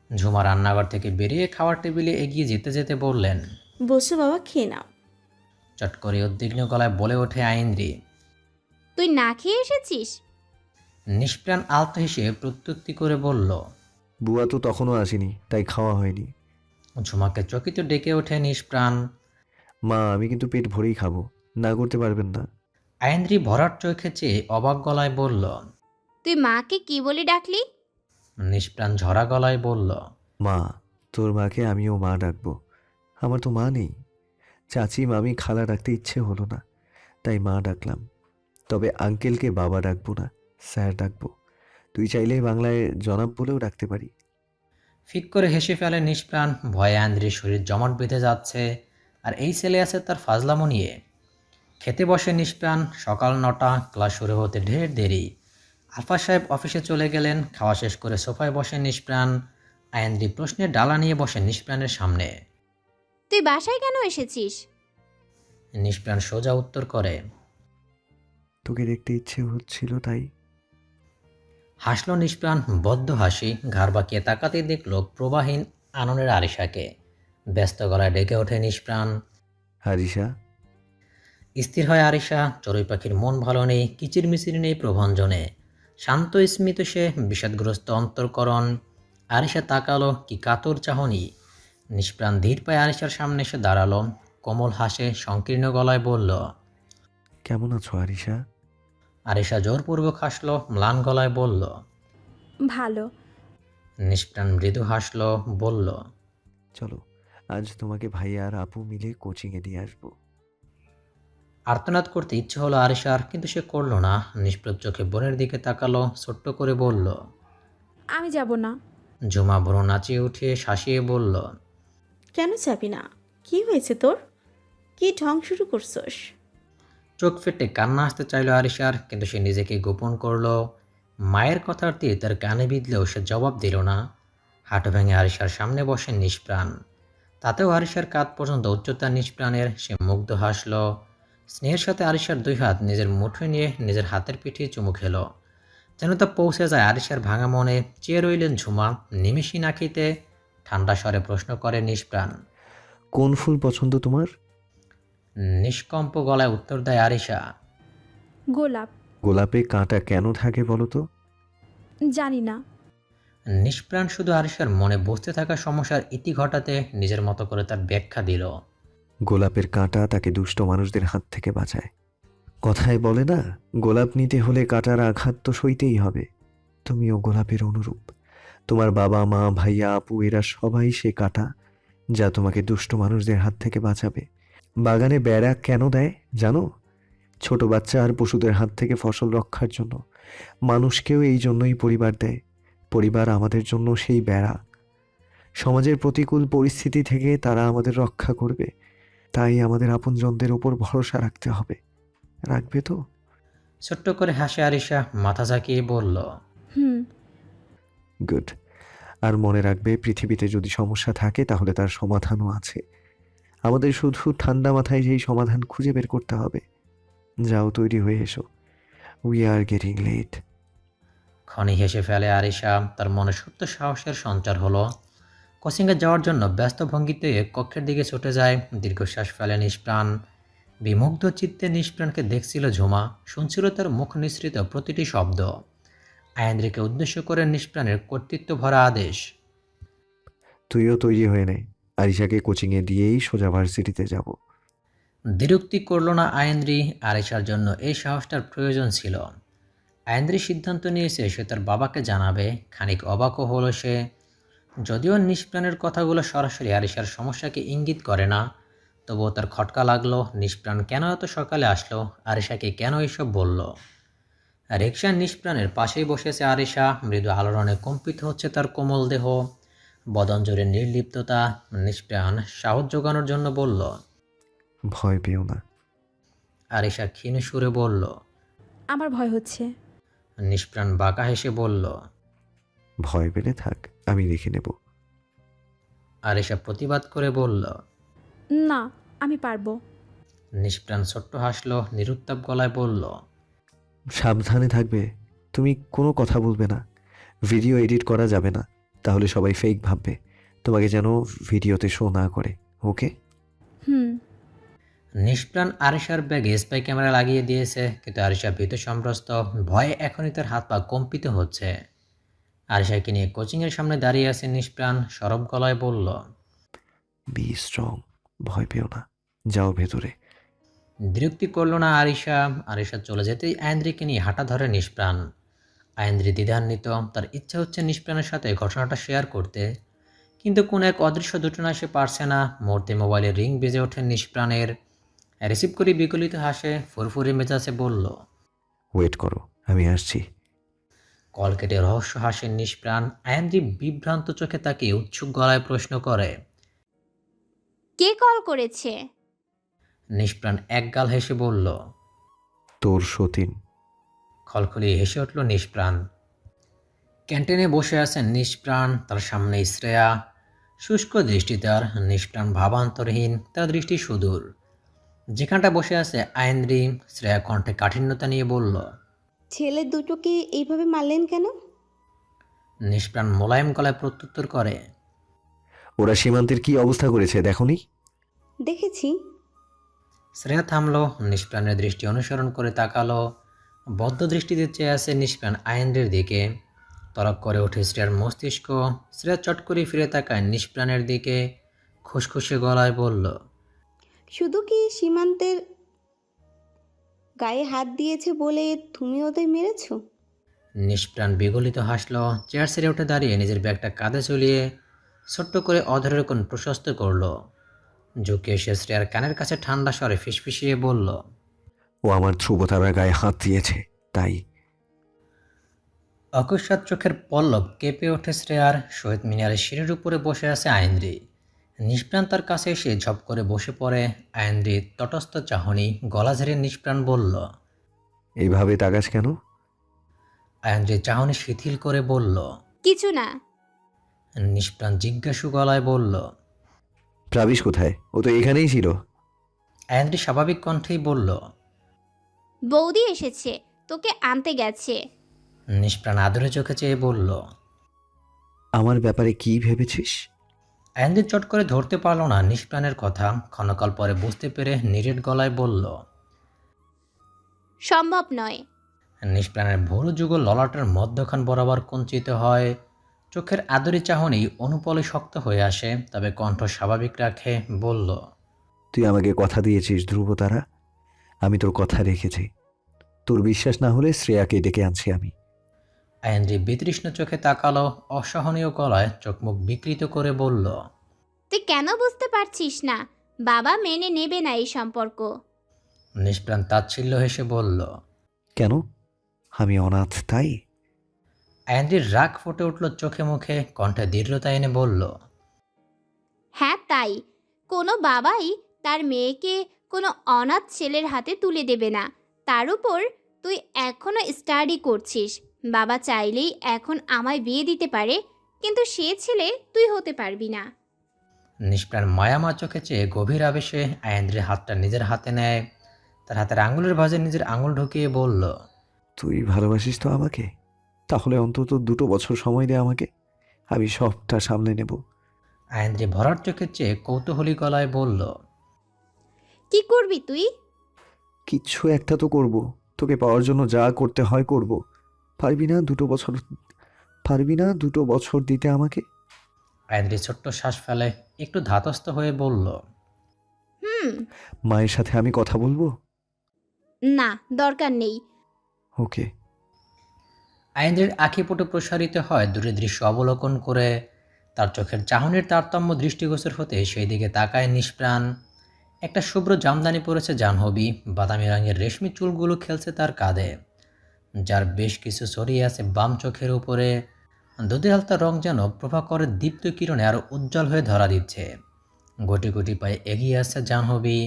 S1: ঝুমা রান্নাঘর থেকে বেরিয়ে খাওয়ার টেবিলে এগিয়ে যেতে যেতে বললেন,
S4: বসে বাবা, খেয়ে নাও।
S1: চট করে উদ্বিগ্ন গলায় বলে ওঠে আয়েন্দ্রি।
S2: তুই না খেয়ে এসেছিস?
S1: নিষ্প্রাণ আলতো হেসে প্রত্যুক্তি করে বলল,
S3: বুয়া তো তখনও আসেনি, তাই খাওয়া হয়নি।
S1: ঝুমাকে চকিত ডেকে ওঠে নিষ্প্রাণ।
S3: মা, আমি কিন্তু পেট ভরেই খাবো, না করতে পারবেন না।
S1: আয়েন্দ্রি ভরাট চোখে চেয়ে অবাক গলায় বলল,
S2: তুই মাকে কি বলে ডাকলি?
S1: নিষ্প্রাণ ঝরা গলায় বলল,
S3: মা, তোর মাকে আমিও মা ডাকবো। আমার তো মা নেই। চাচি, মামি, খালা ডাকতে ইচ্ছে হলো না, তাই মা ডাকলাম। তবে আঙ্কেলকে বাবা ডাকবো না, স্যার ডাকবো। তুই চাইলে বাংলায় জনাব বলেও ডাকতে পারি।
S1: ফিক করে হেসে ফেলে নিষ্প্রাণ। ভয়ে আন্দ্রির শরীর জমাট বেঁধে যাচ্ছে, আর এই ছেলে আছে তার ফাজলামো নিয়ে। খেতে বসে নিষ্প্রাণ। সকাল 9টা, ক্লাস শুরু হতে ঢের দেরি। আলফা সাহেব অফিসে চলে গেলেন। খাওয়া শেষ করে সোফায় বসে নিষ্প্রাণ। আয়েন্দ্রি প্রশ্নের ডালা নিয়ে বসে নিষ্প্রাণের সামনে।
S2: তুই বাসায় কেন এসেছিস?
S1: নিষ্প্রাণ সোজা উত্তর করে।
S3: তোকে দেখতে ইচ্ছে হচ্ছিল তাই।
S1: হাসল নিষ্প্রাণ, বদ্ধ হাসি। ঘাড় বাঁকিয়ে তাকাতেই দেখল প্রবাহীন আননের আরিশাকে। ব্যস্ত গলায় ডেকে ওঠে নিষ্প্রাণ।
S3: আরিশা,
S1: স্থির হয় আরিশা। চড়ুই পাখির মন ভালো নেই, কিচিরমিচির নেই প্রভঞ্জনে। শান্ত স্মিত সে, বিষাদগ্রস্ত অন্তর্করণ। আরিশা তাকালো, কি কাতর চাহনি। নিষ্প্রাণ ধীর পায়ে আরিশার সামনে এসে দাঁড়ালো। কোমল হাসে, সংকীর্ণ গলায় বলল।
S3: কেমন আছো আরিশা?
S1: আরিশা জোরপূর্বক হাসল, ম্লান গলায় বলল।
S5: ভালো।
S1: নিষ্প্রাণ মৃদু হাসল, বলল।
S3: চলো, আজ তোমাকে ভাইয়া আর আপু মিলে কোচিংয়ে দিয়ে আসবো।
S1: আর্তনাদ করতে ইচ্ছে হলো আরিশার, কিন্তু সে করল না। নিষ্প্রভ চোখে বোনের দিকে তাকালো, ছোট্ট করে বলল।
S5: আমি যাব না।
S1: ঝুমা ভ্রু নাচিয়ে উঠে শাসিয়ে বলল।
S4: কেন যাবি না? কি হয়েছে তোর? কি ঢং শুরু করছস?
S1: চোখ ফেটে কান্না আসতে চাইল আরিশার, কিন্তু সে নিজেকে গোপন করল। মায়ের কথার তীর তার কানে বিঁধলেও সে জবাব দিল না। হাঁটু ভেঙে আরিশার সামনে বসে নিষ্প্রাণ। তাতেও আরিশার কাঁধ পর্যন্ত উচ্চতা নিষ্প্রাণের। সে মুগ্ধ হাসল। স্নেহের সাথে আরিশার 2 হাত নিজের মুঠোয় নিয়ে নিজের হাতের পিঠে চুমু খেল, যেন তা পৌঁছে যায় আরিশার ভাঙা মনে। চেয়ে রইলেন ঝুমা নিমিষি নাকিতে। ঠান্ডা স্বরে প্রশ্ন করে নিষ্প্রাণ।
S3: কোন ফুল পছন্দ তোমার?
S1: নিষ্কম্প গলায় উত্তর দেয় আরিশা।
S5: গোলাপ।
S3: গোলাপে কাঁটা কেন থাকে বলো তো?
S5: জানি না।
S1: নিষ্প্রাণ শুধু আরিশার মনে বসতে থাকা সমস্যার ইতি ঘটাতে নিজের মতো করে তার ব্যাখ্যা দিল।
S3: গোলাপের কাঁটা তাকে দুষ্ট মানুষদের হাত থেকে বাঁচায়। কথায় বলে না, গোলাপ নিতে হলে কাঁটার আঘাত তো সইতেই হবে। তুমিও গোলাপের অনুরূপ। তোমার বাবা মা ভাইয়া আপু এরা সবাই সে কাঁটা, যা তোমাকে দুষ্ট মানুষদের হাত থেকে বাঁচাবে। বাগানে বেড়া কেন দেয় জানো? ছোট বাচ্চা আর পশুদের হাত থেকে ফসল রক্ষার জন্য। মানুষকেও এই জন্যই পরিবার দেয়। পরিবার আমাদের জন্য সেই বেড়া। সমাজের প্রতিকূল পরিস্থিতি থেকে তারা আমাদের রক্ষা করবে। তাই আমাদের আপনজনদের ওপর ভরসা রাখতে হবে। রাখবে তো?
S1: ছোট্ট করে হাসে আরিশা, মাথা ঝাঁকিয়ে বলল।
S5: হুম।
S3: গুড। আর মনে রাখবে, পৃথিবীতে যদি সমস্যা থাকে তাহলে তার সমাধানও আছে। আমাদের শুধু ঠান্ডা মাথায় সেই সমাধান খুঁজে বের করতে হবে। যাও, তৈরি হয়ে এসো। We are getting late.
S1: ক্ষণে হেসে ফেলে আরিশা। তার মনে সত্য সাহসের সঞ্চার হলো। কোচিংয়ে যাওয়ার জন্য ব্যস্ত ভঙ্গিতে কক্ষের দিকে ছুটে যায়। দীর্ঘশ্বাস ফেলে নিষ্প্রাণ। বিমুগ্ধ চিত্তে নিষ্প্রাণকে দেখছিল ঝুমা, শুনছিল তার মুখ নিঃসৃত প্রতিটি শব্দ। আয়েন্দ্রিকে উদ্দেশ্য করে নিষ্প্রাণের কর্তৃত্ব ভরা আদেশ।
S3: তুইও তৈরি হয়ে নে। আরিশাকে কোচিংয়ে দিয়েই সোজা ভার্সিটিতে যাব।
S1: দ্বিরুক্তি করল না আয়েন্দ্রি। আরিশার জন্য এই সাহসটার প্রয়োজন ছিল। আয়েন্দ্রি সিদ্ধান্ত নিয়েছে সে তার বাবাকে জানাবে। খানিক অবাকও হলো সে। যদিও নিষ্প্রাণের কথাগুলো সরাসরি আরিশার সমস্যাকে ইঙ্গিত করে না, তবুও তার খটকা লাগলো। নিষ্প্রাণ কেন এত সকালে আসলো? আরিশাকে কেন এসব বলল? রিকশার নিষ্প্রাণের পাশেই বসেছে আরিশা। মৃদু আলোড়নে কম্পিত হচ্ছে তার কোমল দেহ, বদন জুড়ে নির্লিপ্ততা। নিষ্প্রাণ সাহস জোগানোর জন্য বলল।
S3: ভয় পেও না।
S1: আরিশা ক্ষীণ সুরে বলল।
S5: আমার ভয় হচ্ছে।
S1: নিষ্প্রাণ বাঁকা হেসে বলল।
S3: ভয় পেলে থাক, আমি দেখে নেব।
S1: আরিশা প্রতিবাদ করে বলল।
S5: না, আমি পারবো।
S1: নিষ্প্রাণ ছোট্ট হাসলো, নিরুত্তাপ গলায় বলল।
S3: সাবধানে থাকবে। তুমি কোনো কথা বলবে না। ভিডিও এডিট করা যাবে না, তাহলে সবাই ফেক ভাববে। তোমাকে যেন ভিডিওতে শো না করে, ওকে?
S5: হুম।
S1: নিষ্প্রাণ আরিশার ব্যাগে স্পাই ক্যামেরা লাগিয়ে দিয়েছে, কিন্তু আরিশা ভীত সম্ভ্রস্ত। ভয়ে এখনই তার হাত পা কম্পিত হচ্ছে। আরিশাকে নিয়ে কোচিংয়ের সামনে দাঁড়িয়ে আছে নিষ্প্রাণ। সরব গলায় বলল।
S3: বি স্ট্রং, ভয় পেও না, যাও ভেতরে।
S1: বিরক্তি করল না আরিশা। আরিশা চলে যেতেই আয়েন্দ্রিকে নিয়ে হাঁটা ধরে নিষ্প্রাণ। আয়েন্দ্রি দ্বিধান্বিত। তার ইচ্ছা হচ্ছে নিষ্প্রাণের সাথে ঘটনাটা শেয়ার করতে, কিন্তু কোন এক অদৃশ্য দুটনায় সে পারছে না। মুহূর্তে মোবাইলের রিং বেজে ওঠে নিষ্প্রাণের। রিসিভ করে বিগলিত হাসে, ফুরফুরে মেজাজে বলল।
S3: ওয়েট করো, আমি আসছি।
S1: কল কেটে রহস্য হাসেন নিষ্প্রাণ। আয়ানজি বিভ্রান্ত চোখে তাকে উৎসুক গলায় প্রশ্ন করে।
S2: কে কল করেছে?
S1: নিষ্প্রাণ একগাল হেসে বলল।
S3: তোর সতীন।
S1: খলখলিয়ে হেসে উঠল নিষ্প্রাণ। ক্যান্টিনে বসে আছেন নিষ্প্রাণ, তার সামনে শ্রেয়া। শুষ্ক দৃষ্টি তার, নিষ্প্রাণ ভাবান্তরহীন, তার দৃষ্টি সুদূর। যেখানটা বসে আছে আইন্দ্রি, শ্রেয়া কণ্ঠে কাঠিন্যতা নিয়ে বলল।
S13: ছেলে দুটোকে এইভাবে মারলেন কেন?
S1: নিষ্প্রাণ মোলায়েম গলায় প্রত্যুত্তর করে।
S3: ওরা সীমান্তের কি অবস্থা করেছে দেখনি?
S13: দেখেছি।
S1: শ্রেয়া থামলো, নিষ্প্রাণের দৃষ্টি অনুসরণ করে তাকালো। বদ্ধ দৃষ্টিতে চেয়ে আছে নিষ্প্রাণ আইন্দ্রির দিকে। তরক করে ওঠে শ্রেয়ার মস্তিষ্ক। শ্রেয়া চট করে ফিরে তাকায় নিষ্প্রাণের দিকে, খুশখুশে গলায় বলল।
S13: শুধু কি সীমান্তের গায়ে হাত দিয়েছে বলে তুমি ওদের মেরেছো?
S1: নিষ্প্রাণ বিগলিত হাসল, চেয়ার ছেড়ে উঠে দাঁড়িয়ে নিজের ব্যাগটা কাঁধে চলিয়ে ছোট্ট করে অধরের কোণ প্রশস্ত করল। ঝুঁকে এসে শ্রেয়ার কানের কাছে ঠান্ডা স্বরে ফিসফিসিয়ে বলল।
S3: ও আমার ধ্রুবতারার গায়ে হাত দিয়েছে, তাই।
S1: অকস্মাৎ চোখের পল্লব কেঁপে ওঠে শ্রেয়ার। শহীদ মিনারের সিঁড়ির উপরে বসে আছে আইন্দ্রি। নিষ্প্রাণ তার কাছে এসে ঝপ করে বসে পড়ে। আইন্দ্রি তটস্থ চাহনি, গলা ঝেড়ে নিষ্প্রাণ বলল।
S3: এইভাবে তাকাস কেন?
S1: আইন্দ্রি চাহনি শিথিল করে বলল।
S2: কিছু না।
S1: নিষ্প্রাণ জিজ্ঞাসু গলায় বলল।
S3: প্রাবিশ কোথায়? ও তো এখানেই ছিল।
S1: আইন্দ্রি স্বাভাবিক কণ্ঠেই বলল।
S2: বৌদি এসেছে, তোকে আনতে গেছে।
S1: নিষ্প্রাণ আদরে চোখে চেয়ে বলল।
S3: আমার ব্যাপারে কি ভেবেছিস?
S1: আইন্দ্রি চট করে ধরতে পারল না নিষ্প্রাণের কথা। ক্ষণকাল পরে বুঝতে পেরে নিরেট গলায় বলল।
S2: সম্ভব নয়।
S1: নিষ্প্রাণের ভুরু যুগল ললাটের মধ্যখান বরাবর কুঞ্চিত হয়। চোখের আদরি চাহনি অনুপলে শক্ত হয়ে আসে, তবে কণ্ঠ স্বাভাবিক রাখে বলল।
S3: তুই আমাকে কথা দিয়েছিস ধ্রুবতারা, আমি তোর কথা রেখেছি। তোর বিশ্বাস না হলে শ্রেয়াকে ডেকে আনছি আমি।
S1: আইন্দ্রি বিতৃষ্ণ চোখে তাকালো, অসহনীয় গলায় চোখ মুখ বিকৃত করে বলল।
S2: তুই কেন বুঝতে পারছিস না? বাবা মেনে নেবে না এই সম্পর্ক।
S1: নিষ্প্রাণ তাচ্ছিল্য হেসে বলল।
S3: কেন? আমি অনাথ তাই?
S1: আইন্দ্রির রাগ ফুটে উঠল চোখে মুখে, কণ্ঠে দৃঢ়তা এনে বলল।
S2: হ্যাঁ তাই। কোনো বাবাই তার মেয়েকে কোনো অনাথ ছেলের হাতে তুলে দেবে না। তার উপর তুই এখনো স্টাডি করছিস। বাবা চাইলেই এখন আমায় বিয়ে দিতে পারে, কিন্তু সে ছেলে তুই হতে পারবি না।
S1: নিষ্প্রাণ মায়ামা চোখে চেয়ে গভীর আবেশে আইন্দ্রির হাতটা নিজের হাতে নেয়। তার হাতের আঙুলের ভাঁজে নিজের আঙুল ঢুকিয়ে বলল।
S3: তুই ভালোবাসিস তো আমাকে? তাহলে অন্তত 2 বছর সময় দে আমাকে, আমি সবটা সামলে নেব।
S1: আইন্দ্রি ভরার চোখের চেয়ে কৌতূহলী গলায় বলল।
S2: কি করবি তুই?
S3: কিচ্ছু একটা তো করব। তোকে পাওয়ার জন্য যা করতে হয় করব। পারবি না 2 বছর দিতে আমাকে?
S1: আইন্দ্রি ছোট্ট শ্বাস ফেলে, একটু ধাতস্থ হয়ে বলল।
S3: মায়ের সাথে আমি কথা বলবো?
S2: না, দরকার নেই।
S3: ওকে।
S1: আইন্দ্রির আঁখিপুটো প্রসারিত হয় দূরে দৃশ্য অবলোকন করে। তার চোখের চাহনির তারতম্য দৃষ্টিগোচর হতে সেই দিকে তাকায় নিষ্প্রাণ। একটা শুভ্র জামদানি পরেছে জাহ্নবী, বাদামি রঙের রেশমি চুলগুলো খেলছে তার কাঁধে, যার বেশ কিছু ছড়িয়ে আছে বাম চোখের উপরে। দুধের হালতা রং যেন প্রভাকরের দীপ্ত কিরণে আরও উজ্জ্বল হয়ে ধরা দিচ্ছে। গুটি গুটি পায়ে এগিয়ে আসছে জাহ্নবী।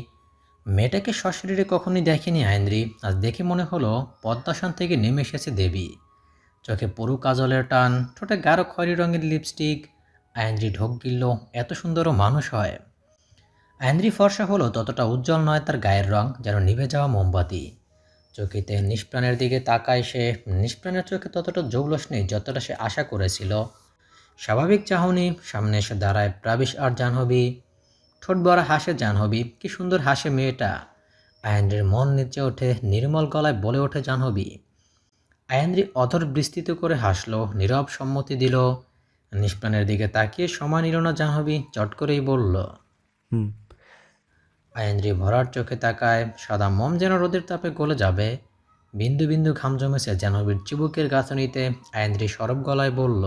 S1: মেয়েটাকে সশরীরে কখনই দেখেনি আইন্দ্রি, আজ দেখে মনে হলো পদ্মাসন থেকে নেমে এসেছে দেবী। চোখে পুরু কাজলের টান, ঠোঁটে গাঢ় খয়েরি রঙের লিপস্টিক। আইন্দ্রি ঢোক গিলল, এত সুন্দরও মানুষ হয়। আইন্দ্রি ফর্সা হলো ততটা উজ্জ্বল নয় তার গায়ের রং, যেন নিভে যাওয়া মোমবাতি। চোখেতে নিষ্প্রাণের দিকে তাকায় সে। নিষ্প্রাণের চোখে ততটা জৌলস নেই যতটা সে আশা করেছিল। স্বাভাবিক চাহনি, সামনে এসে দাঁড়ায় প্রাবিশ আর জাহ্নবী। ঠোঁট বড়া হাসে জাহ্নবী, কি সুন্দর হাসে মেয়েটা। আইন্দ্রির মন নিচে ওঠে, নির্মল গলায় বলে ওঠে জাহ্নবী। আইন্দ্রি অধর বিস্তৃত করে হাসল, নীরব সম্মতি দিল। নিষ্প্রাণের দিকে তাকিয়ে সময় নিল না জাহ্নবী, চট করেই বলল। আইন্দ্রি ভরার চোখে তাকায়, সাদা মোম যেন রোদের তাপে গলে যাবে। বিন্দু বিন্দু ঘাম জমেছে জাহ্নবীর চিবুকের গাঁথনিতে। আইন্দ্রি সরব গলায় বলল।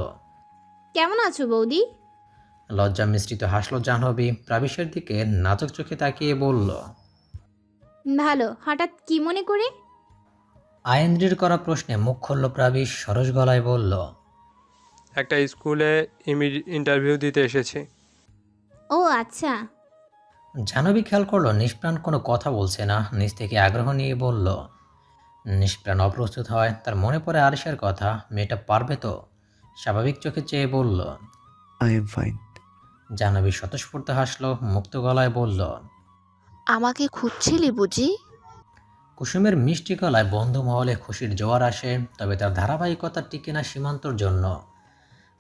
S2: কেমন আছো বৌদি?
S1: লজ্জা মিশ্রিত হাসল জাহ্নবী, প্রাবিশের দিকে নাজুক চোখে তাকিয়ে বলল।
S2: ভালো। হঠাৎ কি মনে করে?
S1: আয়েন্দ্রির করা প্রশ্নে মুখ খুলল প্রাবিশ, সরস গলায় বলল,
S8: একটা স্কুলে ইন্টারভিউ দিতে এসেছি।
S2: ও আচ্ছা।
S1: জাহ্নবী খেয়াল করলো নিষ্প্রাণ কোনো কথা বলছে না, নিজ থেকে আগ্রহ নিয়ে বলল। নিষ্প্রাণ অপ্রস্তুত হয়, তার মনে পড়ে আরিশার কথা, মেয়েটা পারবে তো? স্বাভাবিক চোখে চেয়ে বলল।
S3: I am fine.
S1: জাহ্নবী স্বতঃস্ফূর্ত হাসলো, মুক্ত গলায় বলল।
S7: আমাকে খুঁজছিলি বুঝি?
S1: কুসুমের মিষ্টি গলায় বন্ধু মহলে খুশির জোয়ার আসে, তবে তার ধারাবাহিকতা টিকে না সীমান্তর জন্য।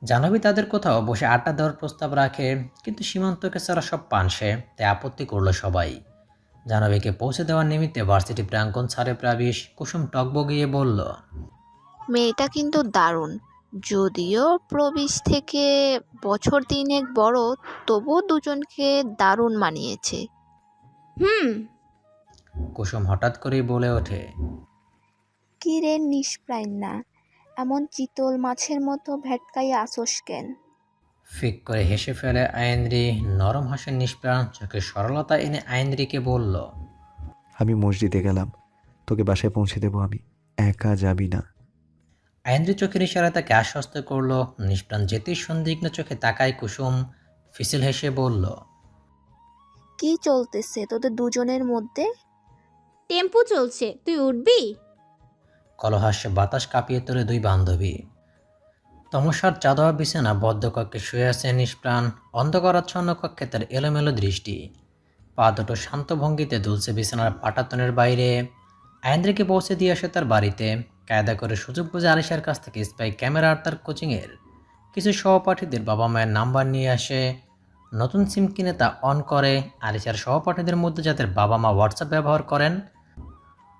S1: জাহ্নবী তাদের কোথাও বসে আড্ডা দেওয়ার প্রস্তাব রাখে, কিন্তু সীমান্তকে ছাড়া সব পানসে, তাই আপত্তি করলো সবাই। জাহ্নবীকে পৌঁছে দেওয়ার নিমিত্তে ভার্সিটি প্রাঙ্গণ ছাড়ে প্রাবিশ। কুসুম টকবগিয়ে বলল।
S7: মেয়েটা কিন্তু দারুণ, যদিও প্রবিশ থেকে বছর 3 বড়, তবুও দুজনকে দারুণ মানিয়েছে।
S2: হুম।
S1: কুসুম হঠাৎ করেই বলে ওঠে।
S7: কি রে নিষ্প্রাণ না, এমন চিতল মাছের মতো ভেটকাইয়া আসোস কেন?
S1: ফিক করে হেসে ফেলে আয়েন্দ্রি। নরম হাসের নিষ্প্রাণ, চোখে সরলতা এনে আয়েন্দ্রিকে বলল।
S3: আমি মসজিদে গেলাম, তোকে বাসায় পৌঁছে দেবো আমি, একা যাবি না।
S1: আয়েন্দ্রি চোখের ইশারায় তাকে আশ্বস্ত করলো। নিষ্প্রাণ যেতেই সন্দিগ্ন চোখে তাকায় কুসুম, ফিসিল হেসে বলল।
S7: কি চলতেছে তোদের দুজনের মধ্যে?
S2: টেম্পু চলছে, তুই উঠবি?
S1: কলহাস্যে বাতাস কাঁপিয়ে তোলে দুই বান্ধবী। তমসার চাঁদোয়া বিছানা বদ্ধ কক্ষে শুয়ে আছে নিষ্প্রাণ। অন্ধকারাচ্ছন্ন কক্ষে তার এলোমেলো দৃষ্টি, পা দুটো শান্ত ভঙ্গিতে দুলছে বিছানার পাটাতনের বাইরে। আয়েন্দ্রিকে পৌঁছে দিয়ে আসে তার বাড়িতে, কায়দা করে সুযোগ বুঝে আরিশার কাছ থেকে স্পাই ক্যামেরা আর তার কোচিংয়ের কিছু সহপাঠীদের বাবা মায়ের নাম্বার নিয়ে আসে। নতুন সিম কিনে তা অন করে। আরিশার সহপাঠীদের মধ্যে যাদের বাবা মা হোয়াটসঅ্যাপ ব্যবহার করেন,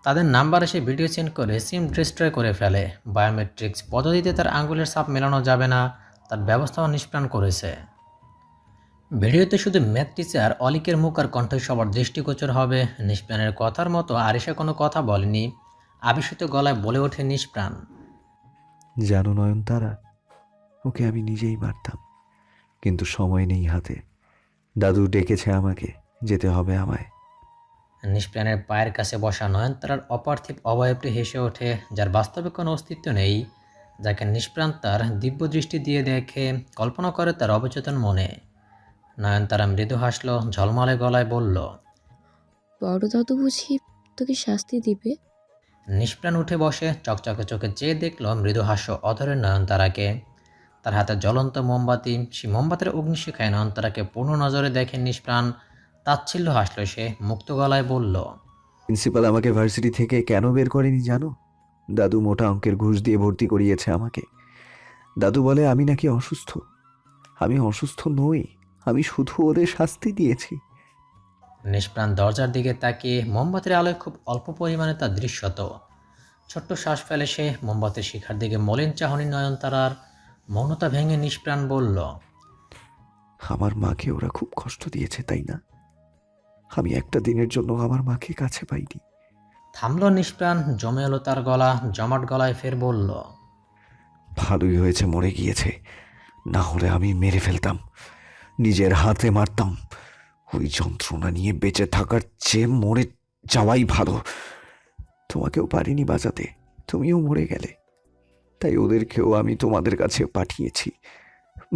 S1: তাদের নাম্বার এসে ভিডিও সেন্ড করে সিম ডিস্ট্রয় করে ফেলে। বায়োমেট্রিক্স পদ্ধতিতে তার আঙ্গুলের ছাপ মেলানো যাবে না, তার ব্যবস্থাও নিষ্প্রাণ করেছে। ভিডিওতে শুধু ম্যাথ টিচার অলিকের মুখ আর কণ্ঠ সবার দৃষ্টিগোচর হবে। নিষ্প্রাণের কথার মতো আরিশা কোনো কথা বলেনি। আবিষ্কৃত গলায় বলে ওঠে নিষ্প্রাণ।
S3: জানো নয়নতারা, ওকে আমি নিজেই মারতাম, কিন্তু সময় নেই হাতে। দাদু ডেকেছে আমাকে, যেতে হবে আমায়।
S1: নিষ্প্রাণের পায়ের কাছে বসা নয়নতারার অপার্থিব অবয়বটি হেসে ওঠে, যার বাস্তবে কোনো অস্তিত্ব নেই, যাকে নিষ্প্রাণ তার দিব্য দৃষ্টি দিয়ে দেখে, কল্পনা করে তার অবচেতন মনে। নয়নতারা মৃদু হাসল, ঝলমলে গলায় বলল।
S15: বড় দাদু বুঝি তোকে শাস্তি দিবে?
S1: নিষ্প্রাণ উঠে বসে চকচকে চোখে চেয়ে দেখল মৃদু হাস্য অধরের নয়নতারাকে। তার হাতে জ্বলন্ত মোমবাতি, সেই মোমবাতির অগ্নিশিখায় নয়নতারাকে পূর্ণ নজরে দেখে নিষ্প্রাণ। তাচ্ছিল্য হাসল সে, মুক্ত গলায় বলল।
S3: প্রিন্সিপাল আমাকে ভার্সিটি থেকে কেন বের করেনি জানো? দাদু মোটা অঙ্কের ঘুষ দিয়ে ভর্তি করিয়েছে আমাকে। দাদু বলে আমি নাকি অসুস্থ। আমি অসুস্থ নই, আমি শুধু ওদের শাস্তি দিয়েছি।
S1: নিষ্প্রাণ দরজার দিকে তাকিয়ে, মোমবাতির আলোয় খুব অল্প পরিমাণে তার দৃশ্যত। ছোট্ট শ্বাস ফেলে সে, মোমবাতির শিখার দিকে মলিন চাহনি নয়নতারার। মৌনতা ভেঙে নিষ্প্রাণ বলল।
S3: আমার মাকে ওরা খুব কষ্ট দিয়েছে, তাই না? আমি একটা দিনের জন্য আমার মাকে কাছে পাইনি।
S1: থামল নিষ্প্রাণ, জমে এলো তার গলা, জমাট গলায় ফের বলল।
S3: ভালোই হয়েছে মরে গিয়েছে, না হলে আমি মেরে ফেলতাম, নিজের হাতে মারতাম। ওই যন্ত্রণা নিয়ে বেঁচে থাকার চেয়ে মরে যাওয়াই ভালো। তোমাকেও পারিনি বাঁচাতে, তুমিও মরে গেলে, তাই ওদেরকেও আমি তোমাদের কাছে পাঠিয়েছি।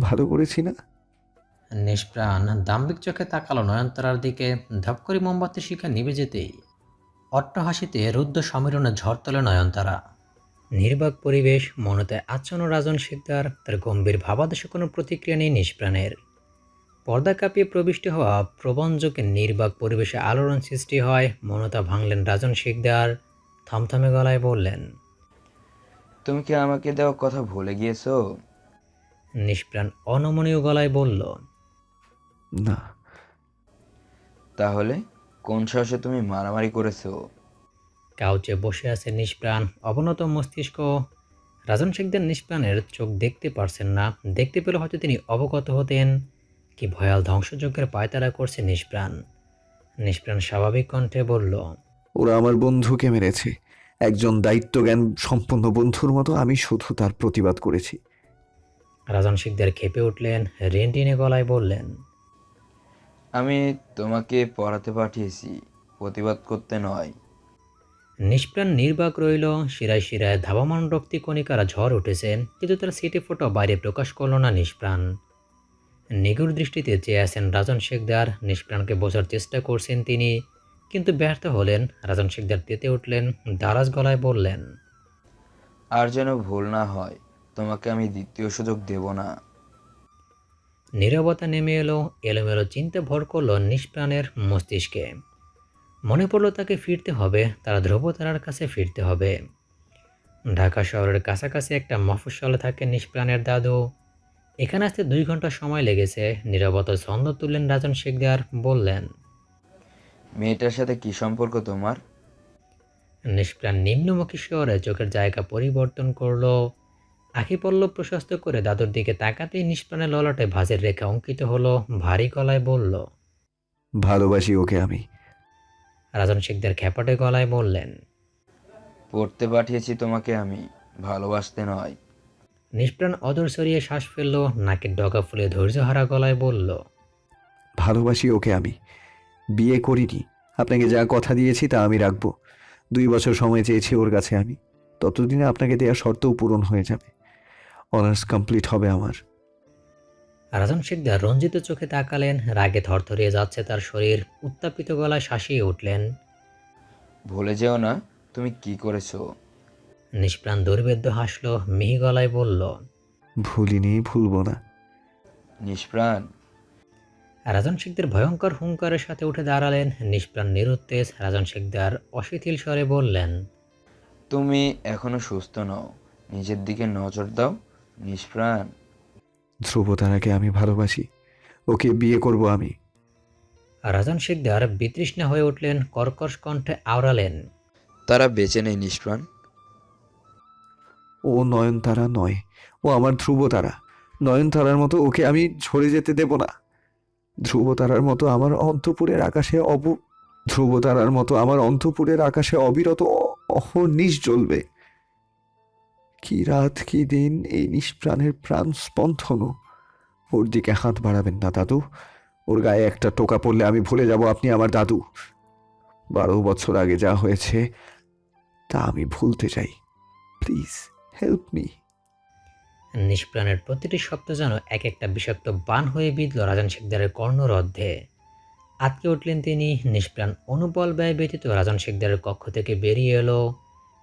S3: ভালো করেছি না?
S1: নিষ্প্রাণ দাম্ভিক চোখে তাকালো নয়নতারার দিকে। ধপ করে মোমবাতি শিখা নিভে যেতেই অট্ট হাসিতে রুদ্ধ সমীরণে ঝড় তোলে নয়নতারা। নির্বাক পরিবেশ, মনতে আচ্ছন্ন রাজন শিকদার, তার গম্ভীর ভাবাদেশে কোনো প্রতিক্রিয়া নেই নিষ্প্রাণের। পর্দা কাঁপিয়ে প্রবিষ্ট হওয়া প্রবঞ্জকে নির্বাক পরিবেশে আলোড়ন সৃষ্টি হয়। মনতা ভাঙলেন রাজন শিকদার, থমথমে গলায় বললেন।
S10: তুমি কি আমাকে দেওয়া কথা ভুলে গিয়েছো?
S1: নিষ্প্রাণ অনমনীয় গলায় বলল।
S3: না।
S10: তাহলে কোন সাহসে তুমি মারামারি করেছো?
S1: কাউচে বসে আছে নিষ্প্রাণ, অবনত মস্তিষ্ক। রাজন শিকদার নিষ্প্রাণের চোখ দেখতে পারছেন না, দেখতে পেলে হয়তো তিনি অবগত হতেন। কি ভয়াল ধ্বংসযজ্ঞের পায়তারা করছে নিষ্প্রাণ। নিষ্প্রাণ স্বাভাবিক কণ্ঠে বলল।
S3: ওরা আমার বন্ধুকে মেরেছে, একজন দায়িত্বজ্ঞান সম্পন্ন বন্ধুর মতো আমি শুধু তার প্রতিবাদ করেছি।
S1: রাজন শিকদার খেপে উঠলেন, রেনটিনে গলায় বললেন।
S10: আমি তোমাকে পড়াতে পাঠিয়েছি, প্রতিবাদ করতে নয়।
S1: নিষ্প্রাণ নির্বাক রইল, শিরায় শিরায় ধাবমান রক্তিকণিকারা ঝড় উঠেছে, কিন্তু তার সিটে ফোটা বাইরে প্রকাশ করল না নিষ্প্রাণ। নিগুড় দৃষ্টিতে চেয়ে আছেন রাজন শেখদার। নিষ্প্রাণকে বোঝার চেষ্টা করছেন তিনি, কিন্তু ব্যর্থ হলেন। রাজন শেখদার তেতে উঠলেন, দারাজ গলায় বললেন,
S10: আর যেন ভুল না হয়, তোমাকে আমি দ্বিতীয় সুযোগ দেব না।
S1: নীরবতা নেমে এলো, এলোমেলো চিন্তা ভর করল নিষ্প্রাণের মস্তিষ্কে। মনে পড়ল তাকে ফিরতে হবে, তার ধ্রুবতারার কাছে ফিরতে হবে। ঢাকা শহরের কাছাকাছি একটা মফস্বলে থাকে নিষ্প্রাণের দাদু। এখানে আসতে 2 ঘন্টা সময় লেগেছে। নীরবতা ছন্দ তুললেন রাজন শেখদার, বললেন,
S10: মেয়েটার সাথে কি সম্পর্ক তোমার?
S1: নিষ্প্রাণ নিম্নমুখী স্বরে চোখের জায়গা পরিবর্তন করলো। আখি পল্লব প্রশস্ত করে দাদুর দিকে তাকাতেই নিষ্প্রাণের ললাটে ভাঁজের রেখা অঙ্কিত হলো। ভারী গলায় বলল,
S3: ভালোবাসি ওকে আমি।
S1: রাজন শেখদার খ্যাপাটে গলায় বললেন,
S10: পড়তে পাঠিয়েছি তোমাকে আমি, ভালোবাসতে নয়।
S1: নিষ্প্রাণ অদর সরিয়ে শ্বাস ফেলল, নাকের ডগা ফুলে ধৈর্যহারা গলায় বলল,
S3: ভালোবাসি ওকে আমি। বিয়ে করিনি, আপনাকে যা কথা দিয়েছি তা আমি রাখবো। 2 বছর সময় চেয়েছি ওর কাছে আমি, ততদিনে আপনাকে দেওয়া শর্তও পূরণ হয়ে যাবে। অনার্স কমপ্লিট হবে আমার।
S1: রাজন শেখদার রঞ্জিত চোখে তাকালেন, রাগে থরথরিয়ে যাচ্ছে তার শরীর। উত্তাপিত গলায় শাসিয়ে উঠলেন,
S10: ভুলে যেও না তুমি কি করেছো।
S1: নিষ্প্রাণ দুর্বেদ্য হাসল, মিহি গলায় বলল,
S3: ভুলিনি, ভুলবো না।
S10: নিষ্প্রাণ।
S1: রাজন শেখদার ভয়ঙ্কর হুঙ্কারের সাথে উঠে দাঁড়ালেন। নিষ্প্রাণ নিরুত্তেজ। রাজন শেখদার অশিথিল স্বরে বললেন,
S10: তুমি এখনো সুস্থ নও, নিজের দিকে নজর দাও নিষ্প্রাণ।
S3: ধ্রুবতারাকে আমি ভালোবাসি, ওকে বিয়ে করব আমি।
S1: রাজন শেখদার বিতৃষ্ণা হয়ে উঠলেন, কর্কশ কণ্ঠে আওড়ালেন,
S10: তারা বেঁচে নেই নিষ্প্রাণ।
S3: ও নয়নতারা নয়, ও আমার ধ্রুবতারা। নয়নতারার মতো ওকে আমি ঝরে যেতে দেব না। ধ্রুবতারার মতো আমার অন্তপুরের আকাশে ধ্রুবতারার মতো আমার অন্তপুরের আকাশে অবিরত অহর্নিশ জ্বলবে। কি রাত কি দিন এই নিষ্প্রাণের প্রাণ স্পন্দন। ওর দিকে হাত বাড়াবেন না দাদু। ওর গায়ে একটা টোকা পড়লে আমি ভুলে যাব আপনি আমার দাদু। 12 বছর আগে যা হয়েছে তা আমি ভুলতে চাই। Please help me.
S1: নিষ্প্রাণের প্রতিটি শব্দ যেন এক একটা বিষাক্ত বাণ হয়ে বিঁধল রাজন শেখদারের কর্ণরদ্ধে। আটকে উঠলেন তিনি। নিষ্প্রাণ অনুবল ব্যয় ব্যতীত রাজন শেখদারের কক্ষ থেকে বেরিয়ে এলো।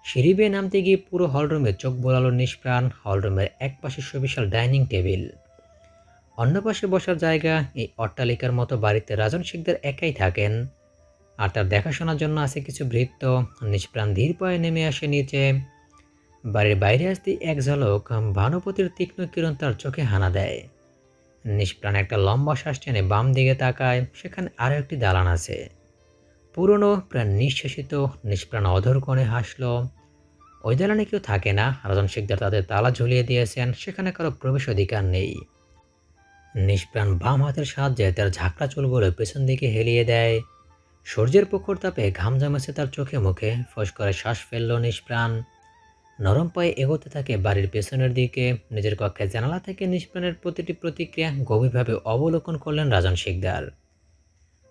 S1: সিঁড়ি বেয়ে নামতে গিয়ে পুরো হলরুমে চোখ বোলালো নিষ্প্রাণ। হলরুমের এক পাশে সুবিশাল ডাইনিং টেবিল, অন্য পাশে বসার জায়গা। এই অট্টালিকার মতো বাড়িতে রাজন শেখদার একাই থাকেন, আর তার দেখাশোনার জন্য আছে কিছু ভৃত্য। নিষ্প্রাণ ধীর পায়ে নেমে আসে নিচে। বাড়ির বাইরে আসতেই এক ঝলক ভানুপতির তীক্ষ্ণ কিরণ তার চোখে হানা দেয়। নিষ্প্রাণ একটা লম্বা শ্বাস টেনে বাম দিকে তাকায়। সেখানে আরও একটি দালান আছে, পুরনো, প্রায় নিঃশেষিত। নিষ্প্রাণ অধর কোণে হাসল। ওই দালানে কেউ থাকে না। রাজন শেখদার তাদের তালা ঝুলিয়ে দিয়েছেন, সেখানে কারো প্রবেশ অধিকার নেই। নিষ্প্রাণ বাম হাতের সাহায্যে তার ঝাঁকড়া চুলগুলো পেছন দিকে হেলিয়ে দেয়। সূর্যের প্রখর তাপে ঘাম জমেছে তার চোখে মুখে। ফস করে শ্বাস ফেলল নিষ্প্রাণ। নরম পায়ে এগোতে থাকে বাড়ির পেছনের দিকে। নিজের কক্ষের জানালা থেকে নিষ্প্রাণের প্রতিটি প্রতিক্রিয়া গভীরভাবে অবলোকন করলেন রাজন শেখদার।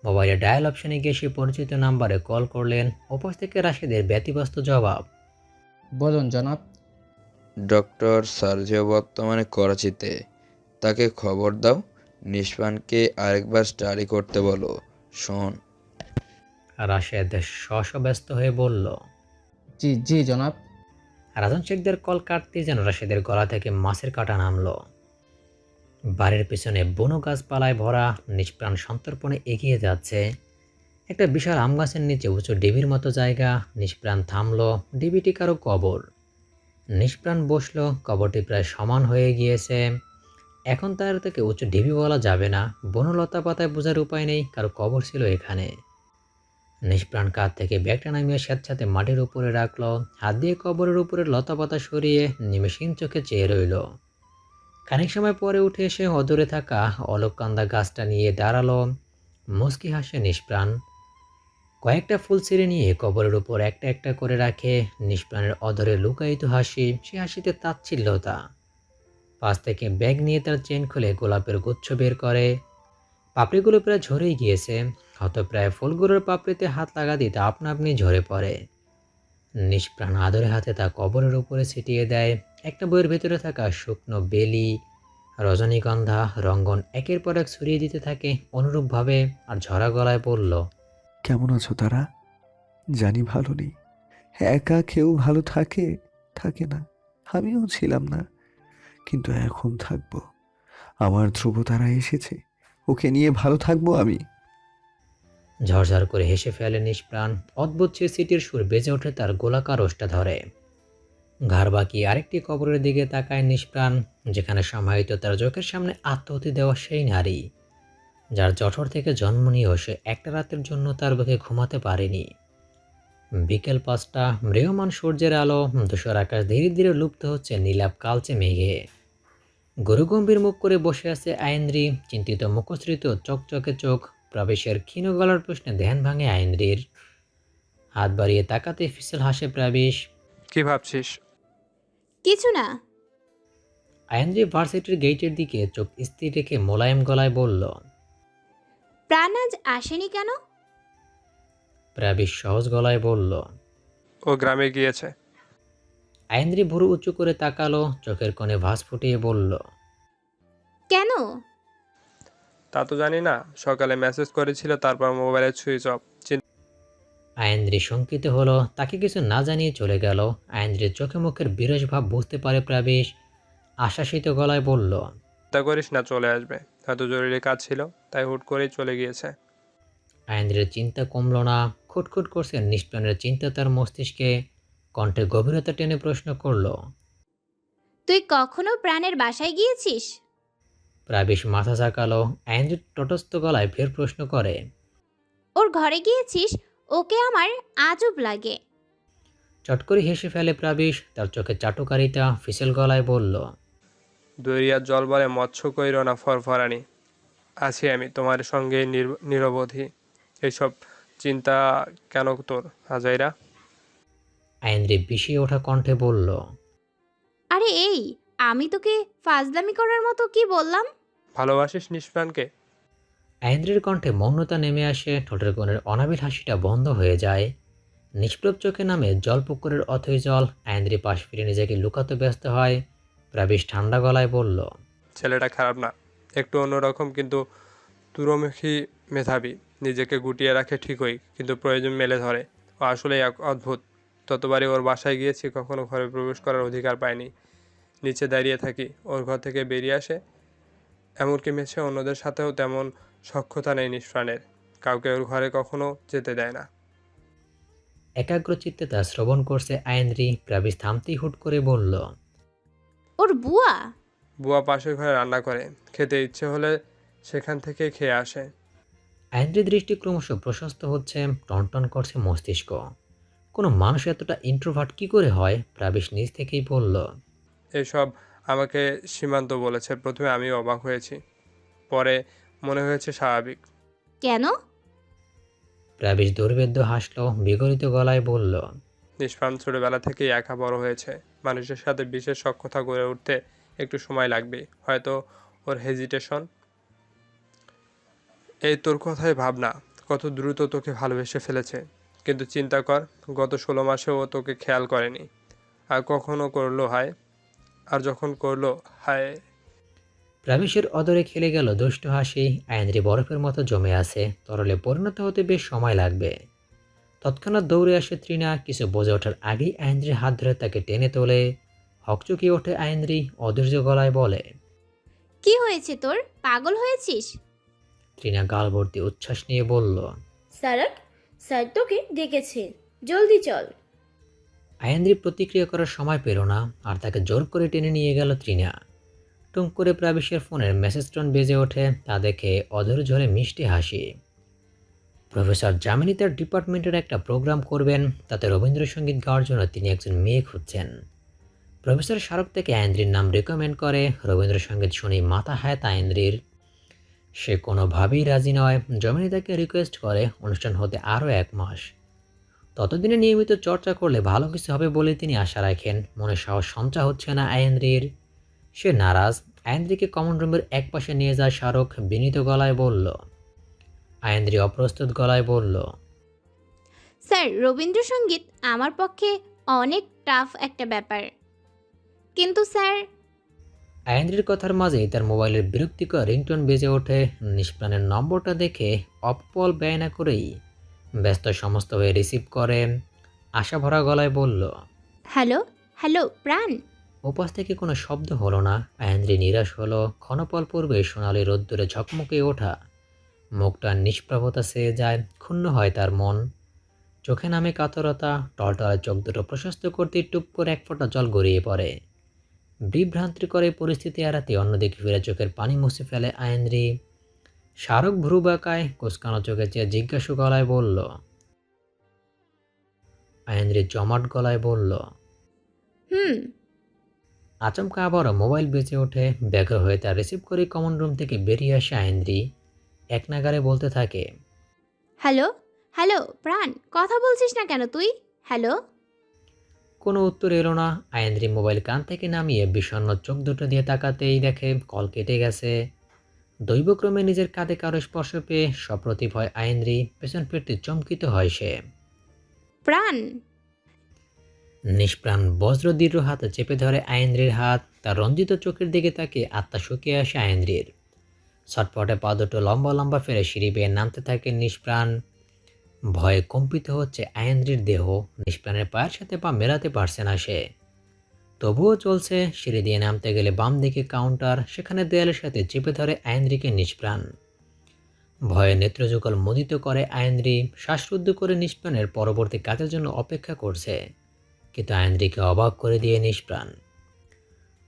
S1: মোবাইলে ডায়াল অপশনে গিয়ে সে পরিচিত নাম্বারে কল করলেন। ওপাশ থেকে রাশেদের ব্যতিব্যস্ত জবাব,
S9: বলুন জনাব।
S10: ডক্টর সার্জিও বর্তমানে করাচিতে, তাকে খবর দাও নিষ্প্রাণকে আরেকবার স্টাডি করতে বলো। শোন।
S1: রাশেদ ব্যস্ত হয়ে বলল,
S9: জি জি জনাব।
S1: রাজন শেখদার কল কাটতেই যেন রাশেদের গলা থেকে মাছের কাঁটা নামলো। বাড়ির পেছনে বনো গাছপালায় ভরা। নিষ্প্রাণ সন্তর্পণে এগিয়ে যাচ্ছে। একটা বিশাল আম গাছের নিচে উঁচু ডিবির মতো জায়গা। নিষ্প্রাণ থামলো। ডিবিটি কারো কবর। নিষ্প্রাণ বসলো। কবরটি প্রায় সমান হয়ে গিয়েছে। এখন তার থেকে উঁচু ঢিবি বলা যাবে না, বনলতা পাতায় বোঝার উপায় নেই কারো কবর ছিল এখানে। নিষ্প্রাণ কাঁধ থেকে ব্যাগটা নামিয়ে স্যাঁতস্যাঁতে মাটির উপরে রাখলো। হাত দিয়ে কবরের উপরে লতা পাতা সরিয়ে নিমেষহীন চোখে চেয়ে রইল। খানিক সময় পরে উঠে এসে অদূরে থাকা অলককান্দা গাছটা নিয়ে দাঁড়ালো। মুচকি হাসে নিষ্প্রাণ। কয়েকটা ফুল ছিঁড়ে নিয়ে কবরের উপর একটা একটা করে রাখে। নিষ্প্রাণের অধরে লুকায়িত হাসি, সে হাসিতে তাচ্ছিল্যতা। পাশ থেকে ব্যাগ নিয়ে তার চেন খুলে গোলাপের গুচ্ছ বের করে। পাপড়িগুলো প্রায় ঝরেই গিয়েছে, হয়তো প্রায় ফুলগুলোর পাপড়িতে হাত লাগা দিতে আপনা আপনি ঝরে পড়ে। নিষ্প্রাণ আদরে হাতে তা কবরের উপরে ছিটিয়ে দেয়। একটা বইয়ের ভেতরে থাকা শুকনো বেলি, রজনীগন্ধা, রঙ্গন একের পর এক ছড়িয়ে দিতে থাকে অনুরূপভাবে, আর ঝরা গলায় বলল,
S3: কেমন আছো তারা? জানি ভালো নেই। একা কেউ ভালো থাকে থাকে না, আমিও ছিলাম না, কিন্তু এখন থাকবো। আমার ধ্রুব তারা এসেছে, ওকে নিয়ে ভালো থাকবো আমি।
S1: ঝরঝর করে হেসে ফেলে নিষ্প্রাণ। অদ্ভুত সে সিটির সুর বেজে ওঠে তার গোলাকার ওষ্ঠে ধরে। ঘাড় বাঁকিয়ে আরেকটি কবরের দিকে তাকায় নিষ্প্রাণ, যেখানে সমাহিত তার চোখের সামনে আত্মহতি দেওয়া সেই নারী, যার জঠর থেকে জন্ম নিয়েও সে একটা রাতের জন্য তার বুকে ঘুমাতে পারেনি। বিকেল 5টা, মৃয়মান সূর্যের আলো, ধূসর আকাশ ধীরে ধীরে লুপ্ত হচ্ছে নীলাভ কালচে মেঘে। গরুগম্ভীর মুখ করে বসে আছে আয়েন্দ্রি, চিন্তিত মুখশ্রিত চকচকে চোখ। প্রবেশের ক্ষীণ গলার প্রশ্নে ধ্যান ভাঙে আয়েন্দ্রির। হাত বাড়িয়ে তাকাতে ফিসল হাসে প্রবেশ।
S8: কি ভাবছিস?
S2: কিছু না।
S1: আয়েন্দ্রি ভার্সিটির গেটের দিকে চোখ স্থির রেখে মোলায়েম গলায় বলল,
S2: প্রাণ আজ আসেনি কেন?
S1: প্রবেশ সহজ গলায় বলল।
S8: ও গ্রামে গিয়েছে।
S1: আয়েন্দ্রি ভুরু উঁচু করে তাকালো, চোখের কোণে ভাঁজ ফুটিয়ে বলল,
S2: কেন?
S8: তা তো জানি না, সকালে মেসেজ করেছিল, তারপর মোবাইলে সুইচ অফ।
S1: আয়েন্দ্রি শঙ্কিত হলো, তাকে কিছু না জানিয়ে চলে গেল। আয়েন্দ্রির চোখে মুখের বিরস ভাব বুঝতে পারে প্রবেশ, আশাসিত গলায় বলল,
S8: চিন্তা করিস না, চলে আসবে, হয়তো জরুরি কাজ ছিল তাই হুট করেই চলে গিয়েছে।
S1: আয়েন্দ্রের চিন্তা কমল না, খুটখুট করছে নিষ্প্রাণের চিন্তা তার মস্তিষ্কে। কণ্ঠে গভীরতা টেনে প্রশ্ন করল,
S2: তুই কখনো প্রাণের বাসায় গিয়েছিস?
S1: প্রবেশ মাথা ঝাঁকালো। আয়েন্দ্রির তটস্থ গলায় ফের প্রশ্ন করে,
S2: ওর ঘরে গিয়েছিস? ওকে আমার আজব লাগে।
S1: চট করে হেসে ফেলে প্রবেশ, তার চোখে চাটুকারিতা। ফিসেল গলায় বলল,
S8: দরিয়ার জল বলে মৎস্য কইর না ফরফরানি। আছি আমি তোমার সঙ্গে নিরবধি। এইসব চিন্তা কেন তোর হাজাইরা?
S1: আয়েন্দ্রি বিষিয়ে ওঠা কণ্ঠে বলল,
S2: আরে এই, আমি তোকে ফাজলামি করার মতো কি বললাম?
S8: ভালোবাসিস নিষ্প্রাণকে?
S1: আয়েন্দ্রির কণ্ঠে মৌনতা নেমে আসে, ঠোঁটের কোণের অনাবিল হাসিটা বন্ধ হয়ে যায়। নিষ্প্রভ চোখে নামে জলপুকুরের অথই জল। আয়েন্দ্রি পাশ ফিরে নিজেকে লুকাতে ব্যস্ত হয়। প্রবেশ ঠান্ডা গলায় বলল,
S8: ছেলেটা খারাপ না, একটু অন্যরকম, কিন্তু তুরমুখী মেধাবী। নিজেকে গুটিয়ে রাখে ঠিকই, কিন্তু প্রয়োজন মেলে ধরে। ও আসলে এক অদ্ভুত। ততবারই ওর বাসায় গিয়েছি, কখনো ঘরে প্রবেশ করার অধিকার পাইনি। নিচে দাঁড়িয়ে থাকি, ওর ঘর থেকে বেরিয়ে আসে। এমনকি মেছে অন্যদের সাথেও তেমন সখ্যতা নেই নিষ্প্রাণের। কাউকে ওর ঘরে কখনো যেতে দেয় না।
S1: একাগ্র চিত্তে তা শ্রবণ করছে আয়েন্দ্রি। প্রবেশ থামতেই হুট করে বলল,
S2: ওর বুয়া?
S8: বুয়া পাশের ঘরে রান্না করে, খেতে ইচ্ছে হলে সেখান থেকে খেয়ে আসে।
S1: আয়েন্দ্রির দৃষ্টি ক্রমশ প্রশস্ত হচ্ছে, টনটন করছে মস্তিষ্ক। কোনো মানুষ এতটা ইন্ট্রোভার্ট কি করে হয়? প্রবেশ নিজ থেকেই বলল,
S8: এসব আমাকে সীমান্ত বলেছে। প্রথমে আমি অবাক হয়েছি, পরে মনে হয়েছে স্বাভাবিক।
S2: কেন?
S1: প্রবেশ দুর্বেদ্য হাসলো, বিগলিত গলায় বলল,
S8: নিষ্প্রাণ ছোটবেলা থেকেই একা বড় হয়েছে। মানুষের সাথে বিশেষ সখ্যতা গড়ে উঠতে একটু সময় লাগবে। হয়তো ওর হেজিটেশন। এই তোর কথাই ভাবনা, কত দ্রুত তোকে ভালোবেসে ফেলেছে। কিন্তু চিন্তা কর, গত 16 মাসে ও তোকে খেয়াল করেনি। আর কখনো করলো হায়, আর যখন করলো হায়।
S1: প্রবেশের অদরে খেলে গেল দুষ্ট হাসি। আয়েন্দ্রি বরফের মতো জমে আছে, তরলে পরিণত হতে বেশ সময় লাগবে। তৎক্ষণাৎ দৌড়ে আসে তৃণা। কিছু বোঝে ওঠার আগেই আয়েন্দ্রির হাত ধরে তাকে টেনে তোলে। হকচকিয়ে ওঠে আয়েন্দ্রি, অধৈর্য গলায় বলে,
S2: কি হয়েছে তোর? পাগল হয়েছিস?
S1: তৃণা গাল ভর্তি উচ্ছ্বাস নিয়ে বলল,
S16: সারাক, স্যার তোকে ডেকেছে, জলদি চল।
S1: আয়েন্দ্রি প্রতিক্রিয়া করার সময় পেল না, আর তাকে জোর করে টেনে নিয়ে গেল তৃণা। টুম করে প্রবেশের ফোনের মেসেজ টোন বেজে ওঠে, তা দেখে অধৈর্য ঝরে মিষ্টি হাসি। প্রফেসর জামিনী তার ডিপার্টমেন্টের একটা প্রোগ্রাম করবেন, তাতে রবীন্দ্রসঙ্গীত গাওয়ার জন্য তিনি একজন মেয়ে খুঁজছেন। প্রফেসর স্মারক থেকে আয়েন্দ্রির নাম রেকমেন্ড করে। রবীন্দ্রসঙ্গীত শুনেই মাথা হায়াত আয়েন্দ্রির। সে কোনোভাবেই রাজি নয়। জামিনী তাকে রিকোয়েস্ট করে অনুষ্ঠান হতে আরও 1 মাস। ততদিনে নিয়মিত চর্চা করলে ভালো কিছু হবে বলে তিনি আশা রাখেন। মনে সাহস সঞ্চয় হচ্ছে না আয়েন্দ্রির। সে নারাজ। আয়েন্দ্রিকে কমন রুমের এক পাশে নিয়ে যায় স্মারক, বিনীত গলায় বলল। আয়েন্দ্রি অপ্রস্তুত গলায় বলল,
S2: স্যার, রবীন্দ্রসঙ্গীত আমার পক্ষে অনেক টাফ একটা ব্যাপার। কিন্তু স্যার,
S1: আয়েন্দ্রির কথার মাঝেই তার মোবাইলের বিরক্তিকর রিংটোন বেজে ওঠে। নিষ্প্রাণের নম্বরটা দেখে অপল ব্যয় না করেই ব্যস্ত সমস্ত হয়ে রিসিভ করে আশাভরা গলায় বলল,
S2: হ্যালো হ্যালো প্রাণ।
S1: ওপাশ থেকে কোনো শব্দ হলো না। আয়েন্দ্রি নিরাশ হলো। ক্ষণপল পূর্বে সোনালি রোদ্দুরে ঝকমকে ওঠা মুখটার নিষ্প্রভতা সেয়ে যায়। ক্ষুণ্ণ হয় তার মন। চোখে নামে কাতরতা। টলটলে চোখ দুটো প্রশস্ত করতে টুপ করে এক ফোঁটা জল গড়িয়ে পড়ে। বিভ্রান্তি করে পরিস্থিতি এড়াতে অন্যদিকে ফিরে চোখের পানি মুছে ফেলে আয়েন্দ্রি। শাহরুখ ভ্রু বাঁকায়, কুচকানো চোখে চেয়ে জিজ্ঞাসু গলায় বলল, আয়েন্দ্রি জমাট গলায় বলল,
S2: হুম।
S1: আচমকা আবারও মোবাইল বেজে ওঠে। ব্যগ্র হয়ে তার রিসিভ করে কমন রুম থেকে বেরিয়ে আসে আয়েন্দ্রি। এক নাগারে বলতে থাকে,
S2: হ্যালো হ্যালো প্রাণ, কথা বলছিস না কেন তুই? হ্যালো।
S1: কোনো উত্তর এলো না। আয়েন্দ্রি মোবাইল কান থেকে নামিয়ে বিষণ্ণ চোখ দুটো দিয়ে তাকাতেই দেখে কল কেটে গেছে। দৈবক্রমে নিজের কাঁধে কারো স্পর্শ পেয়ে সপ্রতিভ হয় আয়েন্দ্রি। পেছন ফিরতে চমকিত হয় সে।
S2: প্রাণ।
S1: নিষ্প্রাণ বজ্রদীর্ঘ হাতে চেপে ধরে আয়েন্দ্রির হাত। তার রঞ্জিত চোখের দিকে তাকে আত্মা শুকিয়ে আসে আয়েন্দ্রির। ছটপটে পা দুটো লম্বা লম্বা ফেরে সিঁড়ি বেয়ে নামতে থাকে নিষ্প্রাণ। ভয়ে কম্পিত হচ্ছে আয়েন্দ্রির দেহ। নিষ্প্রাণের পায়ের সাথে পা মেলাতে পারছে না সে। তবুও চলছে। সিঁড়ি দিয়ে নামতে গেলে বাম দিকে কাউন্টার, সেখানে দেয়ালের সাথে চেপে ধরে আয়েন্দ্রিকে নিষ্প্রাণ। ভয়ে নেত্রযুগল মুদিত করে আয়েন্দ্রি। শ্বাসরুদ্ধ করে নিষ্প্রাণের পরবর্তী কাজের জন্য অপেক্ষা করছে। কিন্তু আয়েন্দ্রিকে অবাক করে দিয়ে নিষ্প্রাণ।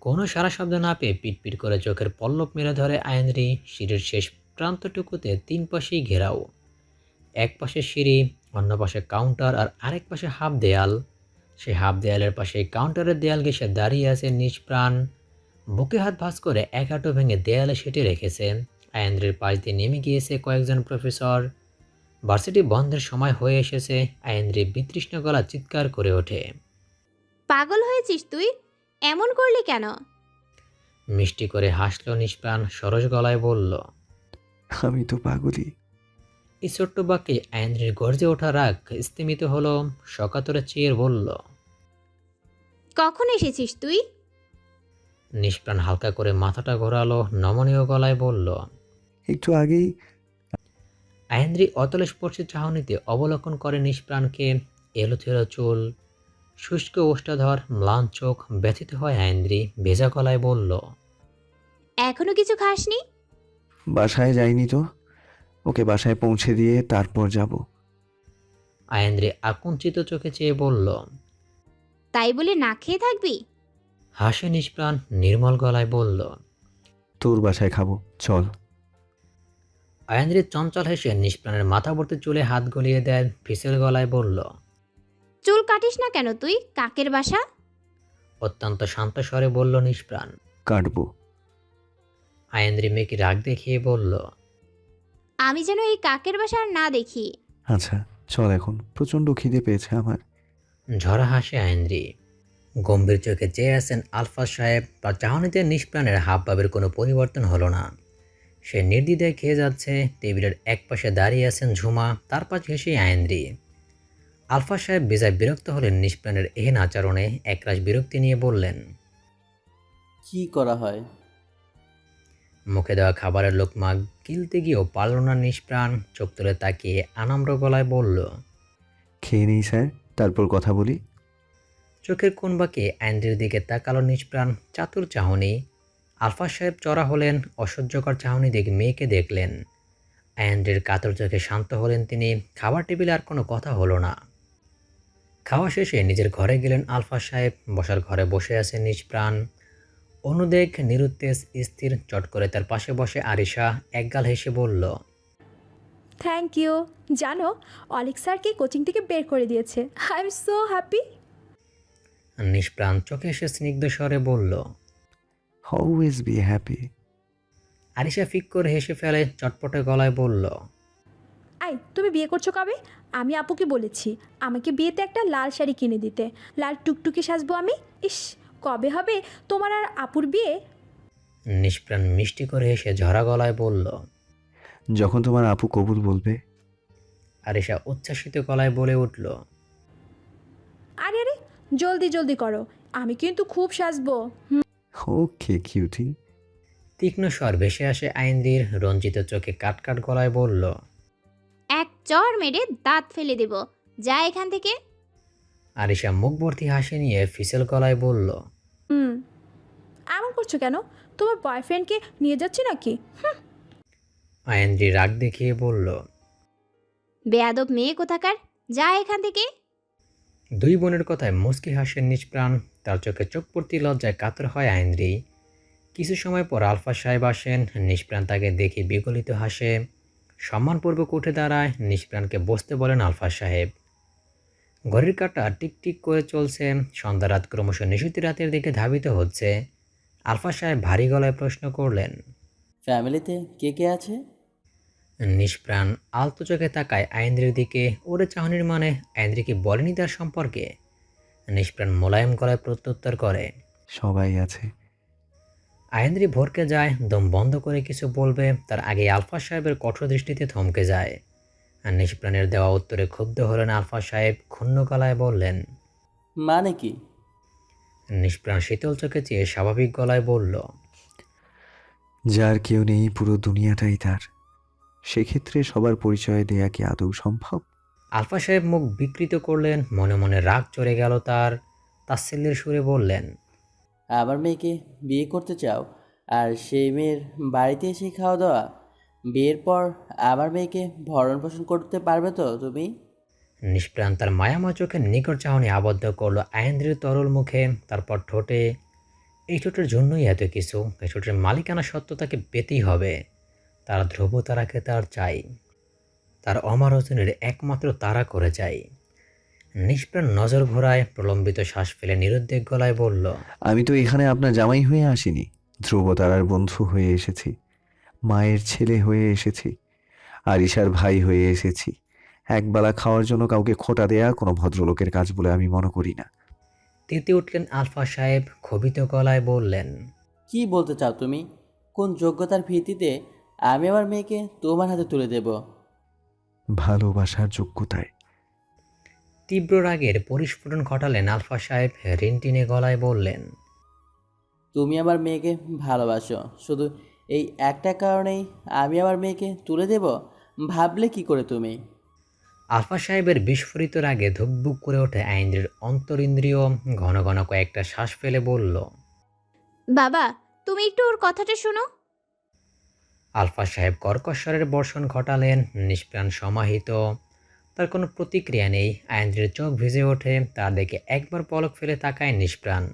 S1: কোনো সারা শব্দ না পেয়ে পিটপিট করে চোখের পল্লব মেরে ধরে আয়েন্দ্রি। সিঁড়ির শেষ প্রান্তটুকুতে তিন পাশেই ঘেরাও। এক পাশে সিঁড়ি, অন্য পাশে কাউন্টার, আর আরেক পাশে হাফ দেয়াল। সেই হাফ দেয়ালের পাশে কাউন্টারের দেয়াল ঘেঁষে দাঁড়িয়ে আছে নিষ্প্রাণ। বুকে হাত ভাঁজ করে এক হাঁটু ভেঙে দেয়ালে সেটে রেখেছে। আয়েন্দ্রির পাশ দিয়ে নেমে গিয়েছে কয়েকজন প্রফেসর। ভার্সিটি বন্ধের সময় হয়ে এসেছে। আয়েন্দ্রি বিতৃষ্ণ গলা চিৎকার করে ওঠে,
S2: পাগল হয়েছিস তুই? এমন করলি কেন?
S1: মিষ্টি করে হাসল নিষ্প্রাণ। সরস গলায় বলল,
S3: আমি তো পাগলই।
S1: এই ছোট্ট বাক্যে আয়েন্দ্রির গর্জে ওঠা রাগ স্তিমিত হলো। সকাতরে চেয়ে বলল,
S2: কখন এসেছিস তুই?
S1: নিষ্প্রাণ হালকা করে মাথাটা ঘোরালো। নমনীয় গলায় বলল,
S3: একটু আগেই।
S1: আয়েন্দ্রি অতলস্পর্শী চাহনিতে অবলোকন করে নিষ্প্রাণকে। এলোথেলো চুল, শুষ্ক ওষ্ঠাধর, ম্লান চোখ। ব্যথিত হয় আয়েন্দ্রি। ভেজা গলায় বলল,
S2: এখনো কিছু খাসনি?
S3: বাসায় যাইনি তো। ওকে বাসায় পৌঁছে দিয়ে তারপর যাব।
S1: আয়েন্দ্রি আকুঞ্চিত চোখে চেয়ে বলল,
S2: তাই বলে না খেয়ে থাকবি?
S1: হাসে নিষ্প্রাণ। নির্মল গলায় বলল,
S3: তোর বাসায় খাবো, চল।
S1: আয়েন্দ্রি চঞ্চল হেসে নিষ্প্রাণের মাথা ভর্তি চুলে হাত গলিয়ে দেয়। ফিসেল গলায় বলল,
S2: চুল কাটিস না কেন তুই? কাকের বাসা।
S1: অত্যন্ত শান্ত স্বরে বলল নিষ্প্রাণ।
S3: কাটবো।
S1: আয়েন্দ্রি মেয়েকে রাগ দেখিয়ে বলল,
S2: আমি যেন এই কাকের বাসা আর না দেখি।
S3: আচ্ছা চল, এখন প্রচণ্ড খিদে পেয়েছে আমার।
S1: ঝরা হাসে আয়েন্দ্রি। গম্ভীর চোখে চেয়ে আছেন আলফাজ সাহেব। তার চাহনিতে নিষ্প্রাণের হাবভাবের কোনো পরিবর্তন হলো না। সে নির্দ্বিধায় খেয়ে যাচ্ছে। টেবিলের এক পাশে দাঁড়িয়ে আছেন ঝুমা, তার পাশ ঘেঁষেই আয়েন্দ্রি। আলফাজ সাহেব বেজায় বিরক্ত হলেন নিষ্প্রাণের এহেন আচরণে। একরাশ বিরক্তি নিয়ে বললেন,
S17: কি করা হয়?
S1: মুখে দেওয়া খাবারের লোকমা গিলতে গিয়েও পারল না নিষ্প্রাণ। চোখ তুলে তাকিয়ে আনাম্র গলায় বলল,
S3: খেয়ে নেই স্যার, তারপর কথা বলি।
S1: চোখের কোন বাঁকে আয়েন্দ্রির দিকে তাকালো নিষ্প্রাণ। চাতুর চাহনি। আলফাজ সাহেব চড়া হলেন। অসহ্যকর চাহনি দেখে মেয়েকে দেখলেন। আয়েন্দ্রির কাতর চোখে শান্ত হলেন তিনি। খাবার টেবিলে আর কোনো কথা হলো না। খাওয়া শেষে নিজের ঘরে গেলেন আলফাজ সাহেব। বসার ঘরে বসে আছে নিষ্প্রাণ। অনুদেখ, নিরুত্তেজ, স্থির। চট করে তার পাশে বসে আরিশা একগাল হেসে বলল,
S5: থ্যাংক ইউ। জানো, অলেক স্যারকে কোচিং থেকে বের করে দিয়েছে। I am so happy.
S1: নিষ্প্রাণ চোখে এসে স্নিগ্ধ স্বরে বলল,
S3: অলওয়েজ বি হ্যাপি।
S1: আরিশা ফিক করে হেসে ফেলে। চটপটে গলায় বলল,
S5: আই, তুমি বিয়ে করছো কবে? আমি আপুকে বলেছি আমাকে বিয়েতে একটা লাল শাড়ি কিনে দিতে। লাল টুকটুকি সাজবো আমি। ইস, কবে হবে তোমার আর আপুর বিয়ে?
S1: নিষ্প্রাণ মিষ্টি করে হেসে ঝরা গলায় বলল,
S3: যখন তোমার আপু কবুল বলবে।
S1: আরিশা উচ্ছ্বাসিত গলায় বলে উঠল,
S5: আরে আরে, জলদি জলদি করো, আমি কিন্তু খুব সাজবো।
S3: ওকে কিউটি।
S1: তীক্ষ্ণ স্বর ভেসে আসে আইন্দ্রির, রঞ্জিত চোখে কাটকাট গলায় বলল,
S2: এক চর মেরে দাঁত ফেলে দেব, যা এখান থেকে।
S1: আরিশা মুখ ভর্তি হাসি নিয়ে ফিসেল গলায় বলল,
S5: এমন করছো কেন? তোমার বয়ফ্রেন্ডকে নিয়ে যাচ্ছি নাকি?
S1: আইন্দ্রি রাগ দেখিয়ে বলল,
S2: বেয়াদব মেয়ে কোথাকার, যা এখান থেকে।
S1: দুই বোনের কথায় মুচকি হাসেন নিষ্প্রাণ। তার চোখে চোখ পড়তে লজ্জায় কাতর হয় আইন্দ্রি। কিছু সময় পর আলফা সাহেব আসেন। নিষ্প্রাণ তাকে দেখে বিগলিত হাসে। সম্মানপূর্বক উঠে দাঁড়ায়। নিষ্প্রাণকে বসতে বলেন আলফা সাহেব। ঘড়ির কাঁটা টিকটিক করে চলছে। সন্ধ্যা রাত ক্রমশ নিশুতি রাতের দিকে ধাবিত হচ্ছে। আলফা সাহেব ভারী গলায় প্রশ্ন করলেন,
S17: ফ্যামিলিতে কে কে আছে?
S1: নিষ্প্রাণ আলতো চোখে তাকায় আইন্দ্রির দিকে। ওরে চাহনির মানে আইন্দ্রি কি বলেনি তার সম্পর্কে? নিষ্প্রাণ মোলায়েম গলায় প্রত্যুত্তর করে,
S3: সবাই আছে।
S1: আইন্দ্রি ভরকে যায়। দম বন্ধ করে কিছু বলবে, তার আগে আলফা সাহেবের কঠোর দৃষ্টিতে থমকে যায়। আর নিষ্প্রাণের দেওয়া উত্তরে ক্ষুব্ধ হলেন আলফা সাহেব। ক্ষুণ্ণ গলায় বললেন,
S17: মানে কি?
S1: নিষ্প্রাণ শীতল চোখে চেয়ে স্বাভাবিক গলায় বলল,
S3: যার কেউ নেই, পুরো দুনিয়াটাই তার। সেক্ষেত্রে সবার পরিচয় দেয়া কি আদৌ সম্ভব?
S1: আলফা সাহেব মুখ বিকৃত করলেন। মনে মনে রাগ চড়ে গেল তার। তাচ্ছিল্যের সুরে বললেন,
S17: আমার মেয়েকে বিয়ে করতে চাও, আর সেই মেয়ের বাড়িতে এসে খাওয়া দাওয়া? বিয়ের পর আমার মেয়েকে ভরণ পোষণ করতে পারবে তো তুমি?
S1: নিষ্প্রাণ তার মায়াময় চোখের নিকট চাহনি আবদ্ধ করলো আয়েন্দ্রের তরল মুখে। তারপর ঠোঁটে, এই ঠোঁটের জন্যই এত কিছু। এই ঠোঁটের মালিকানা সত্য তাকে পেতেই হবে। তার ধ্রুব তারাকে তার চাই, তার অমর রচনের একমাত্র তারা করে চাই। নিষ্প্রাণ নজর ঘোরায়, প্রলম্বিত শ্বাস ফেলে নিরুদ্বেগ গলায় বলল,
S3: আমি তো এখানে আপনার জামাই হয়ে আসিনি, ধ্রুবতারার বন্ধু হয়ে এসেছি, মায়ের ছেলে হয়ে এসেছি, আরিশার ভাই হয়ে এসেছি। একবেলা খাওয়ার জন্য কাউকে খোটা দেয়া কোনো ভদ্রলোকের কাজ বলে আমি মনে করি না।
S1: তেতে উঠলেন আলফা সাহেব। ক্ষোভিত গলায় বললেন,
S17: কি বলতে চাও তুমি? কোন যোগ্যতার ভিত্তিতে আমি আমার মেয়েকে তোমার হাতে তুলে দেব?
S3: ভালোবাসার যোগ্যতায়।
S1: তীব্র রাগের পরিস্ফুটন ঘটালেন আলফা সাহেব। রিনটিনে গলায় বললেন,
S17: তুমি আমার মেয়েকে ভালোবাসো, শুধু এই একটা কারণেই আমি আমার মেয়েকে তুলে দেব? ভাবলে কি করে তুমি?
S1: আলফা সাহেবের বিস্ফোরিত রাগে ধুকবুক করে ওঠে আইন্দ্রির অন্তরিন্দ্রিয়। ঘন ঘন কয়েকটা শ্বাস ফেলে বলল,
S2: বাবা, তুমি একটু ওর কথাটা শোনো।
S1: আলফা সাহেব কর্কশ্বরের বর্ষণ ঘটালেন। নিষ্প্রাণ সমাহিত, তার কোনো প্রতিক্রিয়া নেই। আইন্দ্রির চোখ ভিজে ওঠে। তার দিকে একবার পলক ফেলে তাকায় নিষ্প্রাণ।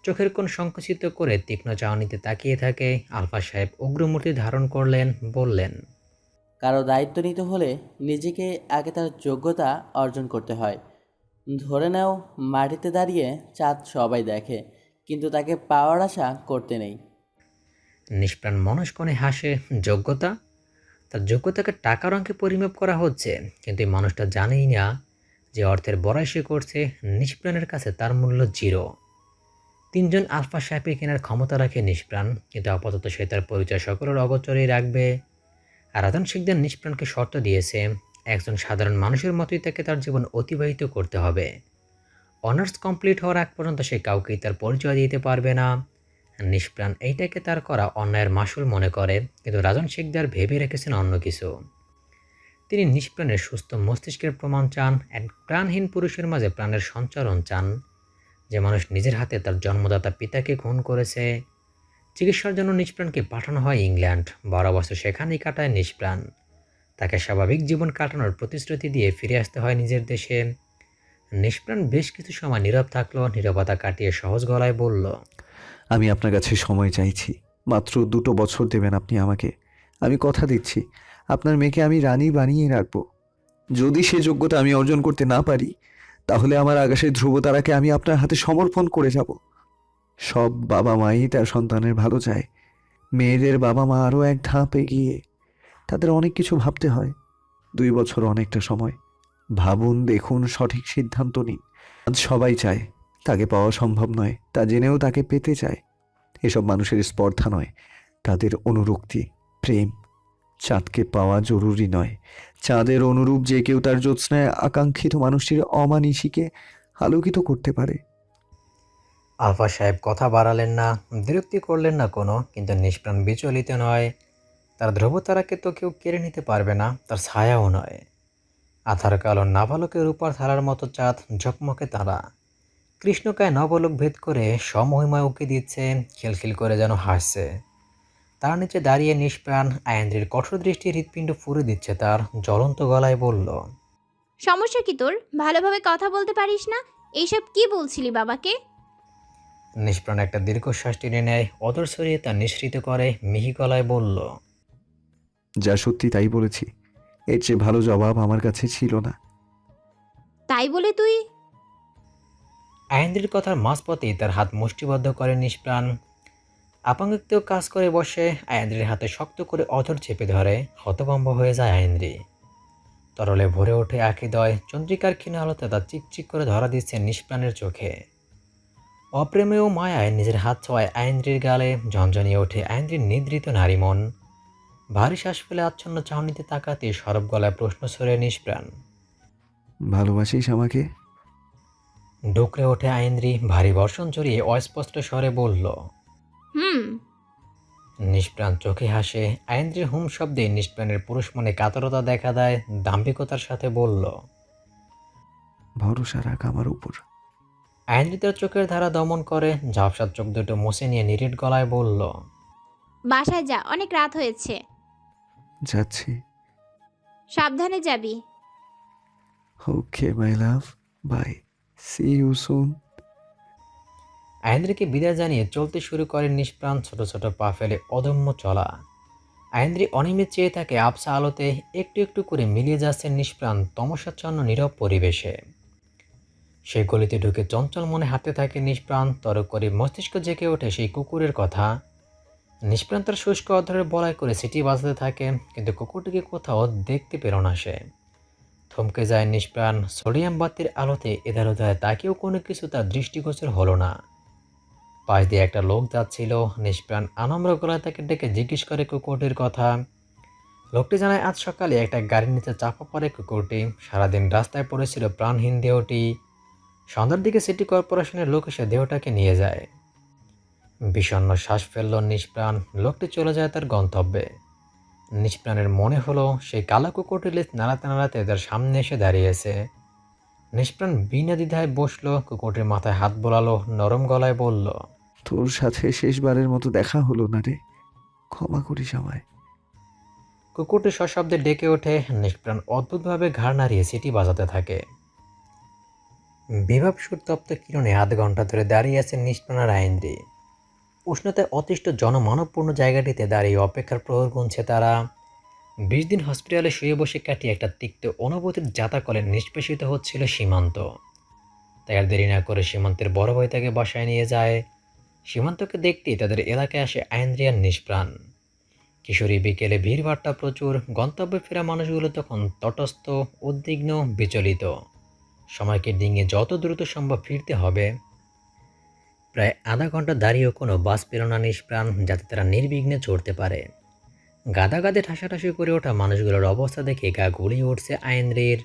S1: চোখের কোণ সংকুচিত করে তীক্ষ্ণ চাহনিতে তাকিয়ে থাকে। আলফা সাহেব উগ্রমূর্তি ধারণ করলেন, বললেন,
S17: কারো দায়িত্ব নিতে হলে নিজেকে আগে তার যোগ্যতা অর্জন করতে হয়। ধরে নাও, মাটিতে দাঁড়িয়ে চাঁদ সবাই দেখে, কিন্তু তাকে পাওয়ার আশা করতে নেই।
S1: নিষ্প্রাণ মনস্কনে হাসে। যোগ্যতা? তার যোগ্যতাকে টাকার অঙ্কে পরিমাপ করা হচ্ছে, কিন্তু এই মানুষটা জানেই না যে অর্থের বড়াই সে করছে। নিষ্প্রাণের কাছে তার মূল্য 0। 3 জন আলফা সাহেবকে কেনার ক্ষমতা রাখে নিষ্প্রাণ, কিন্তু আপাতত সে তার পরিচয় সকলের অগোচরেই রাখবে। আর রাজন শিকদার নিষ্প্রাণকে শর্ত দিয়েছে, একজন সাধারণ মানুষের মতোই তাকে তার জীবন অতিবাহিত করতে হবে। অনার্স কমপ্লিট হওয়ার আগ পর্যন্ত সে কাউকেই তার পরিচয় দিতে পারবে না। নিষ্প্রাণ এইটাকে তার করা অন্যায়ের মাসুল মনে করে, কিন্তু রাজন শিকদার ভেবে রেখেছেন অন্য কিছু। তিনি নিষ্প্রাণের সুস্থ মস্তিষ্কের প্রমাণ চান, এক প্রাণহীন পুরুষের মাঝে প্রাণের সঞ্চারণ চান, যে মানুষ নিজের হাতে তার জন্মদাতা পিতাকে খুন করেছে। চিকিৎসার জন্য নিষ্প্রাণকে পাঠানো হয় ইংল্যান্ড। 12 বছর সেখানেই কাটায় নিষ্প্রাণ। তাকে স্বাভাবিক জীবন কাটানোর প্রতিশ্রুতি দিয়ে ফিরে আসতে হয় নিজের দেশে। নিষ্প্রাণ বেশ কিছু সময় নীরব থাকলো। নীরবতা কাটিয়ে সহজ গলায় বলল,
S3: আমি আপনার কাছে সময় চাইছি, মাত্র 2 বছর দেবেন আপনি আমাকে। আমি কথা দিচ্ছি, আপনার মেয়েকে আমি রানী বানিয়ে রাখবো। যদি সে যোগ্যতা আমি অর্জন করতে না পারি, তাহলে আমার আকাশের ধ্রুবতারাকে আমি আপনার হাতে সমর্পণ করে যাব। সব বাবা মাই তার সন্তানের ভালো চায়। মেয়েদের বাবা মা আরও এক ধাপ এগিয়ে, তাদের অনেক কিছু ভাবতে হয়। 2 বছর অনেকটা সময়। ভাবুন, দেখুন, সঠিক সিদ্ধান্ত নিন। আজ সবাই চায়, তাকে পাওয়া সম্ভব নয়, তা জেনেও তাকে পেতে চায়। এসব মানুষের স্পর্ধা নয়, তাদের অনুরক্তি, প্রেম। চাঁদকে পাওয়া জরুরি নয়, চাঁদের অনুরূপ যে কেউ তার জ্যোৎস্নায় আকাঙ্ক্ষিত মানুষটির অমানিসীকে আলোকিত করতে পারে।
S1: আলফা সাহেব কথা বাড়ালেন না, বিরক্তি করলেন না কোনো, কিন্তু নিষ্প্রাণ বিচলিত নয়। তার ধ্রুবতারাকে তো কেউ কেড়ে নিতে পারবে না, তার ছায়াও নয়। আধার কালো নাবালকের উপর থালার মতো চাঁদ, ঝকমকে তারা কৃষ্ণকায় নবলোক ভেদ করে সমহিমায় উঁকি দিচ্ছে, খিলখিল করে যেন হাসছে। তার নিচে দাঁড়িয়ে নিষ্প্রাণ আয়েন্দ্রির কঠোর দৃষ্টি হৃৎপিণ্ড ফুঁড়ে দিচ্ছে। তার জ্বলন্ত গলায় বলল,
S2: সমস্যা কি তোর? ভালোভাবে কথা বলতে পারিস না? এইসব কি বলছিলি বাবাকে?
S1: নিষ্প্রাণ একটা দীর্ঘশ্বাস টেনে নেয়, অদর সরিয়ে তা নিঃসৃত করে মিহি গলায় বলল,
S3: যা সত্যি তাই বলেছি, এর চেয়ে ভালো জবাব আমার কাছে ছিল না।
S2: তাই বলে তুই?
S1: আয়েন্দ্রির কথার মাঝপথেই তার হাত মুষ্টিবদ্ধ করে নিষ্প্রাণ। আপাঙ্গিকতেও কাজ করে বসে আয়েন্দ্রির হাতে শক্ত করে অধর চেপে ধরে। হতভম্ব হয়ে যায় আয়েন্দ্রি। তরলে ভরে ওঠে আখিদয়, চন্দ্রিকার ক্ষীণ আলোতে তা চিকচিক করে ধরা দিচ্ছে নিষ্প্রাণের চোখে। অপ্রেমে ও মায়ায় নিজের হাত ছোঁয়ায় আয়েন্দ্রির গালে ঝনঝনিয়ে ওঠে আয়েন্দ্রির নিদ্রিত নারী মন। ভারী শ্বাস ফেলে আচ্ছন্ন চাহনিতে তাকাতে সরব গলায় প্রশ্ন ছড়ে নিষ্প্রাণ।
S3: ভালোবাসিস আমাকে?
S1: ডুকরে ওঠে আয়েন্দ্রি, ভারী বর্ষণ জড়িয়ে অস্পষ্ট স্বরে বলল।
S2: হুম।
S1: নিষ্প্রাণ চোখে হাসে। আয়েন্দ্রির হুম শব্দে নিষ্প্রাণের পুরুষ মনে কাতরতা দেখা দেয়, দাম্ভিকতার সাথে বলল,
S3: ভরসা রাখ আমার উপর।
S1: আয়েন্দ্রি তার চোখের ধারা দমন করে, ঝাপসা চোখ দুটো মুছে নিয়ে নিরেট গলায় বলল,
S2: বাসায় যা, অনেক রাত হয়েছে।
S3: যাচ্ছি।
S2: সাবধানে যাবি।
S3: ওকে মাই লাভ, বাই, সি ইউ সুন।
S1: আয়েন্দ্রিকে বিদায় জানিয়ে চলতে শুরু করে নিষ্প্রাণ, ছোট ছোট পা ফেলে অদম্য চলা। আয়েন্দ্রি অনিমেষ চেয়ে থাকে আবছা আলোতে, একটু একটু করে মিলিয়ে যাচ্ছে নিষ্প্রাণ তমসাচ্ছন্ন নীরব পরিবেশে। সেই গলিতে ঢুকে চঞ্চল মনে হাঁটতে থাকে নিষ্প্রাণ, তরক করে মস্তিষ্ক জেগে ওঠে সেই কুকুরের কথা। নিষ্প্রাণ তার শুষ্ক অধরে বলাই করে সিটি বাজাতে থাকে, কিন্তু কুকুরটিকে কোথাও দেখতে পেল না সে। থমকে যায় নিষ্প্রাণ। সোডিয়াম বাতির আলোতে এধার ওধারে তাকেও কোনো কিছু তার দৃষ্টিগোচর হলো না। পাশ দিয়ে একটা লোক যাচ্ছিল। নিষ্প্রাণ আনম্র গলায় তাকে ডেকে জিজ্ঞেস করে কুকুরটির কথা। লোকটি জানায় আজ সকালে একটা গাড়ির নিচে চাপা পড়ে কুকুরটি। সারাদিন রাস্তায় পড়েছিল প্রাণহীন দেহটি। সন্ধ্যার দিকে সিটি কর্পোরেশনের লোক এসে দেহটাকে নিয়ে যায়। বিষণ্ণ শ্বাস ফেলল নিষ্প্রাণ। লোকটি চলে যায় তার গন্তব্যে। নিষ্প্রাণের মনে হলো সেই কালা কুকুরটি লেজ নাড়াতে নাড়াতে তার সামনে এসে দাঁড়িয়েছে। নিষ্প্রাণ বিনা দ্বিধায় বসলো, কুকুরটির মাথায় হাত বোলালো, নরম গলায় বলল,
S3: তোর সাথে শেষবারের মতো দেখা হলো না রে, ক্ষমা করিস আমায়।
S1: কুকুরটি সশব্দে ডেকে ওঠে। নিষ্প্রাণ অদ্ভুতভাবে ঘাড় নাড়িয়ে সিটি বাজাতে থাকে। বিভাবসুর তপ্ত কিরণে আধ ঘন্টা ধরে দাঁড়িয়ে আছে নিষ্প্রাণ আর আয়েন্দ্রি। উষ্ণতায় অতিষ্ঠ জনমানবপূর্ণ জায়গাটিতে দাঁড়িয়ে অপেক্ষার প্রহর গুনছে তারা। 20 দিন হসপিটালে শুয়ে বসে কাটিয়ে একটা তিক্ত অনুভূতির জাতাকলে নিষ্পেষিত হচ্ছিল সীমান্ত। তাই আর দেরি না করে সীমান্তের বড় ভাই তাকে বাসায় নিয়ে যায়। সীমান্তকে দেখতেই তাদের এলাকায় আসে আয়েন্দ্রি আর নিষ্প্রাণ। কিশোরী বিকেলে ভিড়ভাট্টা প্রচুর। গন্তব্যে ফেরা মানুষগুলো তখন তটস্থ, উদ্বিগ্ন, বিচলিত। সময়কে ডিঙিয়ে যত দ্রুত সম্ভব ফিরতে হবে। প্রায় আধা ঘন্টা দাঁড়িয়েও কোনো বাস পেল না নিষ্প্রাণ, যাতে তারা নির্বিঘ্নে চড়তে পারে। গাদাগাদে ঠাসাঠাসি করে ওঠা মানুষগুলোর অবস্থা দেখে গা গুলিয়ে উঠছে আয়েন্দ্রির।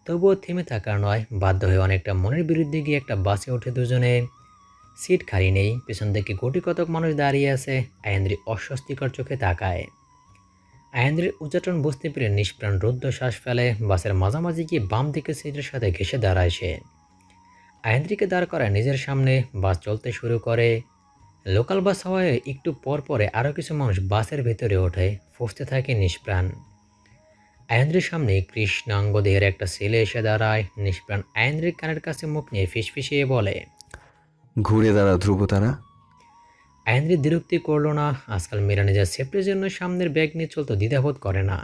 S1: তবুও থেমে থাকার নয়, বাধ্য হয়ে অনেকটা মনের বিরুদ্ধে গিয়ে একটা বাসে ওঠে দুজনে। সিট খালি নেই, পেছন থেকে কোটি কতক মানুষ দাঁড়িয়ে আছে। আয়েন্দ্রি অস্বস্তিকর চোখে তাকায়। আয়েন্দ্রির উচ্চাটন বুঝতে পেরে নিষ্প্রাণ রুদ্ধ শ্বাস ফেলে। বাসের মাঝামাঝি গিয়ে বাম দিকে সিটের সাথে ঘেঁষে দাঁড়ায় সে। আয়েন্দ্রিকে দাঁড় করায় নিজের সামনে। বাস চলতে শুরু করে। লোকাল বাস হওয়ায় একটু পর পরে আরও কিছু মানুষ বাসের ভেতরে ওঠে। ফুঁসতে থাকে নিষ্প্রাণ। আয়েন্দ্রির সামনে কৃষ্ণাঙ্গ দেহের একটা ছেলে এসে দাঁড়ায়। নিষ্প্রাণ আয়েন্দ্রির কানের কাছে মুখ নিয়ে ফিসফিসিয়ে বলে,
S3: ঘুরে দাঁড়া ধ্রুবতারা।
S1: আয়েন্দ্রি বিরক্তি করলো না। আজকাল মীরা নিজের সেফটির জন্য সামনের ব্যাগ নিয়ে চলতে দ্বিধাবোধ করে না।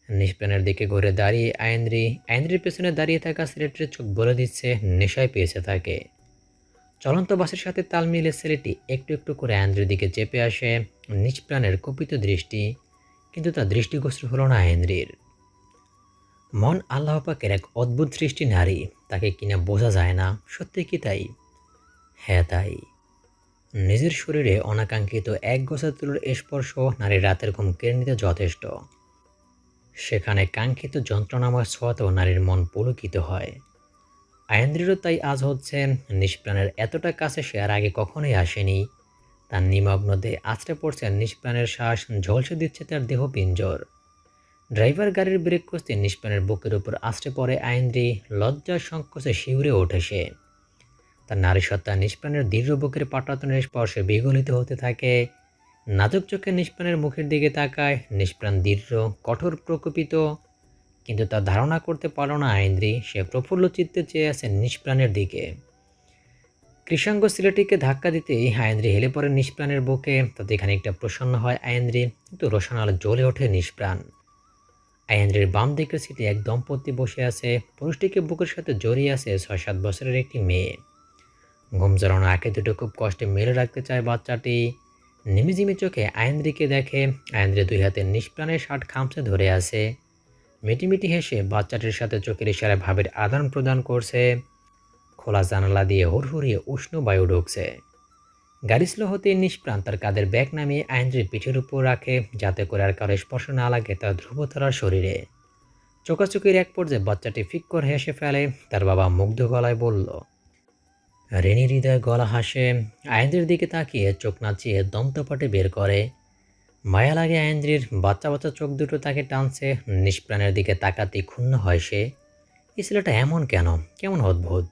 S1: নিষ্প্রাণের দিকে ঘুরে দাঁড়িয়ে আয়েন্দ্রির পেছনে দাঁড়িয়ে থাকা ছেলেটির চোখ বলে দিচ্ছে নেশায় পেয়েছে তাকে। চলন্ত বাসের সাথে তাল মিলে ছেলেটি একটু একটু করে আয়েন্দ্রির দিকে চেপে আসে। নিষ্প্রাণের কুপিত দৃষ্টি, কিন্তু তার দৃষ্টিগোচর হলো না আয়েন্দ্রির। মন আল্লাহ পাকের এক অদ্ভুত সৃষ্টি নারী, তাকে কিনা বোঝা যায় না। সত্যি কি তাই? হ্যাঁ তাই। নিজের শরীরে অনাকাঙ্ক্ষিত এক গোছা তুলোর স্পর্শ নারীর রাতের ঘুম কেড়ে নিতে যথেষ্ট। সেখানে কাঙ্ক্ষিত যন্ত্রণাময় ছোঁয়াতেও নারীর মন পুলকিত হয়। আয়েন্দ্রিরও তাই আজ হচ্ছে নিষ্প্রাণের এতটা কাছে সে আর আগে কখনোই আসেনি। তার নিমগ্ন দেহে আছড়ে পড়ছে নিষ্প্রাণের শ্বাস, ঝলসে দিচ্ছে তার দেহ পিঞ্জর। ড্রাইভার গাড়ির ব্রেক কষতে নিষ্প্রাণের বুকের উপর আছড়ে পড়ে আয়েন্দ্রি, লজ্জার সংকোচে শিউরে ওঠে সে। তার নারী সত্তা নিষ্প্রাণের দৃঢ় বুকের পাটাতনের স্পর্শে বিগলিত হতে থাকে। নাজুক চোখে নিষ্প্রাণের মুখের দিকে তাকায়। নিষ্প্রাণ দৃঢ়, কঠোর, প্রকোপিত, কিন্তু তা ধারণা করতে পারল না আয়েন্দ্রি সে প্রফুল্ল চিত্তে চেয়ে আছে নিষ্প্রাণের দিকে। কৃষাঙ্গ ছেলেটিকে ধাক্কা দিতেই আয়েন্দ্রি হেলে পড়ে নিষ্প্রাণের বুকে। তাতে খানিকটা প্রসন্ন হয় আয়েন্দ্রি, কিন্তু রোশনাল জ্বলে ওঠে নিষ্প্রাণ। আয়েন্দ্রির বাম দিকের সিটে এক দম্পতি বসে আছে। পুরুষটিকে বুকের সাথে জড়িয়ে আছে 6-7 বছরের একটি মেয়ে। ঘুম জড়ানো আঁখি দুটো খুব কষ্টে মেলে রাখতে চায় বাচ্চাটি। নিমিজিমি চোখে আয়েন্দ্রিকে দেখে। আয়েন্দ্রি দুই হাতে নিষ্প্রাণের শার্ট খামচে ধরে আছে। মিটিমিটি হেসে বাচ্চাটির সাথে চোখের ইশারায় ভাবের আদান প্রদান করছে। খোলা জানালা দিয়ে হুড়হুড়িয়ে উষ্ণ বায়ু ঢুকছে। গাড়ি স্লো হতে নিষ্প্রাণ তার কাঁধের ব্যাগ নামিয়ে আয়েন্দ্রির পিঠের উপর রাখে, যাতে করে আর কারো স্পর্শ না লাগে তার ধ্রুবতারার শরীরে। চোখাচোখির এক পর্যায়ে বাচ্চাটি ফিক করে হেসে ফেলে। তার বাবা মুগ্ধ গলায় বলল। রেনি হৃদয় গলা হাসে। আয়েন্দ্রির দিকে তাকিয়ে চোখ নাচিয়ে দন্তপাটে বের করে। মায়া লাগে আয়েন্দ্রির। বাচ্চা বাচ্চা চোখ দুটো তাকে টানছে। নিষ্প্রাণের দিকে তাকাতেই ক্ষুণ্ণ হয় সে। এই ছেলেটা এমন কেন, কেমন অদ্ভুত।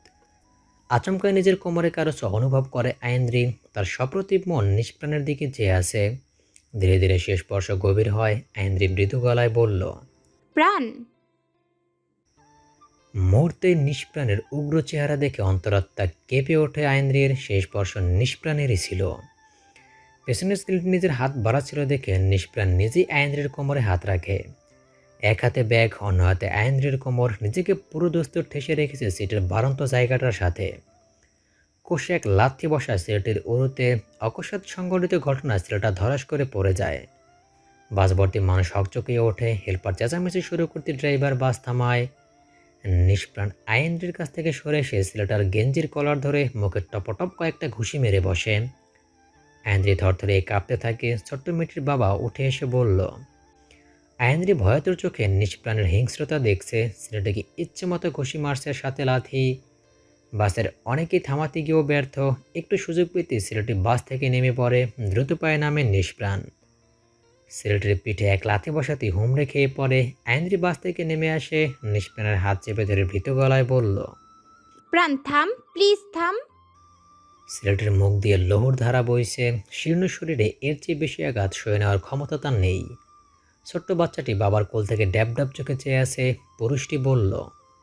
S1: আচমকায় নিজের কোমরে কারো ছোঁয়া অনুভব করে আয়েন্দ্রি। তার সপ্রতিভ মন নিষ্প্রাণের দিকে চেয়ে আছে। ধীরে ধীরে সে স্পর্শ গভীর হয়। আয়েন্দ্রি মৃদু গলায় বলল,
S2: প্রাণ।
S1: মুহূর্তে নিষ্প্রাণের উগ্র চেহারা দেখে অন্তরাত্মা কেঁপে ওঠে আয়েন্দ্রির। সেই স্পর্শ নিষ্প্রাণেরই ছিল। পেছনের সিট নিজের হাত বাড়াচ্ছিল দেখে নিষ্প্রাণ নিজেই আয়েন্দ্রির কোমরে হাত রাখে। এক হাতে ব্যাগ, অন্য হাতে আয়েন্দ্রির কোমর। নিজেকে পুরো দস্তুর ঠেসে রেখেছে সিটের বাড়ন্ত জায়গাটার সাথে। কষে এক লাথি বসা ছেলেটির উরুতে। অকস্মাৎ সংঘটিত ঘটনায় ছেলেটা ধরাস করে পড়ে যায়। বাসভর্তি মানুষ হকচকিয়ে ওঠে। হেল্পার চেঁচামেচি শুরু করতে ড্রাইভার বাস থামায়। নিষ্প্রাণ আয়েন্দ্রির কাছ থেকে সরে এসে ছেলেটার গেঞ্জির কলার ধরে মুখে টপটপ কয়েকটা ঘুষি মেরে বসে। আয়েন্দ্রি থরথরে কাঁপতে থাকে। ছোট্ট মেয়েটির বাবা উঠে এসে বলল। আয়েন্দ্রি ভয়াতুর চোখে নিষ্প্রাণের হিংস্রতা দেখছে। ছেলেটাকে ইচ্ছে মতো ঘুষি মারছে, সাথে লাথি। বাসের অনেকেই থামাতে গিয়েও ব্যর্থ। একটু সুযোগ পেতে ছেলেটি বাস থেকে নেমে পড়ে। দ্রুত পায়ে নামে নিষ্প্রাণ। ছেলেটির পিঠে এক লাথি বসাতে হুমড়ে খেয়ে পড়ে। আয়েন্দ্রি বাস থেকে নেমে আসে। নিষ্প্রাণের হাত চেপে ধরে ভীত গলায় বলল,
S2: প্রাণ থাম, প্লিজ থাম।
S1: ছেলেটির মুখ দিয়ে লহুর ধারা বইছে। শীর্ণ শরীরে এর চেয়ে বেশি আঘাত সয়ে নেওয়ার ক্ষমতা তার নেই। ছোট্ট বাচ্চাটি বাবার কোল থেকে ড্যাব ড্যাব চোখে চেয়ে আছে। পুরুষটি বলল,